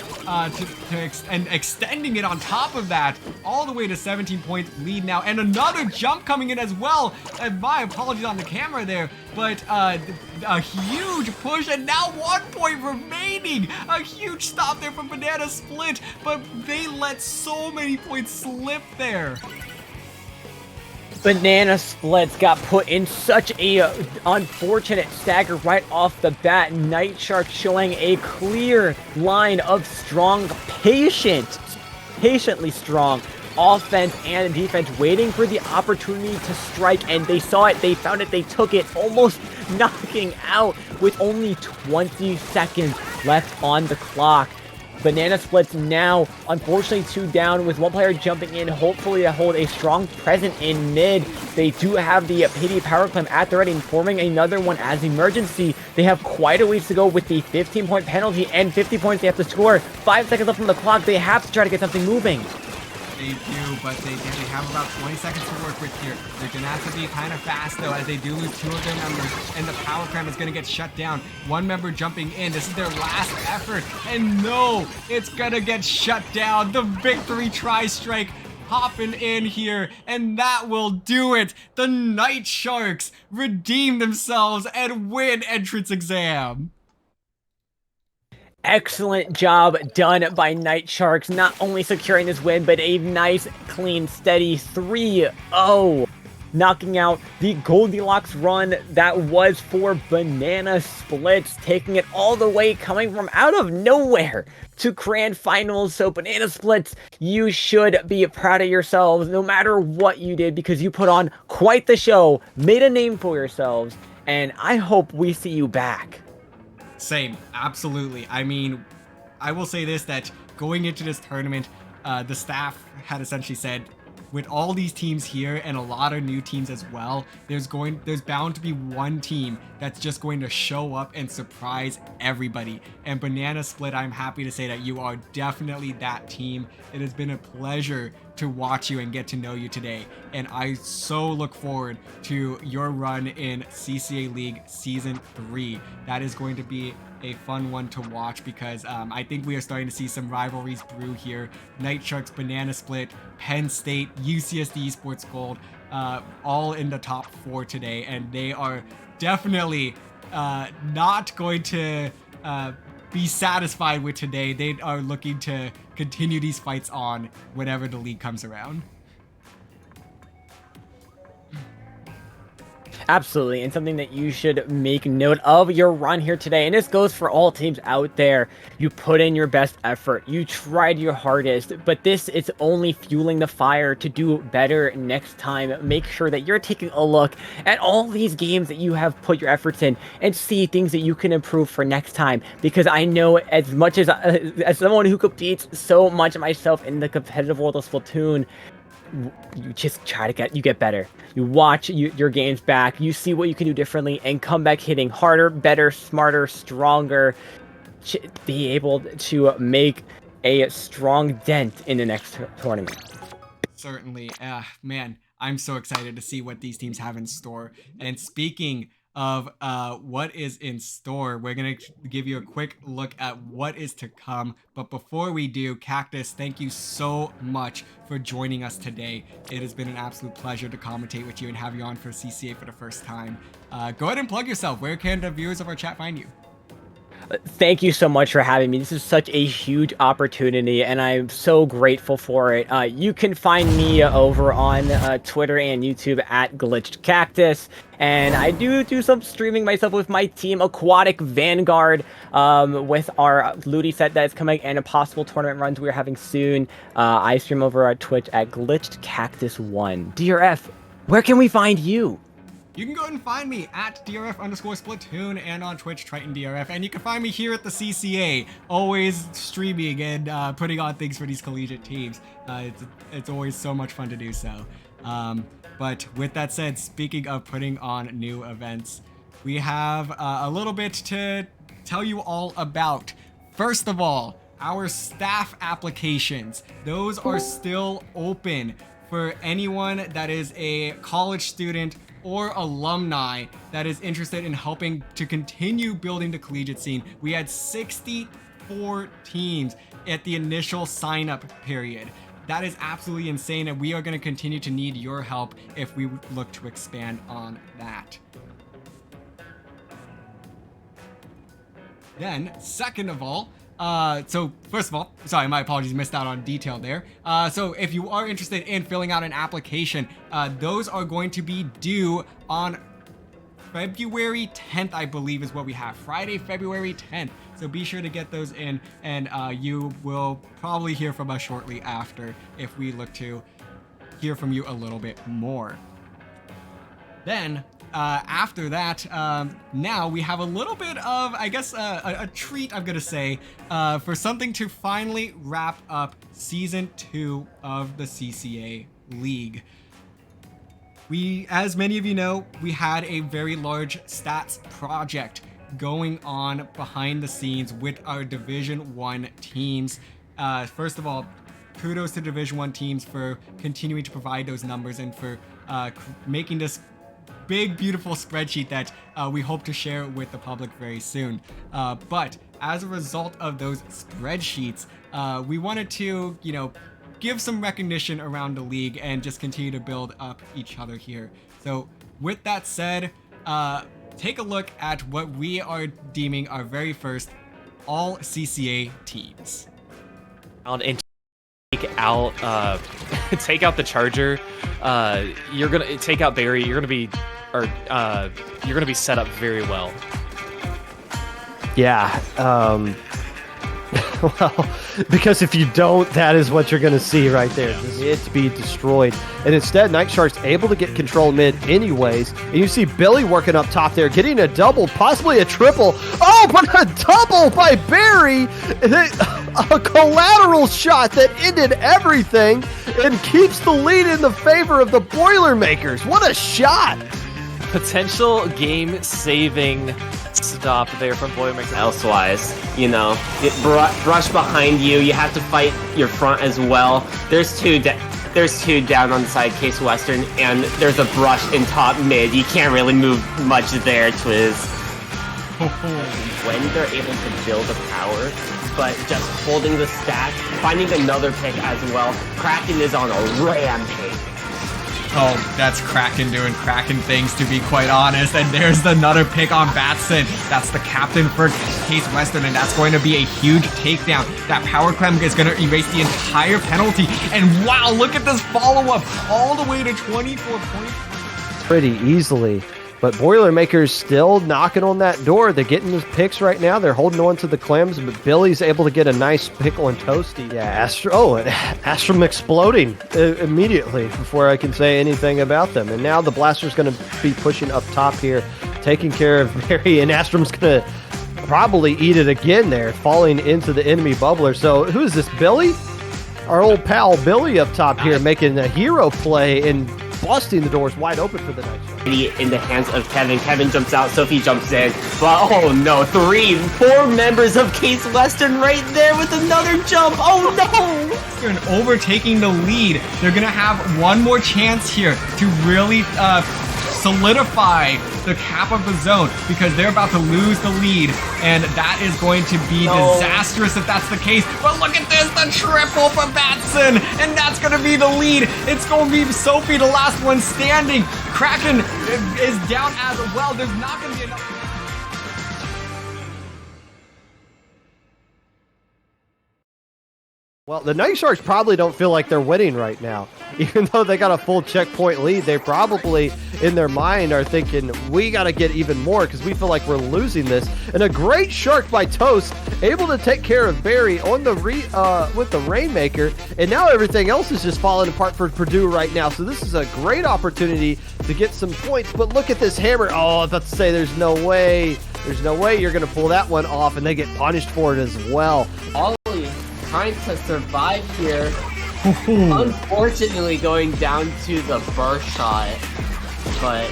and extending it on top of that, all the way to 17 points lead now, and another jump coming in as well. And my apologies on the camera there, but a huge push, and now 1 point remaining. A huge stop there from Banana Split, but they let so many points slip there. Banana Splits got put in such a unfortunate stagger right off the bat. Night Shark showing a clear line of strong, patiently strong offense and defense, waiting for the opportunity to strike, and they saw it, they found it, they took it, almost knocking out with only 20 seconds left on the clock. Banana Splits now, unfortunately, 2 down with 1 player jumping in, hopefully to hold a strong present in mid. They do have the PD power climb at the ready and forming another one as emergency. They have quite a ways to go with the 15-point penalty and 50 points they have to score. 5 seconds left on the clock. They have to try to get something moving. They do, but they have about 20 seconds to work with here. They're going to have to be kind of fast, though, as they do lose 2 of their members, and the power cram is going to get shut down. 1 member jumping in. This is their last effort, and no, it's going to get shut down. The victory tri-strike hopping in here, and that will do it. The Night Sharks redeem themselves and win entrance exam. Excellent job done by Night Sharks, not only securing this win, but a nice, clean, steady 3-0, knocking out the Goldilocks run that was for Banana Splits, taking it all the way, coming from out of nowhere to grand finals. So Banana Splits, you should be proud of yourselves no matter what you did, because you put on quite the show, made a name for yourselves, and I hope we see you back. Same, absolutely. I mean, I will say this, that going into this tournament, the staff had essentially said, with all these teams here and a lot of new teams as well, there's bound to be one team that's just going to show up and surprise everybody. And Banana Split, I'm happy to say that you are definitely that team. It has been a pleasure to watch you and get to know you today, and I so look forward to your run in CCA League Season 3. That is going to be a fun one to watch, because I think we are starting to see some rivalries brew here. Night Sharks, Banana Split, Penn State, UCSD Esports Gold, all in the top 4 today, and they are definitely not going to be satisfied with today. They are looking to continue these fights on whenever the league comes around. Absolutely, and something that you should make note of your run here today, and this goes for all teams out there. You put in your best effort, you tried your hardest, but this is only fueling the fire to do better next time. Make sure that you're taking a look at all these games that you have put your efforts in and see things that you can improve for next time, because I know as much as someone who competes so much myself in the competitive world of Splatoon, you just try to get better. You watch your games back, you see what you can do differently, and come back hitting harder, better, smarter, stronger, be able to make a strong dent in the next tournament. Certainly. Man, I'm so excited to see what these teams have in store. And speaking of what is in store, we're going to give you a quick look at what is to come. But before we do, Cactus, thank you so much for joining us today. It has been an absolute pleasure to commentate with you and have you on for CCA for the first time. Go ahead and plug yourself. Where can the viewers of our chat find you? Thank you so much for having me. This is such a huge opportunity, and I'm so grateful for it. You can find me over on Twitter and YouTube at Glitched Cactus, and I do some streaming myself with my team, Aquatic Vanguard, with our Ludi set that is coming and a possible tournament runs we're having soon. I stream over on Twitch at Glitched Cactus 1. DRF, where can we find you? You can go ahead and find me at DRF_Splatoon and on Twitch, TritonDRF. And you can find me here at the CCA, always streaming and putting on things for these collegiate teams. It's always so much fun to do so. But with that said, speaking of putting on new events, we have a little bit to tell you all about. First of all, our staff applications. Those are still open for anyone that is a college student or alumni that is interested in helping to continue building the collegiate scene. We had 64 teams at the initial sign-up period. That is absolutely insane, and we are going to continue to need your help if we look to expand on that. Then, second of all, so first of all, sorry, my apologies, missed out on detail there. So if you are interested in filling out an application, those are going to be due on February 10th, I believe is what we have. Friday, February 10th. So be sure to get those in, and you will probably hear from us shortly after if we look to hear from you a little bit more. Then, after that, now we have a little bit of, I guess, a treat, I'm gonna say, for something to finally wrap up Season 2 of the CCA League. We, as many of you know, we had a very large stats project going on behind the scenes with our Division 1 teams. First of all, kudos to Division 1 teams for continuing to provide those numbers and for making this big, beautiful spreadsheet that we hope to share with the public very soon. But as a result of those spreadsheets, we wanted to, you know, give some recognition around the league and just continue to build up each other here. So with that said, take a look at what we are deeming our very first all CCA teams. And take out take out the Charger. You're gonna take out Barry. You're gonna be set up very well. Yeah. Well, because if you don't, that is what you're going to see right there. Just it to be destroyed. And instead, Night Shark's able to get control mid anyways. And you see Billy working up top there, getting a double, possibly a triple. Oh, but a double by Barry. A collateral shot that ended everything and keeps the lead in the favor of the Boilermakers. What a shot. Potential game-saving stop there from Boilermakers. Elsewise, you know, get brush behind you. You have to fight your front as well. There's two down on the side, Case Western, and there's a brush in top mid. You can't really move much there, Twiz. When they're able to build a power, but just holding the stack, finding another pick as well. Kraken is on a rampage. Oh, that's Kraken doing Kraken things, to be quite honest. And there's another pick on Batson. That's the captain for Case Western, and that's going to be a huge takedown. That power climb is going to erase the entire penalty. And wow, look at this follow-up all the way to 24 points. Pretty easily. But Boilermakers still knocking on that door. They're getting those picks right now. They're holding on to the clams, but Billy's able to get a nice pickle and toasty. Yeah, Astrum exploding immediately before I can say anything about them. And now the Blaster's going to be pushing up top here, taking care of Barry, and Astrum's going to probably eat it again there, falling into the enemy bubbler. So who is this, Billy? Our old pal Billy up top here, making a hero play and busting the doors wide open for the Night Shark. In the hands of Kevin. Kevin jumps out, Sophie jumps in, but oh no, 4 members of Case Western right there with another jump. Oh no! And overtaking the lead. They're gonna have one more chance here to really solidify the cap of the zone, because they're about to lose the lead, and that is going to be disastrous if that's the case. But look at this, the triple for Batson, and that's going to be the lead. It's going to be Sophie, the last one standing. Kraken is down as well. There's not going to be enough. Well, the Night Sharks probably don't feel like they're winning right now. Even though they got a full checkpoint lead, they probably, in their mind, are thinking, we got to get even more because we feel like we're losing this. And a great shark by Toast, able to take care of Barry on the with the Rainmaker. And now everything else is just falling apart for Purdue right now. So this is a great opportunity to get some points. But look at this hammer. Oh, I was about to say, there's no way. There's no way you're going to pull that one off, and they get punished for it as well. Ollie trying to survive here. Unfortunately going down to the burst shot, but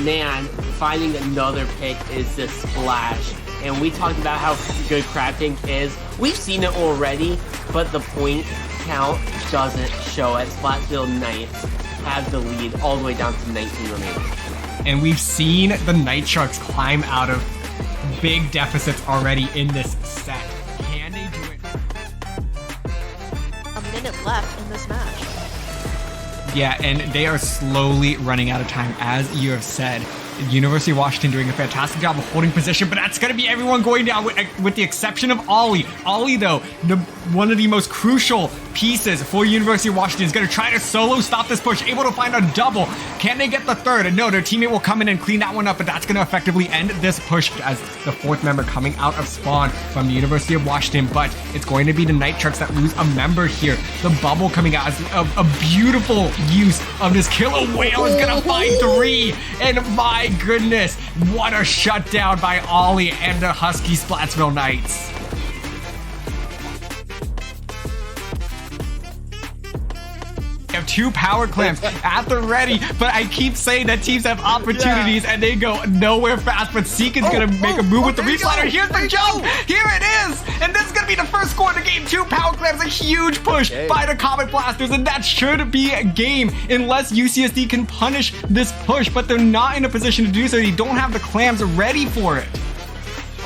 man, finding another pick is the splash. And we talked about how good crafting is. We've seen it already, but the point count doesn't show it. Splatfield Knights have the lead all the way down to 19 remaining. And we've seen the Night Sharks climb out of big deficits already in this set. Can they do it? A minute left in this match. Yeah, and they are slowly running out of time, as you have said. University of Washington doing a fantastic job of holding position, but that's going to be everyone going down with the exception of Ollie. Ollie, though, one of the most crucial pieces for University of Washington, is going to try to solo stop this push, able to find a double. Can they get the third? And no, their teammate will come in and clean that one up, but that's going to effectively end this push as the fourth member coming out of spawn from the University of Washington, but it's going to be the Night Trucks that lose a member here. The bubble coming out is a beautiful use of this killer whale is going to find 3, and my goodness, what a shutdown by Ollie and the Husky Splatsville Knights. Have 2 power clamps at the ready, but I keep saying that teams have opportunities and they go nowhere fast, but Seekin's gonna make a move with the reslider. Here's the jump! Here it is! And this is gonna be the first score in the game. 2 power clamps, a huge push by the Comet Blasters, and that should be a game unless UCSD can punish this push, but they're not in a position to do so. They don't have the clams ready for it.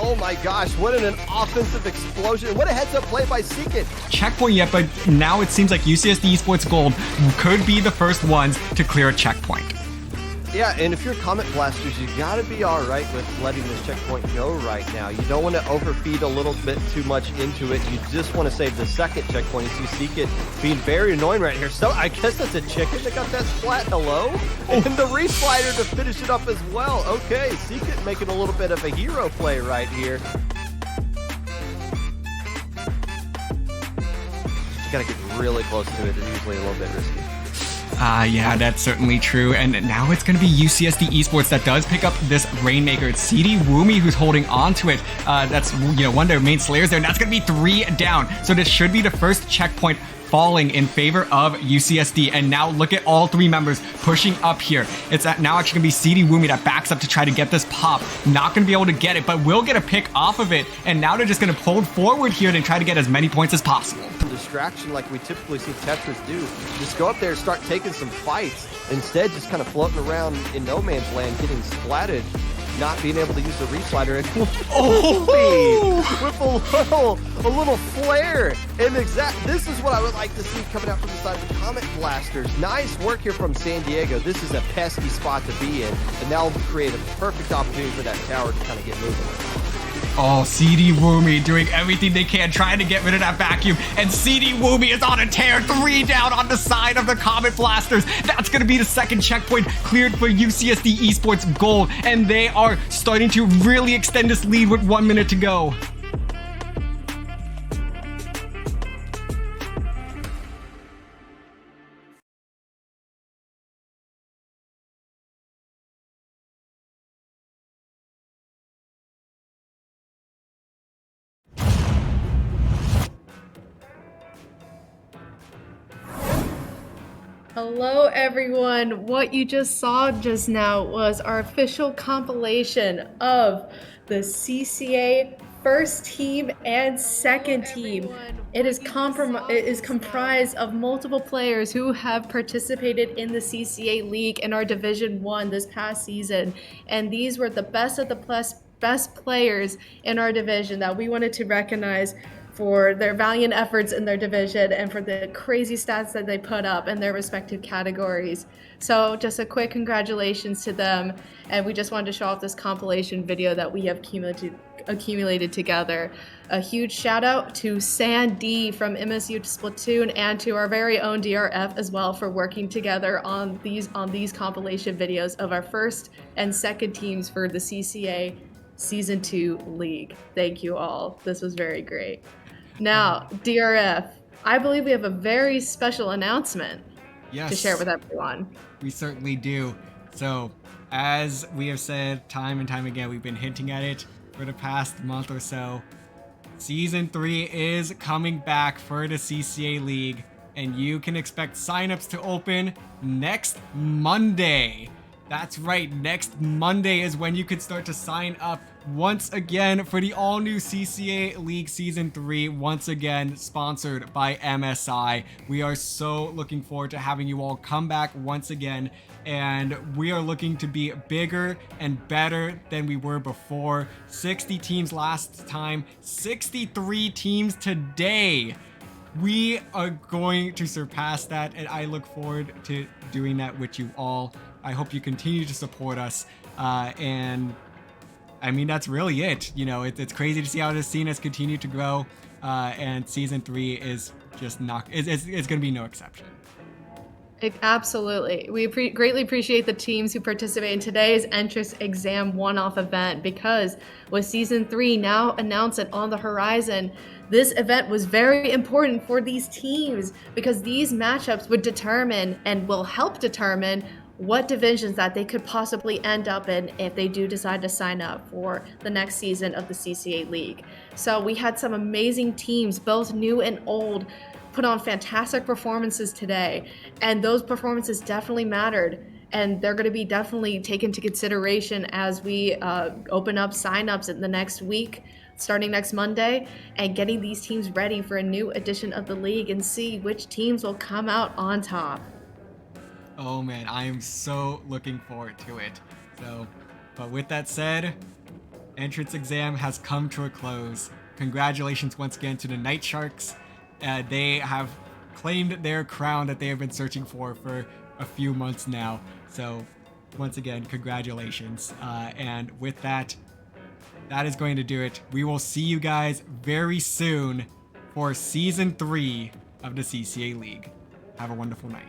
Oh my gosh, what an offensive explosion. What a heads-up play by Seekin. Checkpoint yet, but now it seems like UCSD Esports Gold could be the first ones to clear a checkpoint. Yeah, and if you're Comet Blasters, you gotta be all right with letting this checkpoint go right now. You don't want to overfeed a little bit too much into it. You just want to save the second checkpoint. You see Seekin being very annoying right here. So I guess that's a chicken that got that splat. Hello? And the reslider to finish it up as well. Okay, Seekin making a little bit of a hero play right here. You gotta get really close to it. It's usually a little bit risky. Yeah, that's certainly true. And now it's going to be UCSD Esports that does pick up this Rainmaker. It's CD Woomy who's holding on to it. That's, one of their main slayers there. And that's going to be 3 down. So this should be the first checkpoint falling in favor of UCSD. And now look at all 3 members pushing up here. It's now actually going to be CD Woomy that backs up to try to get this pop. Not going to be able to get it, but will get a pick off of it. And now they're just going to pull forward here and try to get as many points as possible. Distraction like we typically see Tetris do. Just go up there and start taking some fights. Instead, just kind of floating around in no man's land, getting splatted, not being able to use the reslider. And with a little flare. And this is what I would like to see coming out from the side of the Comet Blasters. Nice work here from San Diego. This is a pesky spot to be in, and that'll create a perfect opportunity for that tower to kind of get moving. Oh, CD Woomy doing everything they can, trying to get rid of that vacuum. And CD Woomy is on a tear. 3 down on the side of the Comet Blasters. That's going to be the second checkpoint cleared for UCSD Esports Gold. And they are starting to really extend this lead with 1 minute to go. Hello everyone, what you just saw just now was our official compilation of the CCA first team and second team. It is comprised of multiple players who have participated in the CCA League in our Division 1 this past season, and these were the best of the best players in our division that we wanted to recognize for their valiant efforts in their division and for the crazy stats that they put up in their respective categories. So just a quick congratulations to them, and we just wanted to show off this compilation video that we have accumulated together. A huge shout out to Sandy from MSU Splatoon and to our very own DRF as well for working together on these compilation videos of our first and second teams for the CCA Season 2 League. Thank you all. This was very great. Now, DRF, I believe we have a very special announcement to share with everyone. We certainly do. So, as we have said time and time again, we've been hinting at it for the past month or so. Season 3 is coming back for the CCA League, and you can expect signups to open next Monday. That's right, next Monday is when you can start to sign up once again for the all-new CCA League Season 3, once again sponsored by MSI. We are so looking forward to having you all come back once again, and we are looking to be bigger and better than we were before. 60 teams last time, 63 teams today. We are going to surpass that, and I look forward to doing that with you all. I hope you continue to support us. And I mean, that's really it. You know, it's crazy to see how this scene has continued to grow, and season 3 is just not. It's going to be no exception. Absolutely. We greatly appreciate the teams who participate in today's entrance exam one-off event, because with season 3 now announced and on the horizon, this event was very important for these teams, because these matchups would determine and will help determine what divisions that they could possibly end up in if they do decide to sign up for the next season of the CCA League. So we had some amazing teams, both new and old, put on fantastic performances today, and those performances definitely mattered, and they're going to be definitely taken into consideration as we open up signups in the next week, starting next Monday, and getting these teams ready for a new edition of the league and see which teams will come out on top. Oh man, I am so looking forward to it. So, but with that said, entrance exam has come to a close. Congratulations once again to the Night Sharks. They have claimed their crown that they have been searching for a few months now. So once again, congratulations. And with that, that is going to do it. We will see you guys very soon for season 3 of the CCA League. Have a wonderful night.